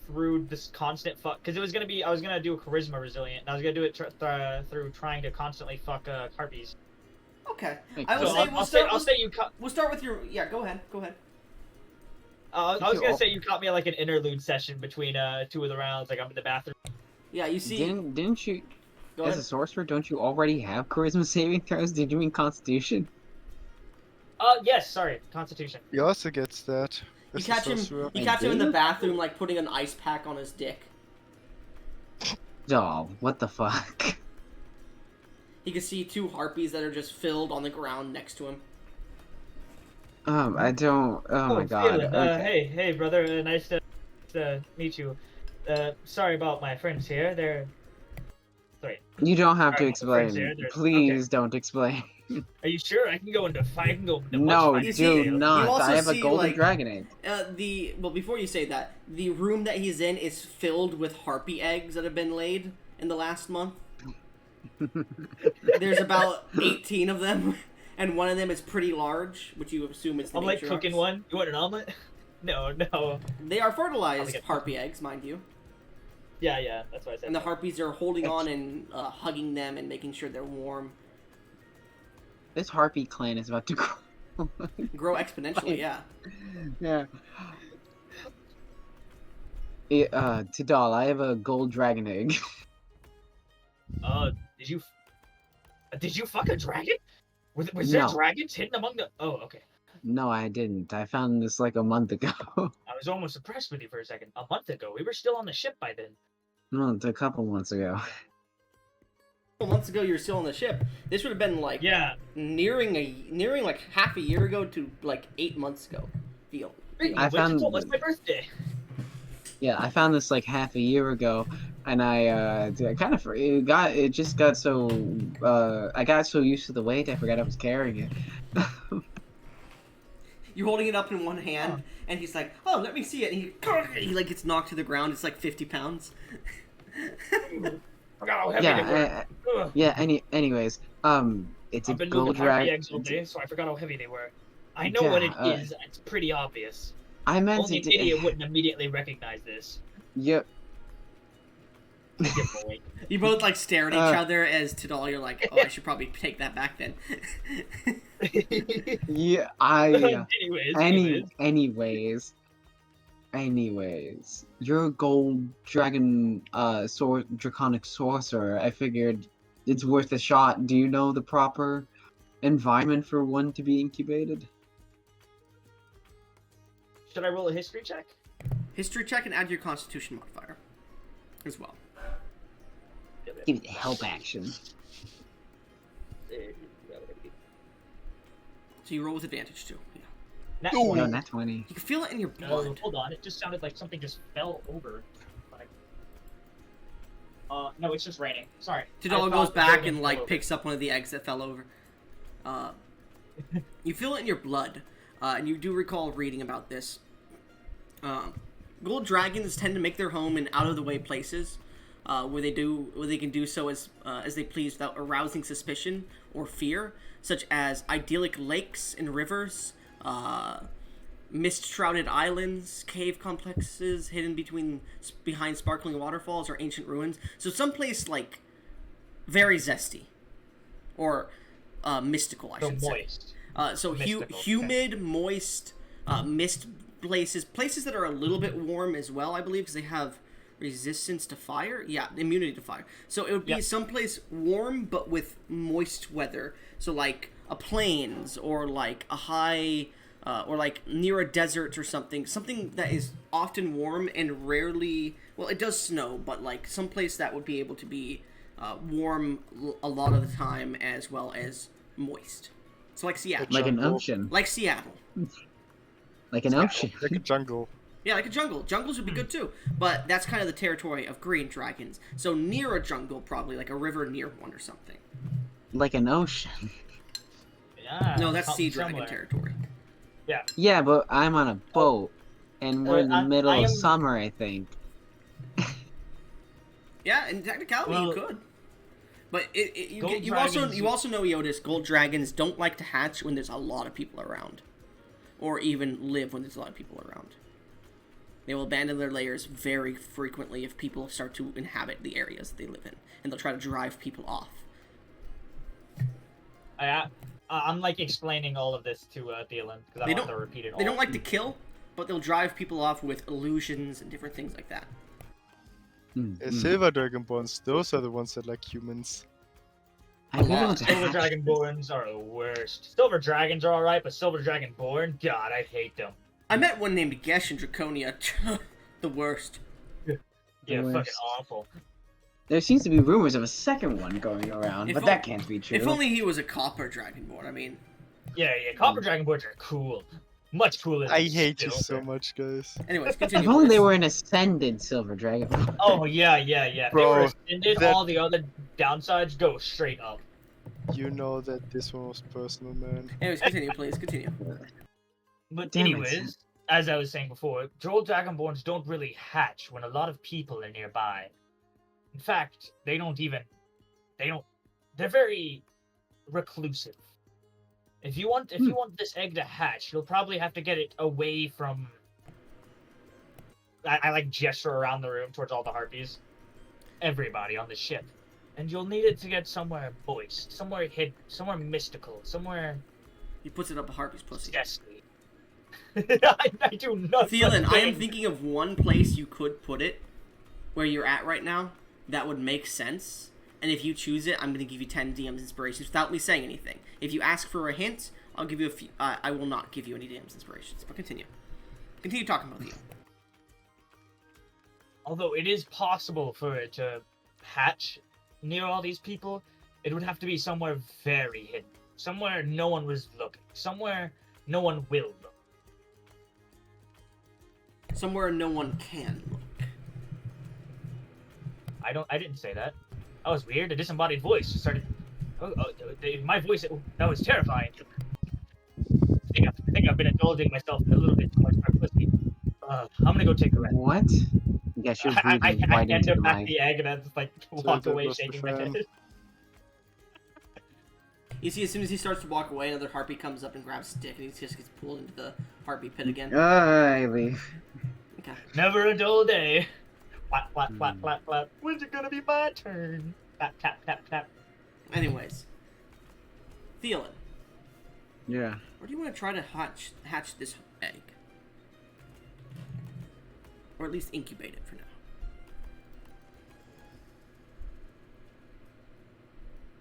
Through this constant fuck, because I was gonna do a charisma resilient, and I was gonna do it through trying to constantly fuck harpies. Okay. Wait, I will so say I'll say you we'll start with your. Yeah, go ahead. I was gonna say you caught me at like an interlude session between two of the rounds, like I'm in the bathroom. Yeah, you see. Didn't you, Go as ahead. a sorcerer, don't you already have charisma saving throws? Did you mean Constitution? Yes, sorry, Constitution. He also gets that. You as a catch him. sorcerer. You catch him in the did? bathroom, like putting an ice pack on his dick. Oh, what the fuck? You can see 2 harpies that are just filled on the ground next to him. I don't. Oh my god. Phelan, Okay. hey, brother, nice to meet you. Sorry about my friends here. They're. Sorry. You don't have to Alright, friends explain. here, there's- Please don't explain. Are you sure? I can go into No, much You do see- you not. also I have a see, golden like- dragon egg. Well, before you say that, the room that he's in is filled with harpy eggs that have been laid in the last month. There's about 18 of them, and one of them is pretty large, which you assume is the I'm like matriarch's. cooking one. You want an omelet? No. They are fertilized Probably get- harpy eggs, mind you. Yeah, that's what I said. And the harpies are holding on and hugging them and making sure they're warm. This harpy clan is about to grow. Grow exponentially, yeah. Yeah. Tidal, I have a gold dragon egg. Did you fuck a dragon? Was there No. dragons hidden among the? Oh, okay. No, I didn't. I found this like a month ago. I was almost impressed with you for a second. A month ago, we were still on the ship by then. No, a couple months ago. Couple months ago, you were still on the ship. This would have been like Yeah. nearing like half a year ago to like 8 months ago. Feel. I found- It's my birthday. Yeah, I found this like half a year ago, and I got so used to the weight I forgot I was carrying it. You're holding it up in one hand, and he's like, "Oh, let me see it." And he like gets knocked to the ground. It's like 50 pounds. Forgot how heavy they were. Ugh. Anyways, it's I've a been gold moving harpy dragon. eggs all day, so I forgot how heavy they were. I know what it Yeah, is. It's pretty obvious. I meant Only an to. idiot wouldn't immediately recognize this. Yep. Good boy. You both like stare at each Uh. other as Tidal. You're like, "Oh, I should probably take that back then." Yeah. I. Anyways. Anyways. Anyways, you're a gold dragon, draconic sorcerer. I figured it's worth a shot. Do you know the proper environment for one to be incubated? Should I roll a history check? History check and add your Constitution modifier as well. Give me the help action. So you roll with advantage too. Yeah. Nat Ooh. 20. No, not 20. You can feel it in your No, blood. hold on. It just sounded like something just fell over. Like, no, it's just raining. Sorry. Tidal I goes thought the back building and fell over. picks up one of the eggs that fell over. You feel it in your blood, and you do recall reading about this. Gold dragons tend to make their home in out-of-the-way places, where they can do so as they please without arousing suspicion or fear, such as idyllic lakes and rivers, mist-shrouded islands, cave complexes hidden behind sparkling waterfalls, or ancient ruins. So someplace very zesty, or mystical, I So should moist. say. So Mystical, humid, moist, mist places that are a little bit warm as well, I believe, because they have resistance to fire. Yeah, immunity to fire. So it would be Yep. someplace warm but with moist weather. So like a plains or like a high, or like near a desert or something. Something that is often warm and rarely. Well, it does snow, but like someplace that would be able to be warm a lot of the time as well as moist. So like Seattle. Like an Jungle. ocean. Like Seattle. Like an ocean. Like a jungle. Yeah, like a jungle. Jungles would be good too. But that's kind of the territory of green dragons. So near a jungle, probably like a river near one or something. Like an ocean. Yeah. No, that's something sea dragon similar. territory. Yeah, but I'm on a boat, and we're in the middle I of am- summer, I think. Yeah, in technicality, you Well, could. But you gold also dragons- know, Eotis, gold dragons don't like to hatch when there's a lot of people around, or even live when there's a lot of people around. They will abandon their lairs very frequently if people start to inhabit the areas that they live in, and they'll try to drive people off. I'm like explaining all of this to Thielen because I They don't have don't- to repeat it all. They don't like to kill, but they'll drive people off with illusions and different things like that. Silver Dragonborns, those are the ones that like humans. I really Yeah, want to Silver hatch. Dragonborns are the worst. Silver Dragons are alright, but Silver Dragonborn, God, I hate them. I met one named Gesh in Draconia. The worst. Yeah, worst. fucking awful. There seems to be rumors of a second one going around, If but o- that can't be true. If only he was a copper dragonborn. I mean, Yeah, Copper Dragonborns are cool. Much cooler than I hate you so Silver. much, guys. anyways, If continue. only they Boris. were an ascended silver dragon. Oh, yeah. They Bro, were ascended, that- all the other downsides go straight up. You know that this one was personal, man. Anyways, continue, please. Continue. But Damn it. anyways, as I was saying before, Droll Dragonborns don't really hatch when a lot of people are nearby. In fact, they're very reclusive. If you want this egg to hatch, you'll probably have to get it away from. I like gesture around the room towards all the harpies, everybody on the ship, and you'll need it to get somewhere moist, somewhere hidden, somewhere mystical, somewhere He puts it up a harpy's pussy. desolate. I do not. Thielen, I am thinking of one place you could put it, where you're at right now, that would make sense. And if you choose it, I'm going to give you 10 DM's inspirations without me saying anything. If you ask for a hint, I'll give you a few. I will not give you any DM's inspirations. But continue. Continue talking about Thielen. Although it is possible for it to hatch near all these people, it would have to be somewhere very hidden. Somewhere no one was looking. Somewhere no one will look. Somewhere no one can look. I didn't say that. That was weird. A disembodied voice just started. My voice. That was terrifying. I think I've been indulging myself a little bit too much for pussy. I'm gonna go take a rest. What? Yes, you're I breathing right hand into him the back mic. the egg and I just like walk that away was the shaking my fan. head. You see, as soon as he starts to walk away, another harpy comes up and grabs a stick, and he just gets pulled into the harpy pit again. I leave. Okay. Never a dull day. Flap, flap, flap, flap, flap. When's it gonna be my turn? Tap, tap, tap, tap. Anyways. Thielen, Yeah. where do you want to try to hatch this egg? or at least incubate it for now.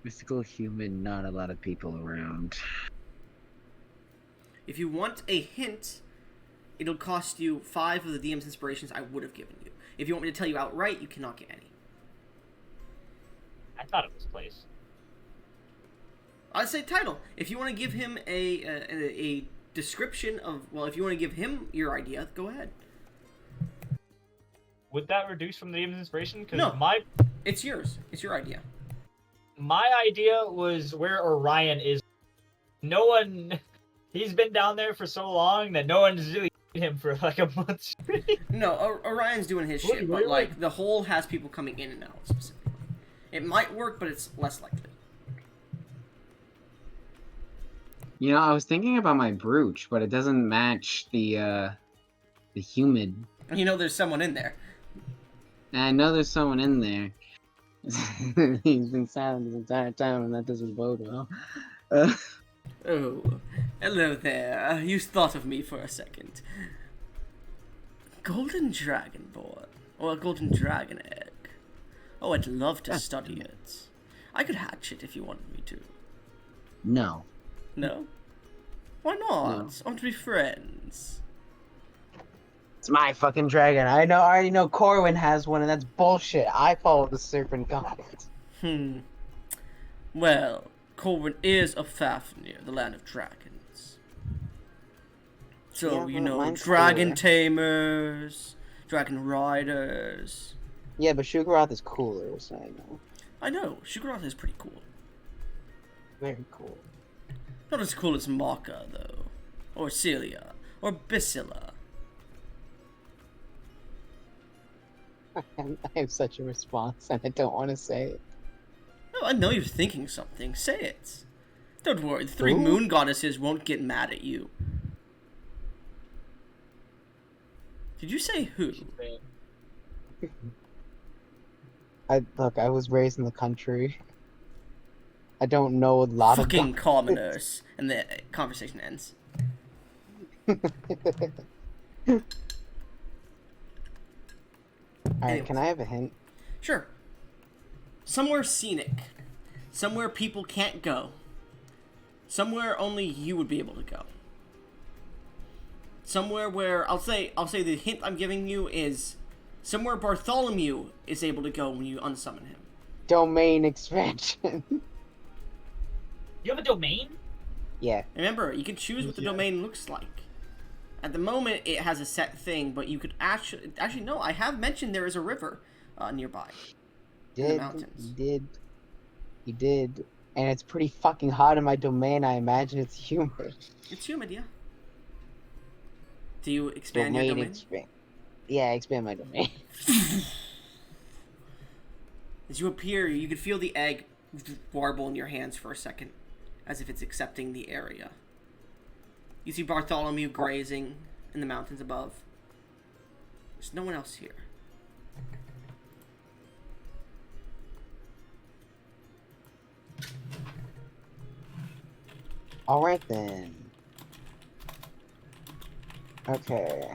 Mystical human, not a lot of people around. If you want a hint, it'll cost you 5 of the DM's inspirations I would have given you. If you want me to tell you outright, you cannot get any. I thought it was place. I'd say title. If you want to give him a description of, well, if you want to give him your idea, go ahead. Would that reduce from the DM's inspiration? Because No. It's yours. It's your idea. my idea was where Orion is. No one. He's been down there for so long that no one's really seen him for like a month straight. No, Orion's doing his shit, but like the hole has people coming in and out specifically. It might work, but it's less likely. You know, I was thinking about my brooch, but it doesn't match the humid. You know, there's someone in there. And I know there's someone in there. He's been silent this entire time, and that doesn't bode well. Oh, hello there. You thought of me for a second. Golden Dragonborn, or a golden dragon egg. Oh, I'd love to study it. I could hatch it if you wanted me to. No. No? Why not? No. I want to be friends. It's my fucking dragon. I already know Corwin has one, and that's bullshit. I follow the serpent god. Well, Corwin is of Fafnir, the land of dragons. So, Yeah, you well, know, mine's dragon cooler. tamers, dragon riders. Yeah, but Shugaroth is cooler, so I know. I know, Shugaroth is pretty cool. Very cool. Not as cool as Maka, though. Or Celia. Or Basila. I have such a response, and I don't want to say it. No, I know you're thinking something. Say it. Don't worry, the 3 Who? moon goddesses won't get mad at you. Did you say who? I was raised in the country. I don't know a lot Fucking of commoners. And the conversation ends. Alright, can I have a hint? Sure. Somewhere scenic. Somewhere people can't go. Somewhere only you would be able to go. Somewhere where I'll say the hint I'm giving you is somewhere Bartholomew is able to go when you unsummon him. Domain expansion. You have a domain? Yeah. Remember, you can choose what the domain looks like. At the moment, it has a set thing, but you could actually no. I have mentioned there is a river nearby. In the mountains. You did. And it's pretty fucking hot in my domain. I imagine it's humid. It's humid, yeah. Do you expand your domain? Yeah, expand my domain. As you appear, you can feel the egg warble in your hands for a second, as if it's accepting the area. You see Bartholomew grazing in the mountains above. There's no one else here. Alright then. Okay.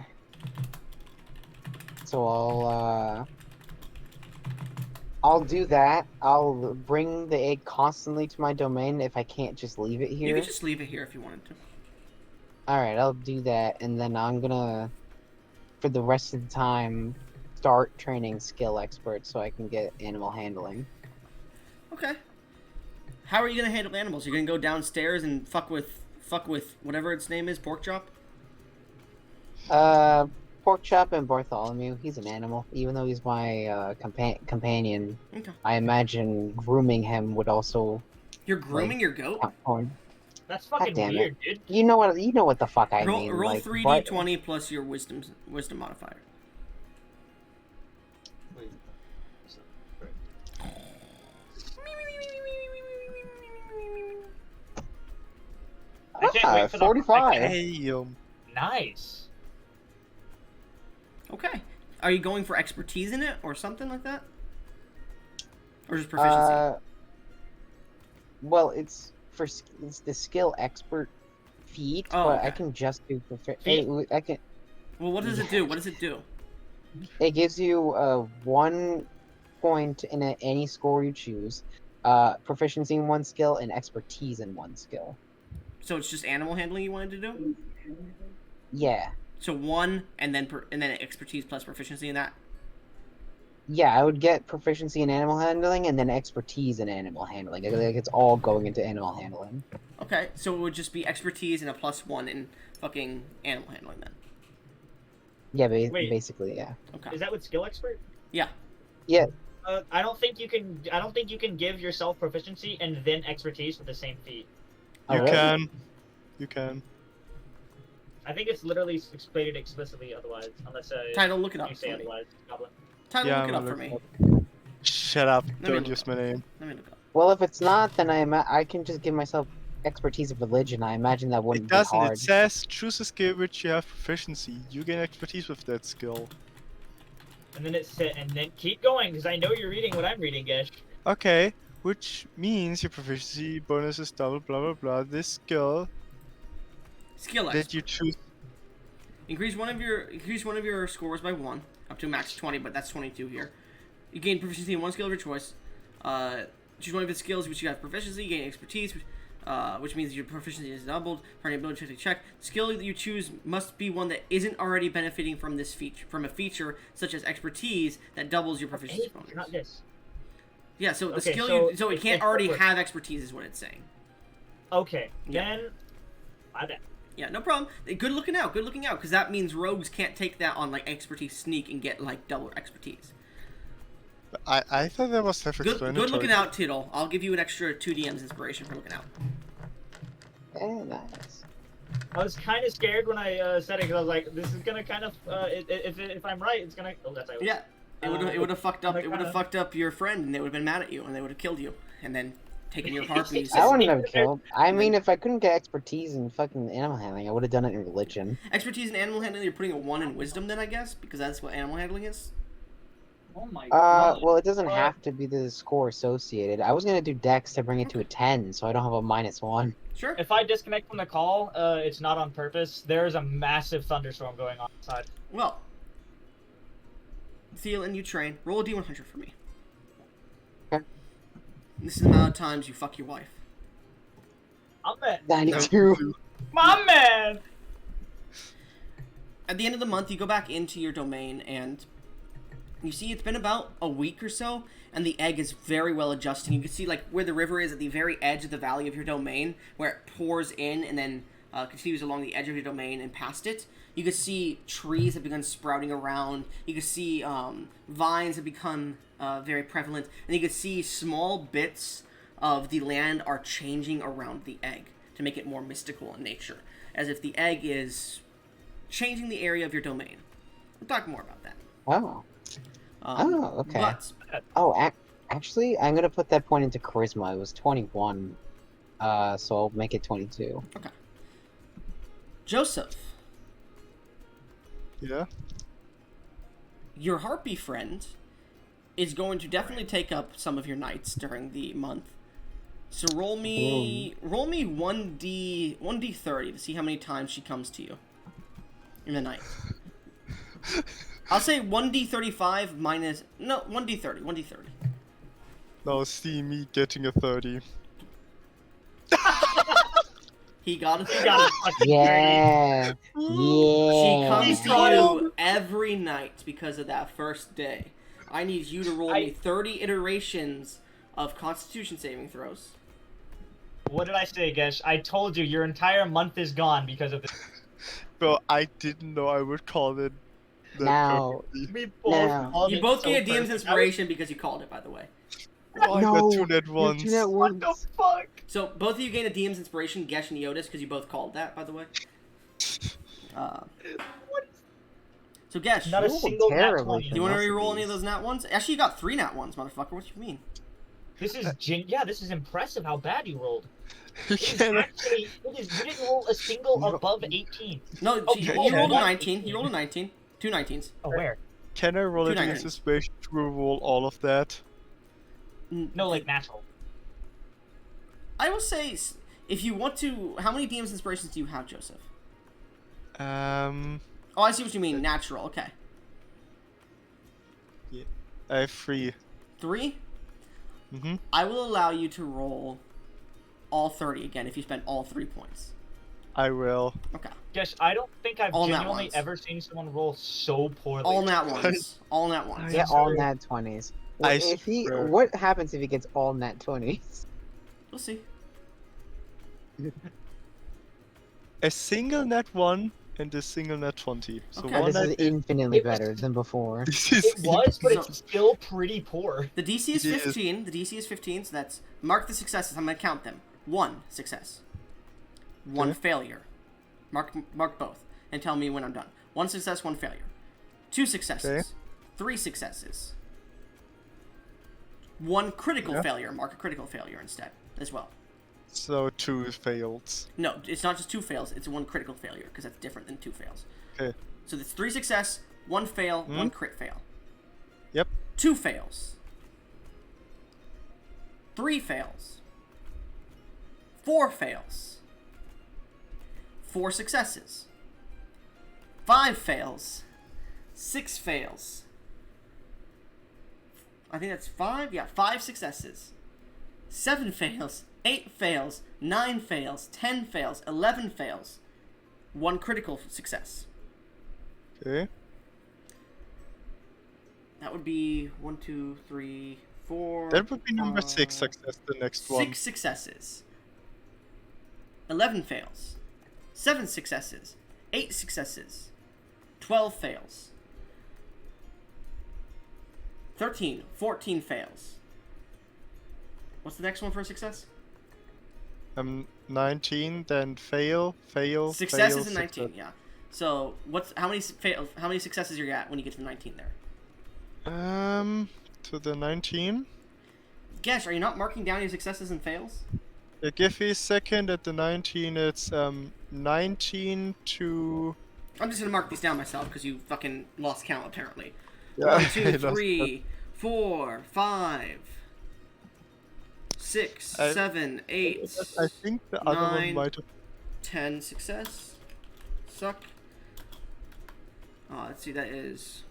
So I'll do that. I'll bring the egg constantly to my domain if I can't just leave it You here. could just leave it here if you wanted to. Alright, I'll do that, and then I'm gonna, for the rest of the time, start training skill experts so I can get animal handling. Okay. How are you gonna handle animals? You're gonna go downstairs and fuck with whatever its name is, pork chop? Pork chop and Bartholomew, he's an animal. Even though he's my companion, Okay. I imagine grooming him would also You're grooming your goat? count for him. That's fucking damn it. weird, dude. You know what the fuck I Roll mean. 3d20 plus your wisdom modifier. I can't wait for the- 45. Hey, Nice. Okay. Are you going for expertise in it or something like that? Or just proficiency? Well, it's the skill expert feat, Oh, but okay. I can just do Feat? I can. Well, what does it do? What does it do? It gives you 1 point in any score you choose, proficiency in one skill, and expertise in one skill. So it's just animal handling you wanted to do? Yeah. So 1 and then expertise plus proficiency in that. Yeah, I would get proficiency in animal handling and then expertise in animal handling. Like it's all going into animal handling. Okay, so it would just be expertise and a +1 in fucking animal handling then. Yeah, Wait. basically, yeah. Okay. Is that with skill expert? Yeah. Yeah. I don't think you can. I don't think you can give yourself proficiency and then expertise with the same feat. Oh, You really? can. You can. I think it's literally stated explicitly otherwise, unless Title, look it up you say for me. otherwise. Goblin. Title, Yeah, look it I'm up for me. Shut up. me Don't look use up. my name. Let me look it up. Well, if it's not, then I can just give myself expertise of religion. I imagine that It wouldn't be doesn't. It hard. says choose a skill which you have proficiency. You gain expertise with that skill. And then it said, and then keep going, because I know you're reading what I'm reading, Gesh. Okay, which means your proficiency bonus is double, blah blah blah. This skill Skill that expert. you choose. Increase one of your scores by 1 up to max 20, but that's 22 here. You gain proficiency in one skill of your choice. Choose one of the skills which you have proficiency. You gain expertise, which means your proficiency is doubled for any ability to check. The skill that you choose must be one that isn't already benefiting from this feature, from a feature such as expertise that doubles your proficiency Hey, bonus. not this. Yeah, so the Okay, skill so it it's can't already different. have expertise, is what it's saying. Okay, Yeah. then my bad. Yeah, no problem. Good looking out, because that means rogues can't take that on like expertise sneak and get like double expertise. I thought that was Good self-explanatory. looking out, Tittle. I'll give you an extra 2 DMs inspiration for looking out. Nice. I was kind of scared when I said it because I was like, "This is gonna kind of if I'm right, it's gonna." Oh, that's Yeah, it would have fucked up. like, It would have fucked up your friend, and they would have been mad at you, and they would have killed you, and then taken your harpies. I wouldn't have killed. I mean, if I couldn't get expertise in fucking animal handling, I would have done it in religion. Expertise in animal handling, you're putting a 1 in wisdom, then I guess, because that's what animal handling is. Oh my god. Well, it doesn't have to be the score associated. I was gonna do Dex to bring it to a 10, so I don't have a -1. Sure. If I disconnect from the call, it's not on purpose. There is a massive thunderstorm going on outside. Well, Thielen, you train. Roll a D100 for me. Okay. This is the amount of times you fuck your wife. I'm at 92. my man. At the end of the month, you go back into your domain, and you see it's been about a week or so, and the egg is very well adjusting. You can see like where the river is at the very edge of the valley of your domain, where it pours in and then continues along the edge of your domain and past it. You can see trees have begun sprouting around. You can see vines have become very prevalent, and you can see small bits of the land are changing around the egg to make it more mystical in nature, as if the egg is changing the area of your domain. We'll talk more about that. Oh. Okay. But Oh, actually, I'm gonna put that point into charisma. It was 21, so I'll make it 22. okay, Joseph, Yeah. your harpy friend is going to definitely take up some of your nights during the month. So roll me 1d30 to see how many times she comes to you in the night. I'll say 1d35 minus 1d30. Now see me getting a 30. He got it. Yeah. She Yeah. comes to you every night because of that first day. I need you to roll me 30 iterations of Constitution saving throws. What did I say, Gesh? I told you your entire month is gone because of this. Bro, I didn't know I would call it that Now- perfectly. We both No. called You it both so get a DM's perfect. inspiration because you called it, by the way. Oh, I got 2 net you ones. have 2 net What the ones. fuck? So both of you gain a DM's inspiration, Gesh and Yodis, because you both called that, by the way. So Gesh, Not a Ooh, single nat terrible. 20. do you want to Must re-roll be. any of those nat ones? Actually, you got 3 nat ones, motherfucker. What do you mean? This is this is impressive how bad you rolled. You It is can't- actually, you didn't roll a single You- above 18. No, Oh, you okay. rolled a One 19. 18. You rolled a 19. 2 19s. Oh, where? Can I roll Two it in nine-nines. situation to roll all of that? No, like natural. I will say, if you want to, how many DM's inspirations do you have, Joseph? Oh, I see what you mean. Natural. Okay. I have 3. 3? Mm-hmm. I will allow you to roll all 30 again if you spend all 3 points. I will. Okay. Yes, I don't think I've All nat genuinely ones. ever seen someone roll so poorly. All nat ones. All nat ones. Yeah, I all swear. nat 20s. I If he, swear. what happens if he gets all nat 20s? We'll see. A single nat 1 and a single nat 20. So Okay. Oh, one this is nat infinitely It was- better than before. This is It was, but So- it's still pretty poor. The DC is Yes. 15. The DC is 15, so that's... Mark the successes. I'm going to count them. 1 success. 1 Okay. failure. Mark both. And tell me when I'm done. 1 success, 1 failure. 2 successes. Okay. 3 successes. 1 critical Yeah. failure. Mark a critical failure instead, as well. So 2 failed. No, it's not just 2 fails. It's 1 critical failure, because that's different than 2 fails. Okay. So that's 3 success, 1 fail, Hmm? 1 crit fail. Yep. 2 fails. 3 fails. 4 fails. 4 successes. 5 fails. 6 fails. I think that's 5? Yeah, 5 successes. 7 fails. 8 fails. 9 fails. 10 fails. 11 fails. 1 critical success. Okay. That would be 1, 2, 3, 4. That would be number 6 5, success, the next 6 one. successes. 11 fails. 7 successes. 8 successes. 12 fails. 13, 14 fails. What's the next one for a success? 19, then fail, Success fail, is a 19, success. yeah. So how many successes you're at when you get to the 19 there? To the 19. Gesh, are you not marking down your successes and fails? Give me a second. At the 19, it's 19 to. I'm just gonna mark these down myself because you fucking lost count apparently. Yeah, 1, I 2, lost 3, 4, 5, 6, I- 7, 8, I think the other one 9, might have. 10 success. Suck. Let's see, that is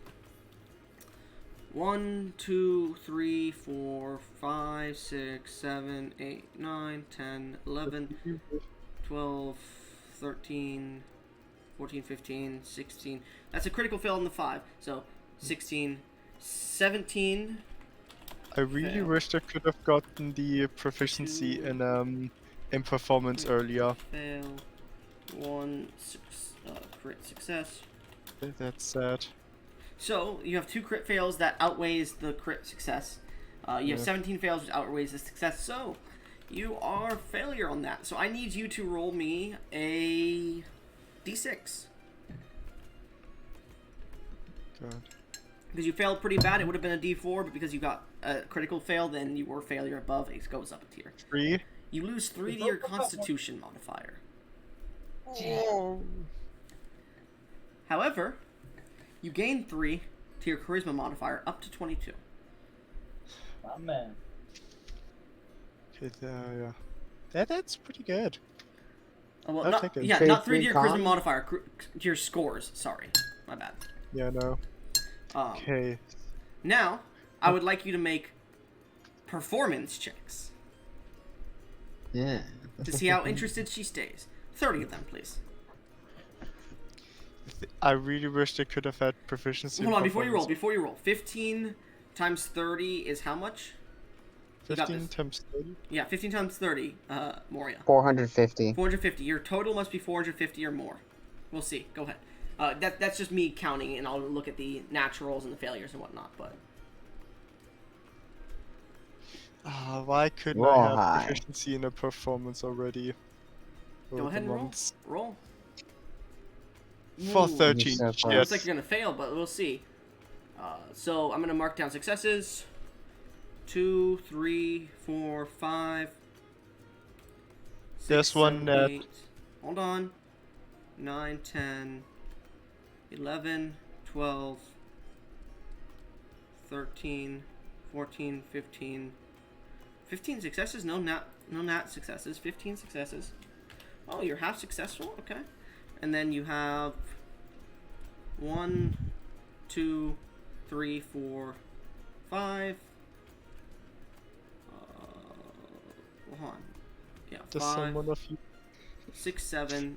1, 2, 3, 4, 5, 6, 7, 8, 9, 10, 11, 12, 13, 14, 15, 16. That's a critical fail on the 5. So 16, 17. I really fail. wished I could have gotten the proficiency 2, in performance earlier. Fail. 1 crit success. That's sad. So you have 2 crit fails that outweighs the crit success. You have Yeah. 17 fails which outweighs the success. So you are failure on that. So I need you to roll me a d6. God. Because you failed pretty bad, it would have been a d4, but because you got a critical fail, then you were failure above, it goes up a tier. 3. You lose 3 to your constitution modifier. Oh. However, you gain 3 to your charisma modifier up to 22. My man. Okay, yeah. That's pretty good. Oh, well, I'll not, take it. yeah, Trade not 3 to your free charisma con? modifier, to your scores. Sorry, my bad. Yeah, no. Um, Okay. Now, I would like you to make performance checks Yeah. to see how interested she stays. 30 of them, please. I really wish I could have had proficiency. Hold in on, before you performance. roll. 15 times 30 is how much? You got 15 this. times 30? Yeah, 15 times 30, Moria. 450. 450. Your total must be 450 or more. We'll see. Go ahead. That's just me counting, and I'll look at the naturals and the failures and whatnot. But Why couldn't Roll I have high. proficiency in a performance already? go Over ahead and roll. months? Roll. For Ooh. 13, so close. Looks yes. like you're gonna fail, but we'll see. So I'm gonna mark down successes. 2, 3, 4, 5. There's 6, one 7, that- 8. Hold on. 9, 10, 11, 12, 13, 14, 15. 15 successes? No nat successes. 15 successes. Oh, you're half successful? Okay. And then you have 1, 2, 3, 4, 5. Hold on. Yeah, Does 5, someone of you 6, 7,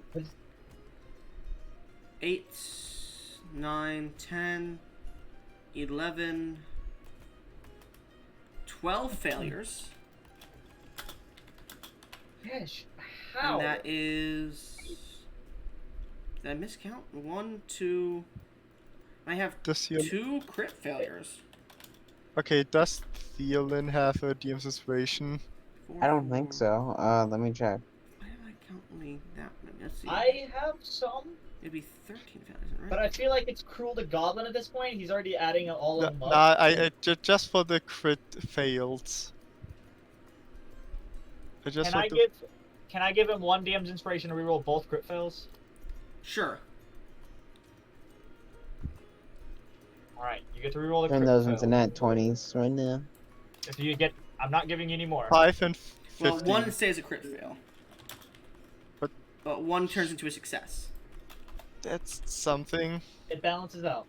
8, 9, 10, 11, 12 failures. Gosh, how? And that is. Did I miscount? 1, 2. I have does your 2 crit failures. okay? Does Theolin have a DM's inspiration? 4, I don't think 4. so. Let me check. Why did I count only that many? Let's see. I have some, It'd be 13 failures, right? but I feel like it's cruel to Goblin at this point. He's already adding all of them Nah, up. just for the crit fails. I just want to. Can I give him 1 DM's inspiration to reroll both crit fails? Sure. Alright, you get to reroll the Turn crit those fail. into nat 20s right now. If you get, I'm not giving you any more. 5 and 15. Well, 1 stays a crit fail. But- But 1 turns into a success. That's something. It balances out.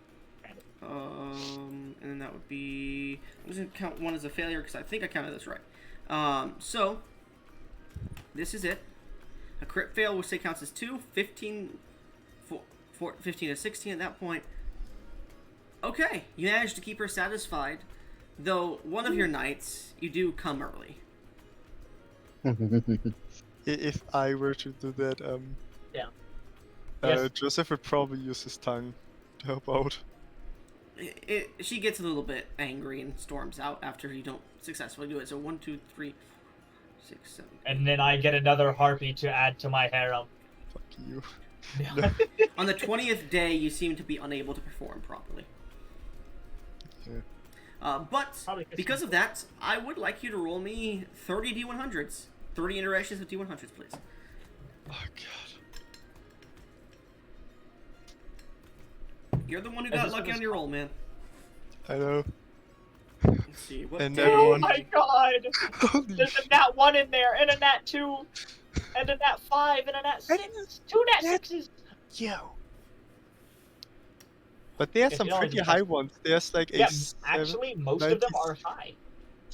And then that would be. I'm just gonna count 1 as a failure because I think I counted this right. So this is it. A crit fail, we'll say counts as 2. 15, 15 to 16 at that point. Okay, you managed to keep her satisfied, though one of your nights you do come early. If I were to do that, Yeah. Yes. Joseph would probably use his tongue to help out. She gets a little bit angry and storms out after you don't successfully do it. So 1, 2, 3, 6, 7. And then I get another harpy to add to my harem. Fuck you. On the 20th day, you seem to be unable to perform properly. Yeah. But Probably 'cause because of that, I would like you to roll me 30 D100s. 30 interactions with D100s, please. Oh god. You're the one who Is got this lucky what on your roll, man. I know. Let's see. What And day- Oh everyone- my god! Holy There's a nat 1 in there, and a nat 2, and a nat 5, and a nat 6. 2 nat 6s! yo. But there's If some you don't pretty have- high ones. There's like Yeah, a 7, actually, most of them 90s. are high.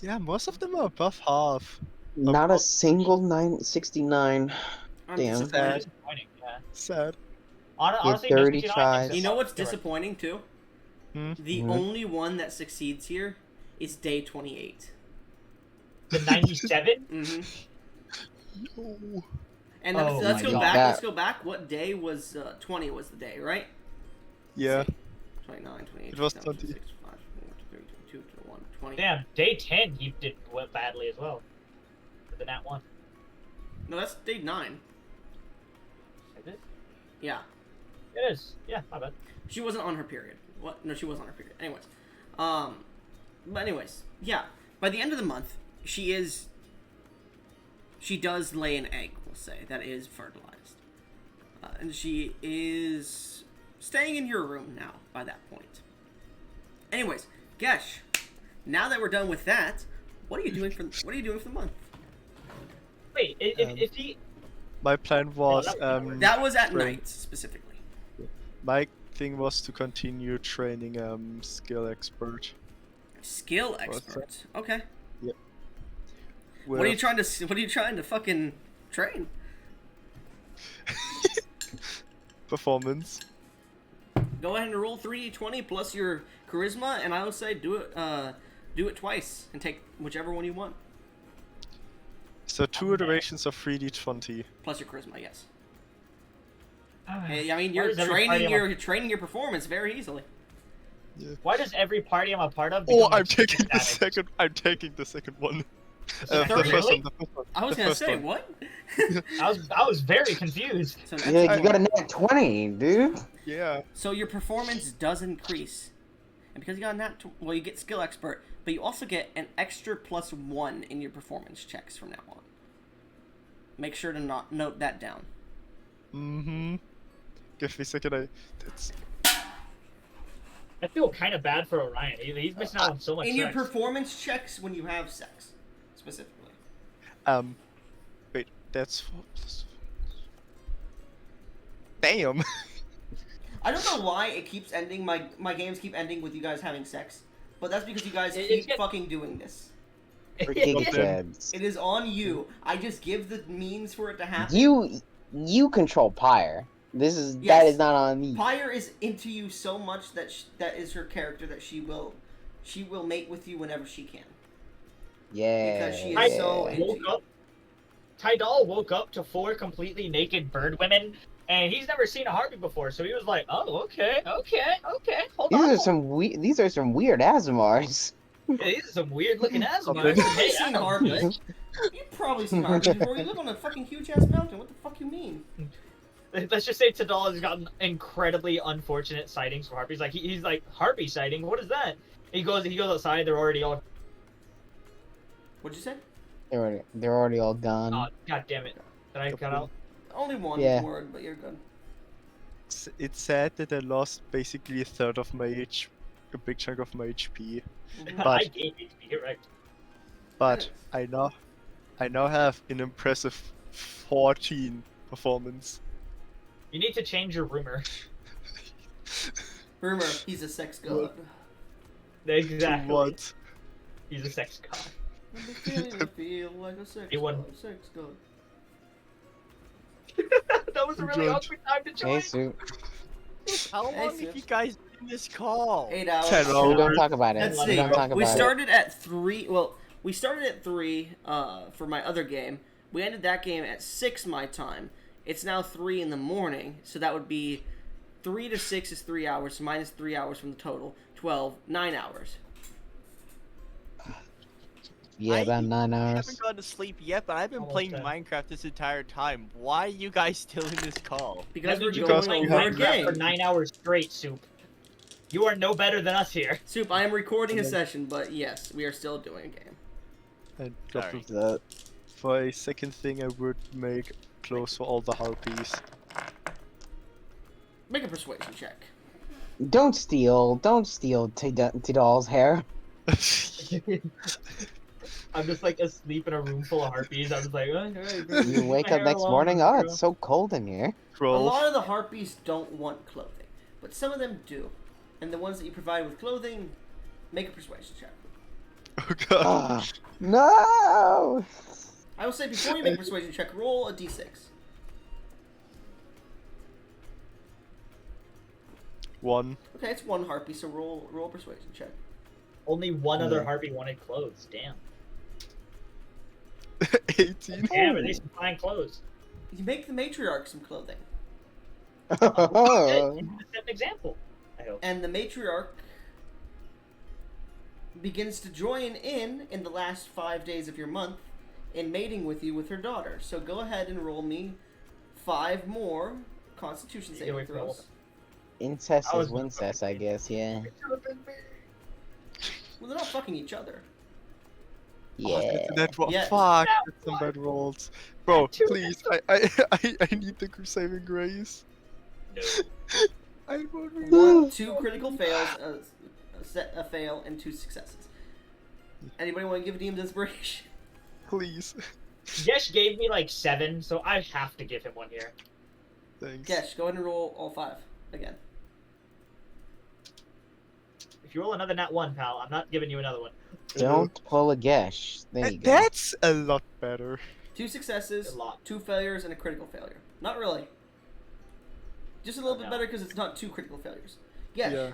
Yeah, most of them are above half. Not a single 969. I'm Damn. disappointed. Disappointing, yeah. Sad. Honestly, 30 69 tries. makes it You know hard. what's You're right. disappointing, too? Hmm? The Mhm. only one that succeeds here is day 28. The 97? Mm-hmm. Yo. And Oh let's my go God. back. That- Let's go back. What day was 20 was the day, right? Yeah. 29, 28, It was 29, 20. 26, 5, 23, 22, 21, 20. Damn, day 10 he did badly as well. With the nat 1. No, that's day 9. Is it? Yeah. It is. Yeah, my bad. She wasn't on her period. What? No, she was on her period. Anyways. But anyways, yeah. By the end of the month, she does lay an egg, we'll say, that is fertilized. And she is staying in your room now by that point. Anyways, Gesh, now that we're done with that, what are you doing for the month? Wait, if he... My plan was That was at train- night, specifically. My thing was to continue training skill expert. Skill What's expert. Okay. With What are you trying to fucking train? performance? Go ahead and roll 3d20 plus your charisma, and I would say do it twice and take whichever one you want. So 2 iterations of 3d20. Plus your charisma, yes. Ah, Hey, I mean, why you're does every party training your performance very easily. Why does every party I'm a part of Oh, become I'm like taking the static? second. I'm taking the second one. The The third first really? one. The first one. I was the gonna first say one. what? I was very confused. So, Yeah, you got a nat 20, dude. Yeah. so your performance does increase, and because you got well, you get skill expert, but you also get an extra +1 in your performance checks from now on. Make sure to note that down. Mm-hmm. Give me a second. That's I feel kind of bad for Orion. He's missing out on so much In your sex. performance checks when you have sex, specifically. wait. That's 4 plus. Damn. I don't know why it keeps ending. My games keep ending with you guys having sex. but that's because you guys It's keep get- fucking doing this. For gigaheads. It is on you. I just give the means for it to happen. You control Pyre. That Yes. is not on me. Pyre is into you so much that that is her character that she will mate with you whenever she can. Yeah. Because she is so Tidal into woke you. up. Tidal woke up to 4 completely naked bird women, and he's never seen a harpy before, so he was like, "Oh, okay, hold on." These are some weird Azamars. Yeah, these are some weird looking You've Azamars. probably Hey, seen I'm harpies. good. You've probably seen harpies before. You live on a fucking huge ass mountain. What the fuck you mean? Let's just say Tidal has gotten incredibly unfortunate sightings from harpies. Like he's like, harpy sighting. What is that? He goes outside. They're already all. What'd you say? They're already all gone. Oh, god damn it! Did I cut out? Only one Yeah. word, but you're good. It's sad that I lost basically a third of my a big chunk of my HP. Mhm. I gave HP. You're right. But I now have an impressive 14 performance. You need to change your rumor. Rumor, he's a sex god. Exactly. To what? He's a sex god. I'm beginning to feel like a sex He won. god. Sex god. That was a really Judge. awkward time to join. Hey, Sue. How Hey, long Sid. have you guys been in this call? 8 hours. 10 We hours. don't talk about it. Let's We see. don't talk We about started at 3. Well, we started at 3 for my other game. We ended that game at 6 my time. It's now 3 in the morning, so that would be 3 to 6 is 3 hours, so minus 3 hours from the total. 12, 9 hours. it. Yeah, about 9 I hours. haven't gone to sleep yet, but I've been Almost playing done. Minecraft this entire time. Why are you guys still in this call? Because we're You've going been playing over a Minecraft for game. 9 hours straight, Soup. You are no better than us here. Soup, I am recording a session, but yes, we are still doing a game. And Sorry. The- for a second thing, I would make clothes for all the harpies. Make a persuasion check. Don't steal Tidal's hair. I'm just like asleep in a room full of harpies. I was like, You wake up next morning, oh, it's so cold in here. A 12. lot of the harpies don't want clothing, but some of them do. And the ones that you provide with clothing, make a persuasion check. Oh god. Ah, no! I will say before you make a persuasion check, roll a d6. 1. Okay, it's one harpy, so roll a persuasion check. Only one other harpy wanted clothes. Damn. 18. Damn, are they supplying clothes? You make the matriarch some clothing, Set an example. I hope. and the matriarch begins to join in the last 5 days of your month in mating with you with her daughter. So go ahead and roll me 5 more Constitution Get away saving from throws. Incest I is was- wincest, I guess, yeah. Well, they're not fucking each other. Yeah. That roll. Yeah. Fuck. That's some bad rolls. Bro, Two please. I need the saving grace. No. I won't read. 1, 2 critical fails, a fail, and 2 successes. Anybody want to give a DM's inspiration? Please. Yesh gave me like 7, so I have to give him one here. Thanks. Gesh, go ahead and roll all 5 again. If you roll another nat 1, pal, I'm not giving you another one. Don't pull a gesh. There you go. That's a lot better. 2 successes, A lot. 2 failures, and a critical failure. Not really. Just a little bit No. better because it's not 2 critical failures. Gesh, Yeah.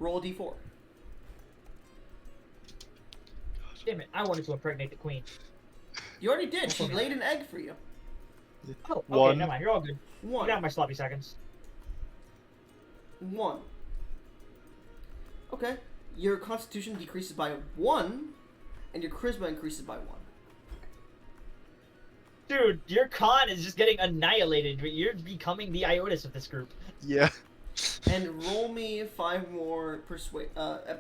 roll a d4. Damn it, I wanted to impregnate the queen. You already did. She laid an egg for you. Oh, okay, 1. never mind, you're all good. You 1. got my sloppy seconds. 1. Okay. Your constitution decreases by 1, and your charisma increases by 1. Dude, your con is just getting annihilated. You're becoming the Iotis of this group. Yeah. And roll me 5 more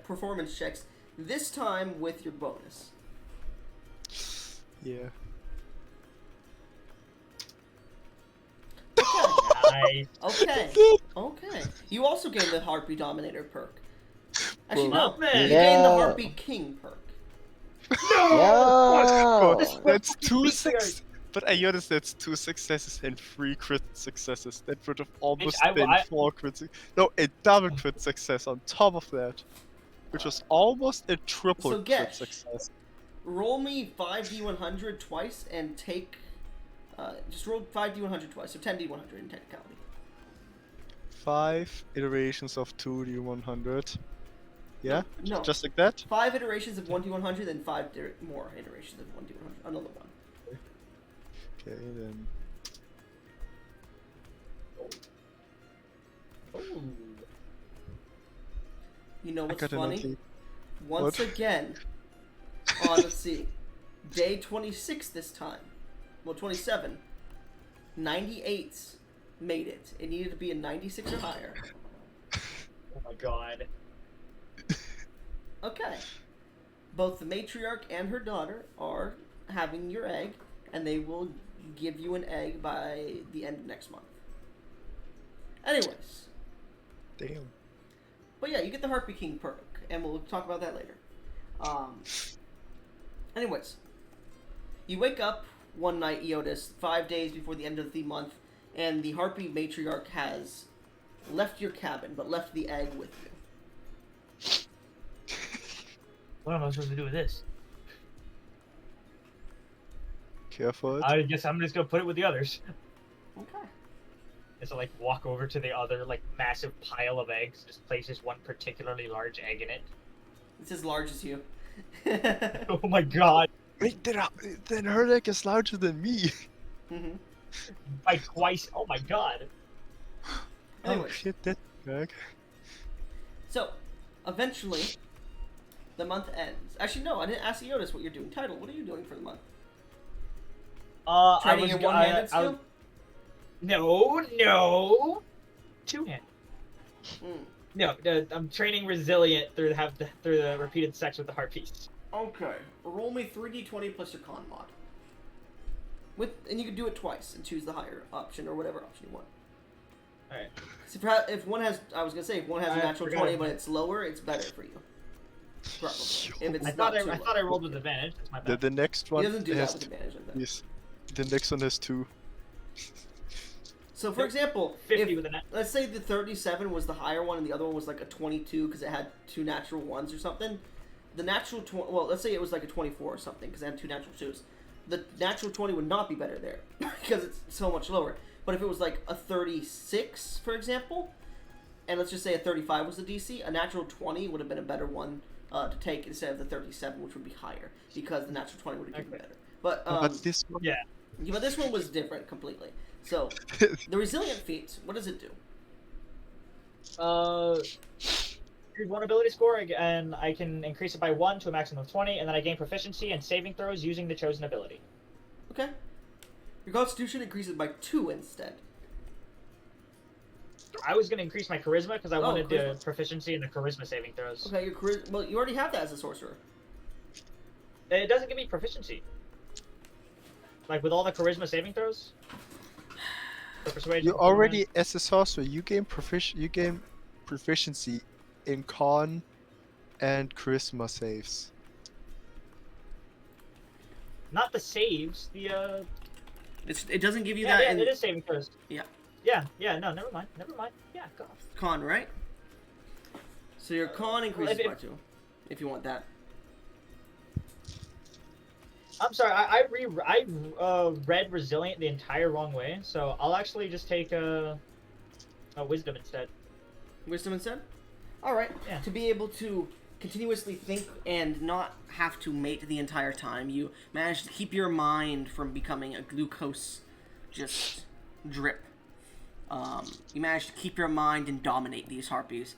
performance checks, this time with your bonus. Yeah. Nice. Okay. Okay. You also gain the Harpy Dominator perk. Actually, Bro. no. Oh, man. You gain the Yeah. Harpy King perk. Yo! That's 2 Weird. successes. But I noticed that's 2 successes and 3 crit successes. That would have almost I- been I- 4 crit. No, a double crit success on top of that. which was almost a triple So crit Gesh. success. Roll me 5d100 twice and take. Just roll 5d100 twice, so 10d100 in technicality. 5 iterations of 2d100. Yeah? No. Just like that? 5 iterations of 1d100, then 5 more iterations of 1d100. Another one. Okay, then. Ooh. You know I what's got an funny? ugly. Once What? again, on, let's see, day 26 this time. Well, 27. 98s made it. It needed to be a 96 or higher. Oh my god. Okay. Both the matriarch and her daughter are having your egg, and they will give you an egg by the end of next month. Anyways. Damn. But yeah, you get the Harpy King perk, and we'll talk about that later. Anyways. You wake up one night, Eotis, 5 days before the end of the month, and the Harpy matriarch has left your cabin, but left the egg with you. What am I supposed to do with this? Care for it? I guess I'm just gonna put it with the others. Okay. It's like walk over to the other like massive pile of eggs, just places one particularly large egg in it. It's as large as you. Oh my god! Wait, then her egg is larger than me. Mm-hmm. By twice! Oh my god! Oh Anyways. shit, that egg. So, eventually, the month ends. Actually, no, I didn't ask Eotis what you're doing. Title, what are you doing for the month? I Training was your go- one-handed I skill? was- No! Two-handed. Mm. No, I'm training resilient through the repeated sex with the harpies. Okay. Roll me 3d20 plus your con mod. And you can do it twice and choose the higher option or whatever option you want. Alright. If one has, I was gonna say, if one has a I natural forgot 20 it. but it's lower, it's better for you. Probably. If it's I not thought too I low. thought I rolled with advantage. That's my bad. The next He one doesn't do that has with advantage like that. yes. The next one has 2. So, for Nope. example, 50 if, with a net. let's say the 37 was the higher one and the other one was like a 22 because it had 2 natural 1s or something. The natural well, let's say it was like a 24 or something because it had 2 natural 2s. The natural 20 would not be better there because it's so much lower. But if it was like a 36, for example, and let's just say a 35 was the DC, a natural 20 would have been a better one to take instead of the 37, which would be higher because the natural 20 would have given Okay. better. But But this one. Yeah. but this one was different completely. So the resilient feat, what does it do? Choose one ability score, and I can increase it by 1 to a maximum of 20, and then I gain proficiency in saving throws using the chosen ability. Okay. Your Constitution increases by 2 instead. I was going to increase my charisma because I wanted the charisma. proficiency in the charisma saving throws. Okay, your well, you already have that as a sorcerer. It doesn't give me proficiency. Like with all the charisma saving throws. For persuasion, You already, as a sorcerer, you gain proficiency in con and charisma saves. Not the saves. The It doesn't give you yeah, that yeah, in it is saving throws. Yeah. Yeah. No, never mind. Yeah, go. con, right? So your con increases if- by 2, if you want that. I'm sorry. I read resilient the entire wrong way, so I'll actually just take a wisdom instead. Wisdom instead? Alright. Yeah. To be able to continuously think and not have to mate the entire time, you manage to keep your mind from becoming a glucose just drip. You manage to keep your mind and dominate these harpies.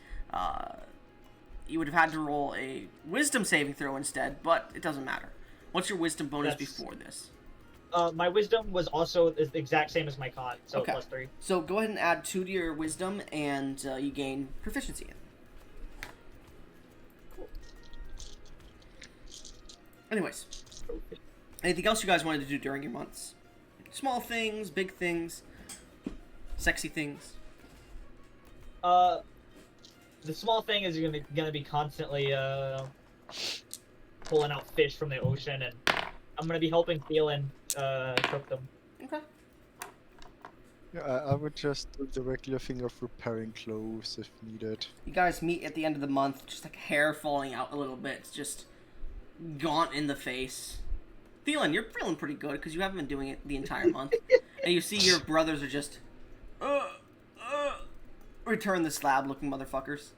You would have had to roll a wisdom saving throw instead, but it doesn't matter. What's your wisdom bonus That's- before this? My wisdom was also the exact same as my con, so Okay. plus 3. So go ahead and add 2 to your wisdom, and you gain proficiency in it. Anyways, anything else you guys wanted to do during your months? Small things, big things, sexy things. The small thing is gonna be constantly pulling out fish from the ocean, and I'm gonna be helping Thielen cook them. Okay. Yeah, I would just do the regular thing of repairing clothes if needed. You guys meet at the end of the month, just like hair falling out a little bit, just gaunt in the face. Thielen, you're feeling pretty good because you haven't been doing it the entire month. And you see your brothers are just, uh, return the slab looking motherfuckers.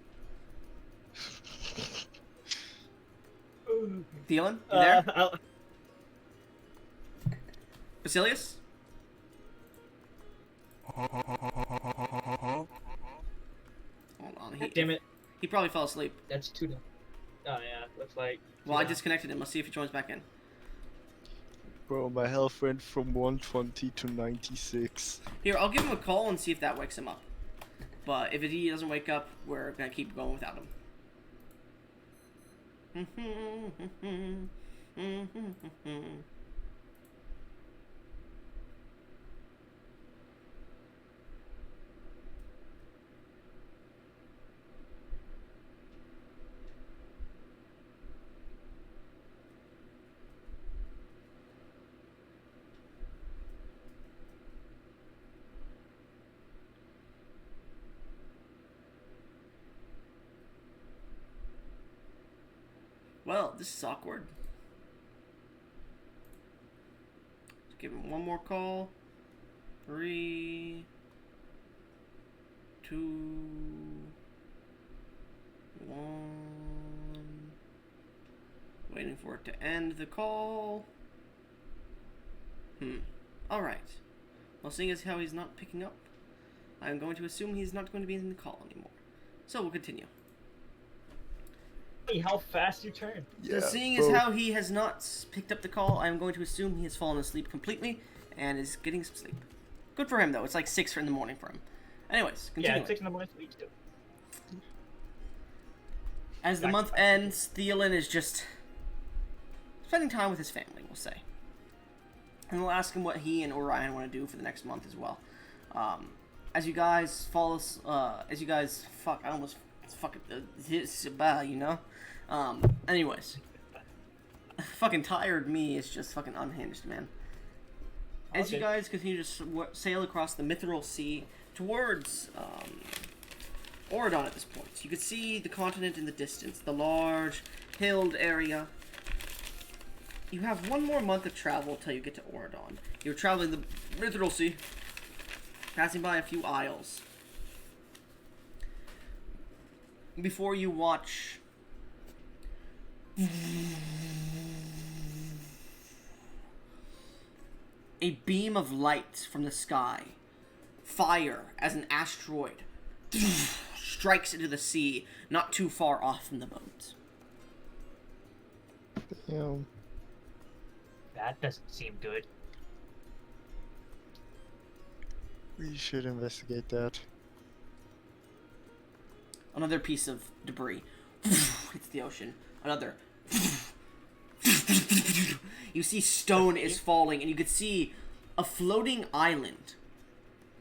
Thielen, you there? Basilius? Hold on, Damn it. He probably fell asleep. That's too. Oh yeah, looks like. Well, I disconnected him. Let's see if he joins back in. Bro, my health went from 120 to 96. Here, I'll give him a call and see if that wakes him up. But if he doesn't wake up, we're gonna keep going without him. Well, this is awkward. Let's give him one more call. 3, 2, 1. Waiting for it to end the call. Alright. Well, seeing as how he's not picking up, I'm going to assume he's not going to be in the call anymore. So we'll continue. Hey, how fast you turn. So seeing as how he has not picked up the call, I'm going to assume he has fallen asleep completely and is getting some sleep. Good for him, though. It's like 6 in the morning for him. Anyways, continuing. Yeah, 6 in the morning for each too. As the month ends, Thielen is just spending time with his family, we'll say. And we'll ask him what he and Orion want to do for the next month as well. As you guys follow, fuck, I almost fucking, you know? Anyways. Fucking tired me is just fucking unhinged, man. As you guys continue to sail across the Mithril Sea towards, Oridon at this point. You can see the continent in the distance, the large, hilled area. You have one more month of travel till you get to Oridon. You're traveling the Mithril Sea, passing by a few isles. Before you watch a beam of light from the sky fire as an asteroid strikes into the sea not too far off from the boat. Damn. That doesn't seem good. We should investigate that. Another piece of debris hits the ocean. Another. You see stone is falling, and you can see a floating island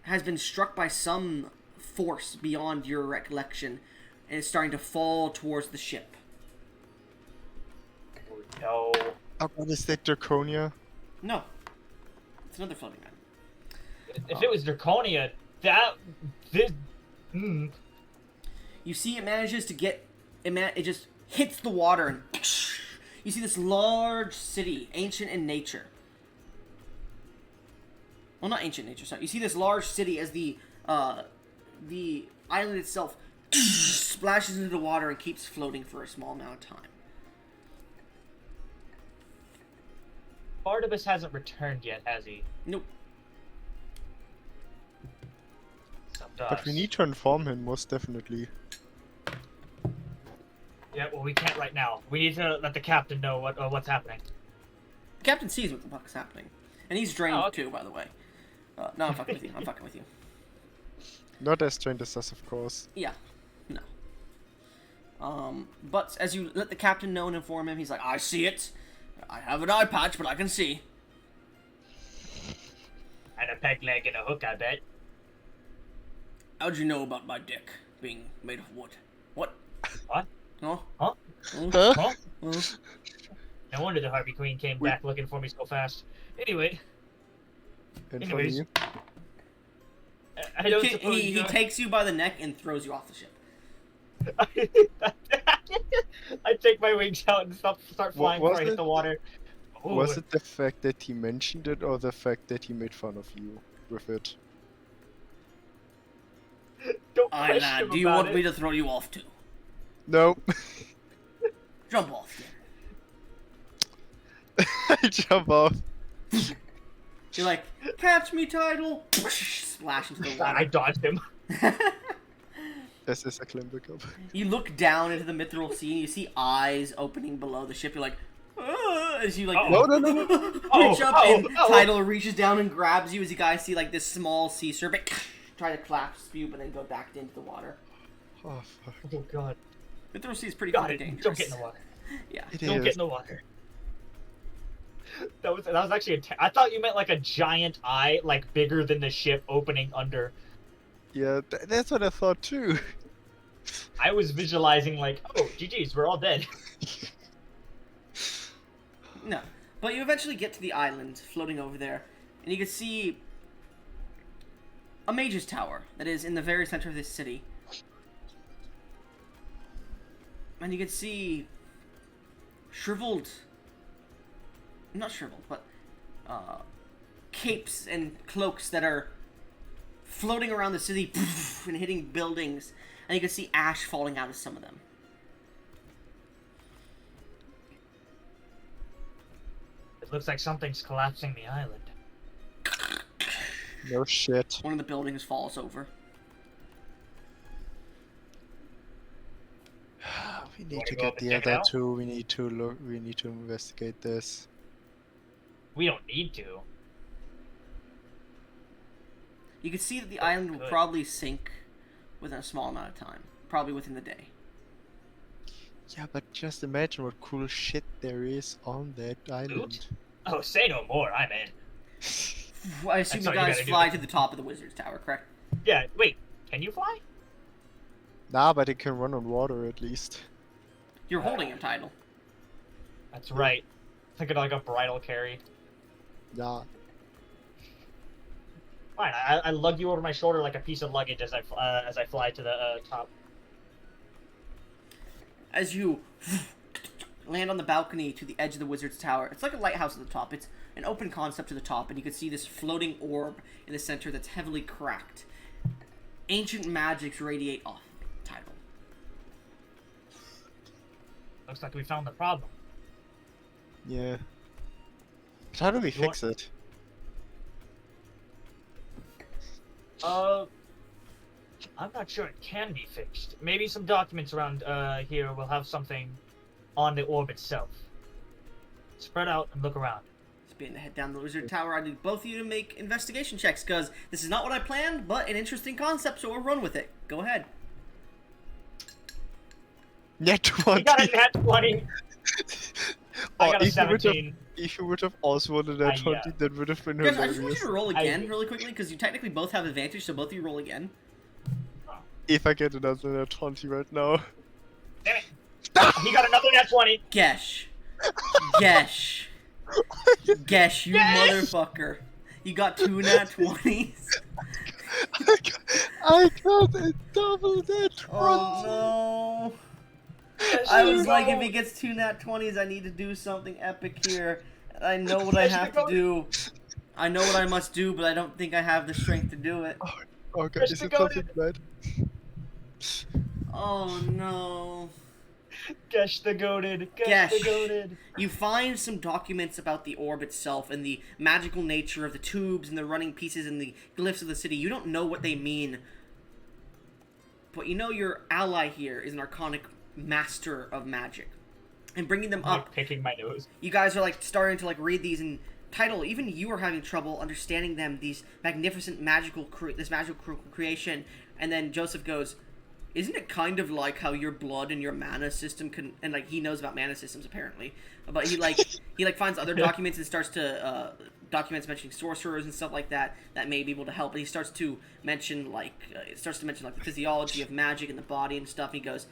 has been struck by some force beyond your recollection, and is starting to fall towards the ship. No. Oh, what is that, Draconia? No. It's another floating island. If it was Draconia, this. You see it manages to get... It just hits the water, and you see this large city, ancient in nature. Well, not ancient nature, sorry. You see this large city as the island itself splashes into the water and keeps floating for a small amount of time. Barnabas hasn't returned yet, has he? Nope. But we need to inform him, most definitely. Yeah, well, we can't right now. We need to let the captain know what's happening. The captain sees what the fuck is happening. And he's drained Oh, okay. too, by the way. No, I'm fucking with you. I'm fucking with you. Not as trained as us, of course. Yeah. No. But as you let the captain know and inform him, he's like, I see it. I have an eye patch, but I can see. And a peg leg and a hook, I bet. How'd you know about my dick being made of wood? What? What? Huh? Huh? Huh? Huh? Huh? No wonder the Harvey Queen came back looking for me so fast. Anyway. And Anyways. for me? I don't suppose He takes you by the neck and throws you off the ship. I take my wings out and start flying was before I hit it? the water. Was Ooh, it the fact that he mentioned it, or the fact that he made fun of you with it? don't Alright, question lad, him do you about want it. me to throw you off too? No. Jump off then. I jump off. You're like, catch me, Tidal! Splash into the God, I water. dodged him. Das ist a climb back up. You look down into the mithril sea and you see eyes opening below the ship. You're like, as you like No, no, no, no. reach up and Tidal reaches down and grabs you as you guys see like this small sea serpent try to clasp you but then go back into the water. Oh fuck. Oh god. Mithril sea is pretty Got fucking it. dangerous. Don't get in the water. Yeah. It Don't get is. in the water. That was actually I thought you meant like a giant eye, like bigger than the ship opening under. Yeah, that's what I thought too. I was visualizing like, oh, GG's, we're all dead. No. But you eventually get to the island floating over there and you can see a mage's tower that is in the very center of this city. And you can see not shriveled, but capes and cloaks that are floating around the city and hitting buildings. And you can see ash falling out of some of them. It looks like something's collapsing the island. No shit. One of the buildings falls over. We need Wanna to go get up and the check it other out? two. We need to look. We need to investigate this. We don't need to. You can see that the island will Good. probably sink within a small amount of time. Probably within the day. Yeah, but just imagine what cool shit there is on that island. Oh, say no more. I'm in. I assume That's you all you guys gotta do. fly to the top of the wizard's tower, correct? Yeah. Wait. Can you fly? Nah, but it can run on water at least. You're holding your title. That's right. Think of like a bridal carry. Yeah. Fine. I lug you over my shoulder like a piece of luggage as I fly to the top. As you land on the balcony to the edge of the wizard's tower, it's like a lighthouse at the top. It's an open concept to the top, and you can see this floating orb in the center that's heavily cracked. Ancient magics radiate off the title. Looks like we found the problem. Yeah. But how do we You want- fix it? I'm not sure it can be fixed. Maybe some documents around here will have something on the orb itself. Spread out and look around. Being the head down the wizard tower, I need both of you to make investigation checks, because this is not what I planned, but an interesting concept, so we'll run with it. Go ahead. Net 20. You got a nat 20. I got a 17. If you would have also wanted a 20, yeah. that would have been Guys, I just want hilarious. you to roll again really quickly, because you technically both have advantage, so both of you roll again. If I get another net 20 right now. Damn it. He got another nat 20. Gesh. Gesh. Gesh, you motherfucker. You got 2 nat 20s. I got a double net 20. Oh no. I was like, if he gets 2 nat 20s, I need to do something epic here. I know what I have to do. I know what I must do, but I don't think I have the strength to do it. Oh god, Push is the it something bad? Oh no. Gesh the goated. Gesh Gesh. the goated. You find some documents about the orb itself and the magical nature of the tubes and the running pieces and the glyphs of the city. You don't know what they mean, but you know your ally here is an arcanic master of magic. And bringing them I'm up, picking my nose. you guys are like starting to like read these and title. Even you are having trouble understanding them. These magnificent magical creation. And then Joseph goes, "Isn't it kind of like how your blood and your mana system can?" And like he knows about mana systems apparently, but he finds other documents and starts to documents mentioning sorcerers and stuff like that may be able to help. And he starts to mention like the physiology of magic in the body and stuff. He goes,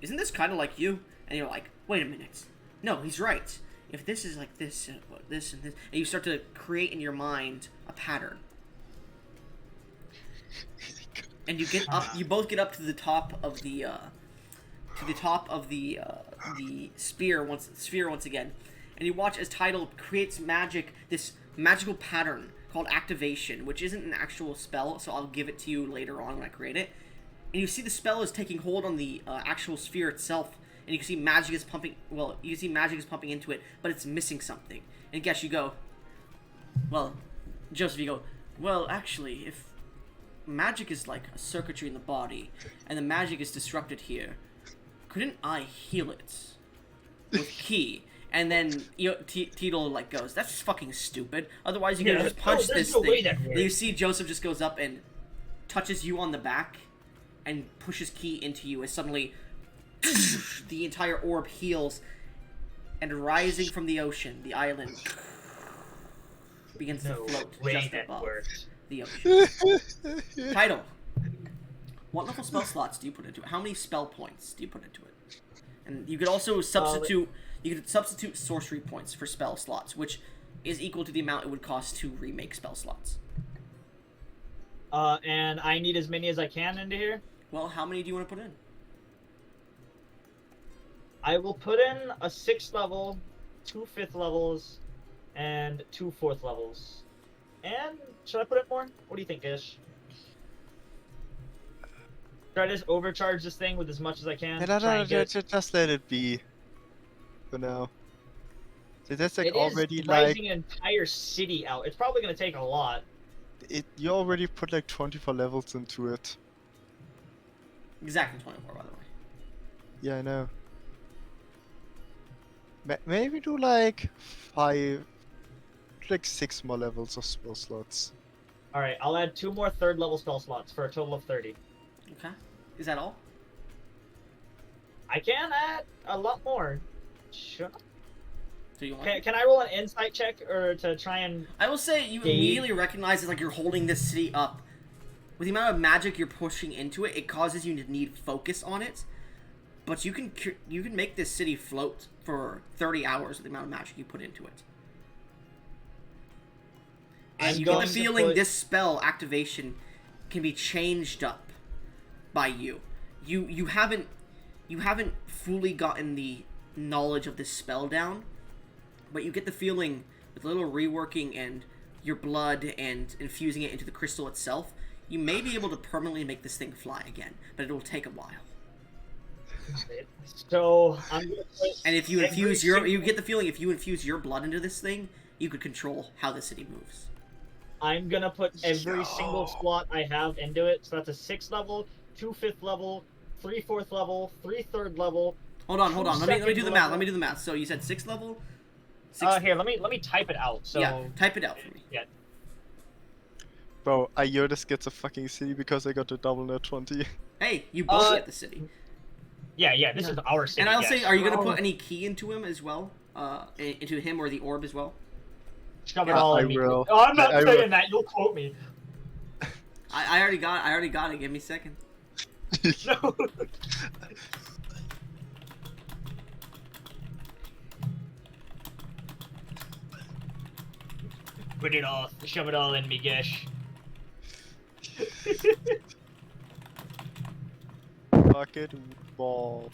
"Isn't this kind of like you?" And you're like, "Wait a minute, no, he's right. If this is like this, this and this," and you start to create in your mind a pattern. and you get up. You both get up to the top of the sphere once again, and you watch as Tidal creates this magical pattern called activation, which isn't an actual spell, so I'll give it to you later on when I create it. And you see the spell is taking hold on the actual sphere itself, and you can see magic is pumping. Well, you can see magic is pumping into it, but it's missing something. And guess you go. Well, Joseph, you go. Well, actually, if magic is like a circuitry in the body, and the magic is disrupted here, couldn't I heal it with ki? And then Tito like goes, that's just fucking stupid. Otherwise, you could just punch this thing. And you see Joseph just goes up and touches you on the back and pushes ki into you as suddenly the entire orb heals, and rising from the ocean, the island begins to float just above the ocean. Title. What level spell slots do you put into it? How many spell points do you put into it? And you could also substitute. You could substitute sorcery points for spell slots, which is equal to the amount it would cost to remake spell slots. And I need as many as I can into here. Well, how many do you want to put in? I will put in a 6th level, 2 5th levels, and 2 4th levels. And should I put in more? What do you think, Ish? Should I just overcharge this thing with as much as I can? Just let it be. For now. So that's like it already is like rising an entire city out. It's probably gonna take a lot. You already put like 24 levels into it. Exactly 24, by the way. Yeah, I know. Maybe do like 6 more levels of spell slots. Alright, I'll add 2 more 3rd level spell slots for a total of 30. Okay. Is that all? I can add a lot more. Sure. So you want Can I roll an insight check or to try and... I will say you immediately recognize it's like you're holding this city up. With the amount of magic you're pushing into it, it causes you to need focus on it. But you can make this city float for 30 hours with the amount of magic you put into it. And you get the feeling this spell activation can be changed up by you. You haven't fully gotten the knowledge of this spell down, but you get the feeling with a little reworking and your blood and infusing it into the crystal itself, you may be able to permanently make this thing fly again, but it will take a while. So I'm gonna put and if you infuse you get the feeling if you infuse your blood into this thing, you could control how the city moves. I'm gonna put every single slot I have into it. So that's a 6th level, 2 5th level, 3 4th level, 3 3rd level. Hold on. Let me do the math. Let me do the math. So you said 6th level? Here, let me type it out. So yeah, type it out for me. Yeah. Bro, Iotis gets a fucking city because I got a double net 20. Hey, you both get the city. Yeah, this is our city. And I'll say, are you gonna put any key into him as well? Into him or the orb as well? Shove it all in me. Will. Oh, I'm not saying that. You'll quote me. I already got it. Give me a second. No. Put it all, shove it all in me, Gish. Bucket ball.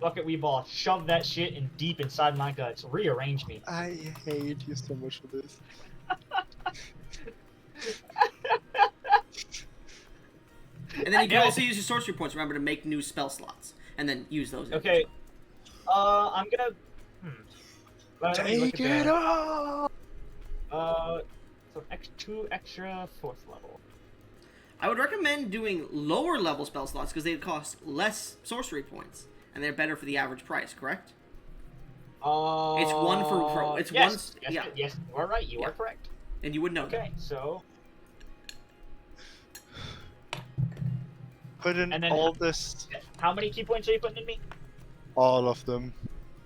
Bucket wee ball. Shove that shit in deep inside my guts. Rearrange me. I hate you so much for this. And then you can also use your sorcery points, remember, to make new spell slots. And then use those. Okay. I'm gonna... Take it all! So 2 extra 4th level. I would recommend doing lower level spell slots because they cost less sorcery points. And they're better for the average price, correct? It's one for it's yes, one. Yes, you are right. You are correct. And you would know. Okay, so... Put in all this. How many key points are you putting in me? All of them.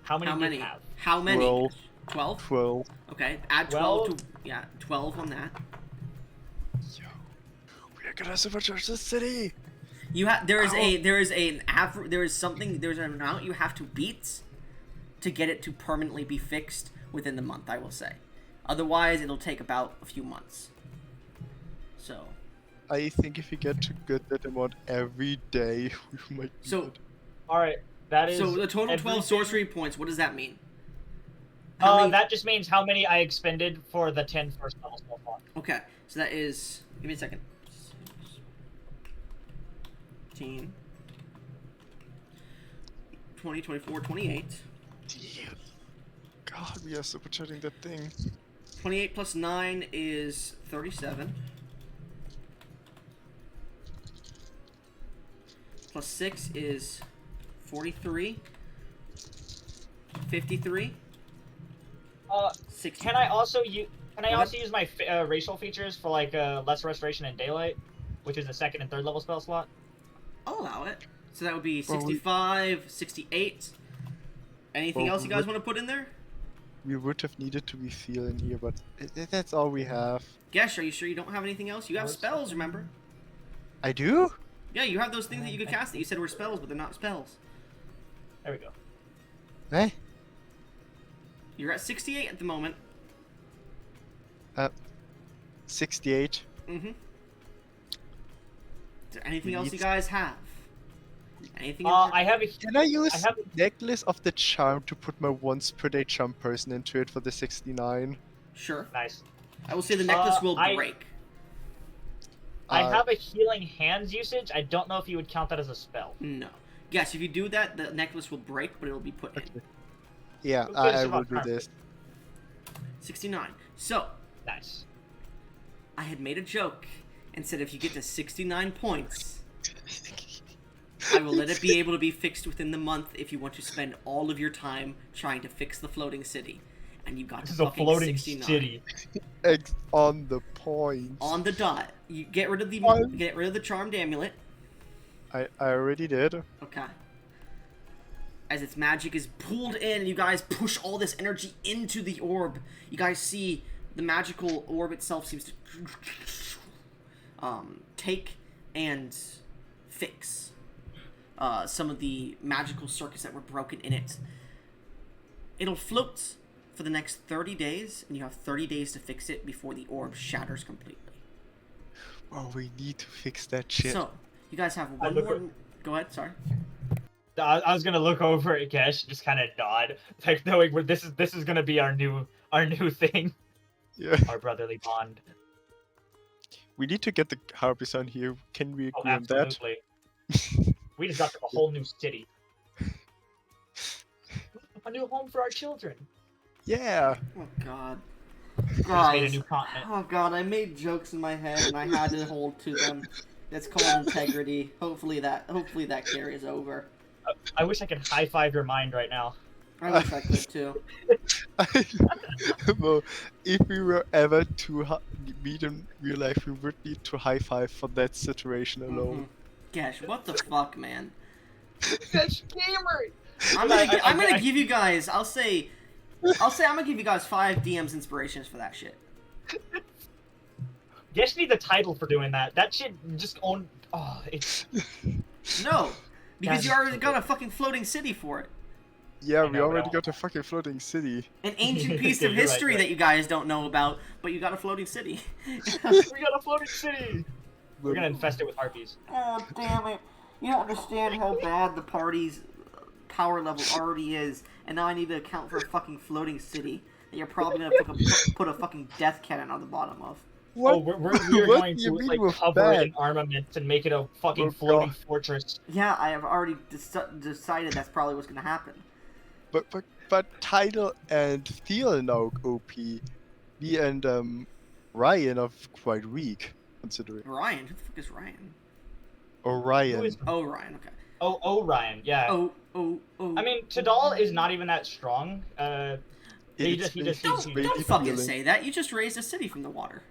How many do you have? How many? 12. 12? 12. Okay, add 12 to... Yeah, 12 on that. Yo, we are gonna supercharge the city! You have... There's an amount you have to beat to get it to permanently be fixed within the month, I will say. Otherwise, it'll take about a few months. So... I think if we get to get that amount every day, we might be So- good. All right, that is. So the total 12 everything- sorcery points. What does that mean? How many? That just means how many I expended for the 10 first level spell slots. Okay, so that is. Give me a second. 15, 20, 24, 28. Damn. God, we are supercharging that thing. 28 plus 9 is 37. Plus 6 is 43. 53. 60. Can I also use? Can I Go also use my racial features for like lesser restoration and daylight, which is the second and third level spell slot? I'll allow it. So that would be Well, 65, 68. Anything Well, else you guys want to put in there? We would have needed to be feeling here, but that's all we have. Gesh, are you sure you don't have anything else? You have spells, remember? I do? Yeah, you have those things that you could cast that you said were spells, but they're not spells. There we go. Eh? You're at 68 at the moment. 68. Mm-hmm. Is there anything We else need- you guys have? Anything? I have a. Can I use I have- Necklace of the Charm to put my once per day charm person into it for the 69? Sure. Nice. I will say the necklace will I- break. I Uh, have a healing hands usage. I don't know if you would count that as a spell. No. Yes, if you do that, the necklace will break, but it will be put in. Okay. Yeah, Who I cares will about do charm? this. 69. So, Nice. I had made a joke and said if you get to 69 points, I will let it be able to be fixed within the month if you want to spend all of your time trying to fix the floating city. And you got This to is a fucking floating 69. city. On the point. On the dot. You get rid of the Fine. charmed amulet. I already did. Okay. As its magic is pulled in, you guys push all this energy into the orb. You guys see the magical orb itself seems to take and fix some of the magical circuits that were broken in it. It'll float for the next 30 days, and you have 30 days to fix it before the orb shatters completely. Oh, we need to fix that shit. So, you guys have one look more... at- Go ahead, sorry. I was gonna look over at Gesh, just kind of nod, like knowing where this is gonna be our new thing, Yeah. our brotherly bond. We need to get the harpies on here. Can we Oh, agree on that? absolutely. We just got a whole new city, a new home for our children. Yeah. Oh, God. We just made a Guys. new continent. Oh god, I made jokes in my head and I had to hold to them. That's called integrity. Hopefully that carries over. I wish I could high five your mind right now. I wish I could too. Well, if we were ever to meet in real life, we would need to high five for that situation alone. Gosh, what the fuck, man? That's gamer. I'm gonna give you guys. I'll say I'm gonna give you guys 5 DMs inspirations for that shit. Gesh needs a title for doing that. That shit just own. Oh, it's. No, because That's you already got stupid. a fucking floating city for it. Yeah, I we know, already but got a fucking floating city. An ancient piece of You're right, history right. that you guys don't know about, but you got a floating city. We got a floating city. We're gonna infest it with harpies. Oh, damn it. You don't understand how bad the party's power level already is, and now I need to account for a fucking floating city that you're probably gonna put a fucking death cannon on the bottom of. What? Oh, we're what going do to you mean like with cover it bad? in armaments and make it a fucking Oh, floating God. fortress. Yeah, I have already decided that's probably what's gonna happen. But Tidal and Theo are now OP. Me and Ryan are quite weak, considering. Ryan? Who the fuck is Ryan? Orion. Who is- Oh, Ryan, okay. Oh, Ryan, yeah. Oh. I mean, Tidal is not even that strong. He It's just- he just- Don't, he's don't fucking feeling. say that. You just raised a city from the water.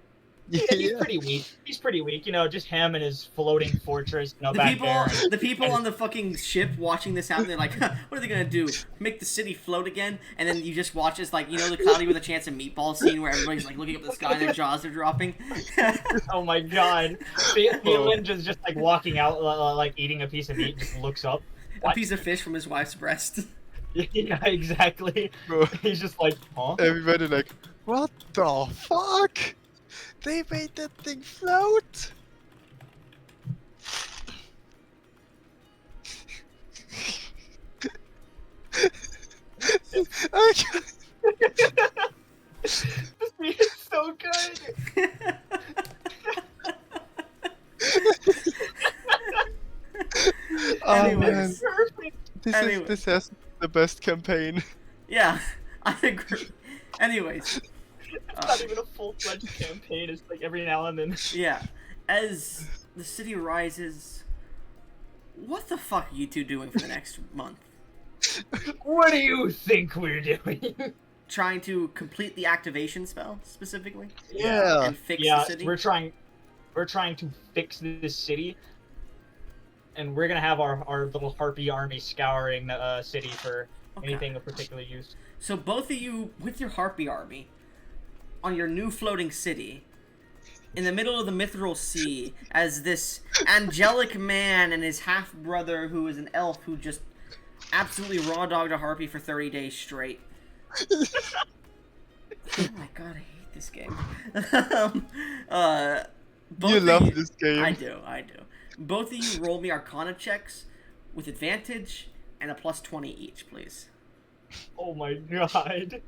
He's Yeah. pretty weak. He's pretty weak. You know, just him and his floating fortress. You know, back there. The people on the fucking ship watching this happen, they're like, huh, what are they gonna do? Make the city float again? And then you just watch this, like, you know, the Cloudy with a Chance of Meatball scene where everybody's like looking up at the sky and their jaws are dropping. Oh my god. Thielen just like walking out, like eating a piece of meat, just looks up. A What? piece of fish from his wife's breast. Yeah, exactly. Bro, He's just like, huh? everybody like, what the fuck? They made that thing float? This scene is so good. Oh Anyways. man, Perfect. Anyway. this has the best campaign. Yeah, I agree. Anyways, It's not even a full-fledged campaign. It's like every now and then. yeah, as the city rises, what the fuck are you two doing for the next month? What do you think we're doing? Trying to complete the activation spell, specifically? Yeah. And fix Yeah, the city? we're trying to fix this city, and we're gonna have our little harpy army scouring the city for anything of particular use. So both of you, with your harpy army, on your new floating city, in the middle of the Mithril Sea, as this angelic man and his half-brother, who is an elf, who just absolutely raw-dogged a harpy for 30 days straight. Oh my god, I hate this game. Both You of love this game. I do. Both of you roll me Arcana checks with advantage and a plus 20 each, please. Oh my god.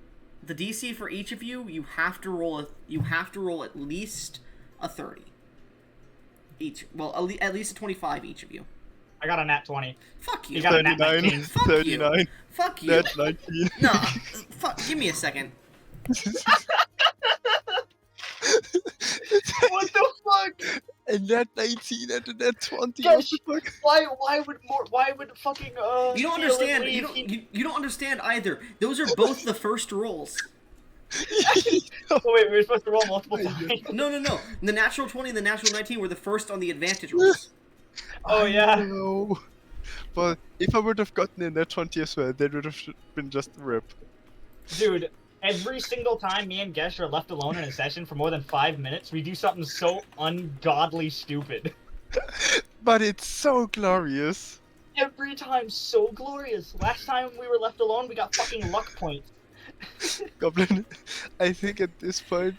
The DC for each of you, you have to roll at least a 30 each. Well, at least a 25 each of you. I got a nat 20. Fuck you. You got a nat 39. 19. Fuck 39. you. Fuck you. Net 19. No, fuck. Give me a second. What the fuck? And net 19 and a net 20. Gosh. What the fuck? Why would fucking You don't Felix understand. leave? You don't understand either. Those are both the first rolls. Oh wait, we were supposed to roll multiple times. No. The natural 20 and the natural 19 were the first on the advantage rolls. Oh yeah. No. But if I would have gotten a net 20 as well, that would have been just a rip. Dude, every single time me and Gesh are left alone in a session for more than 5 minutes, we do something so ungodly stupid. But it's so glorious. Every time, so glorious. Last time we were left alone, we got fucking luck points. Goblin, I think at this point,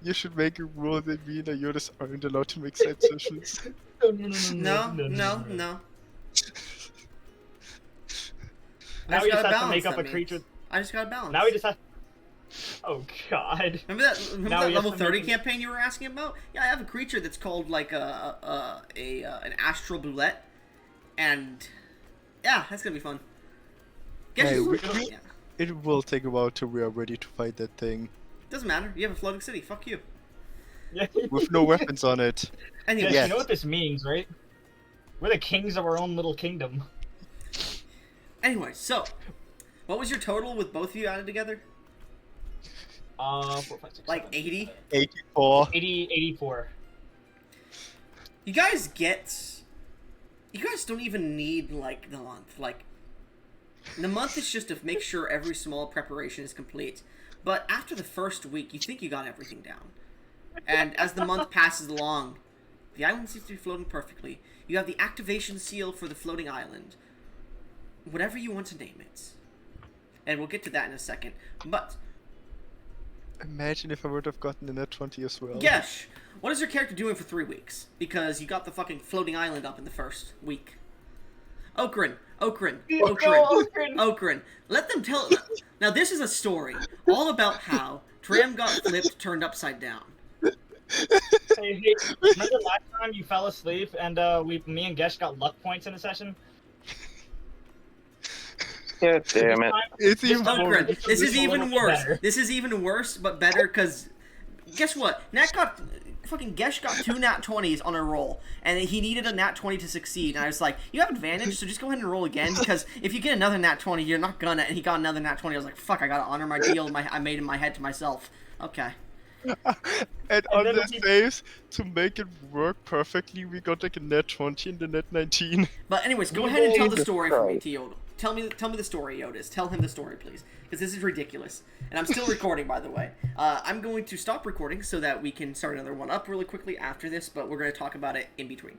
you should make a rule that me and Iotis aren't allowed to make side sessions. No. Now we just have to balance make up that a creature. means. I just got to balance. Now we just have. Oh god. Remember that Now we have level to 30 make- campaign you were asking about? Yeah, I have a creature that's called like an astral boulette, and yeah, that's gonna be fun. Guess Hey, you- we- yeah. It will take a while till we are ready to fight that thing. Doesn't matter. You have a floating city. Fuck you. Yeah. With no weapons on it. Anyway, You know what this means, right? We're the kings of our own little kingdom. Anyway, so what was your total with both of you added together? 4, 5, 6, Like 7, 80? 84. 84. You guys don't even need like the month. Like the month is just to make sure every small preparation is complete. But after the first week, you think you got everything down. And as the month passes along, the island seems to be floating perfectly. You have the activation seal for the floating island. Whatever you want to name it. And we'll get to that in a second. But Imagine if I would have gotten a net 20 as well. Gesh, what is your character doing for 3 weeks? Because you got the fucking floating island up in the first week. Okrin. Let them tell. Now this is a story all about how Turam got flipped, turned upside down. Hey, remember last time you fell asleep and me and Gesh got luck points in a session? God damn it. It's even more Okrin, ridiculous. this is a little even bit worse. better. This is even worse, but better because guess what? Gesh got 2 nat 20s on a roll, and he needed a nat 20 to succeed. And I was like, you have advantage, so just go ahead and roll again, because if you get another nat 20, you're not gonna. And he got another nat 20. I was like, fuck, I gotta honor my deal I made in my head to myself. Okay. And on then the we- saves, to make it work perfectly, we got like a net 20 and a net 19. But anyways, go ahead and tell the Jesus story for me, Christ. to Yodel. Tell me the story, Yotis. Tell him the story, please, because this is ridiculous. And I'm still recording, by the way. I'm going to stop recording so that we can start another one up really quickly after this, but we're going to talk about it in between.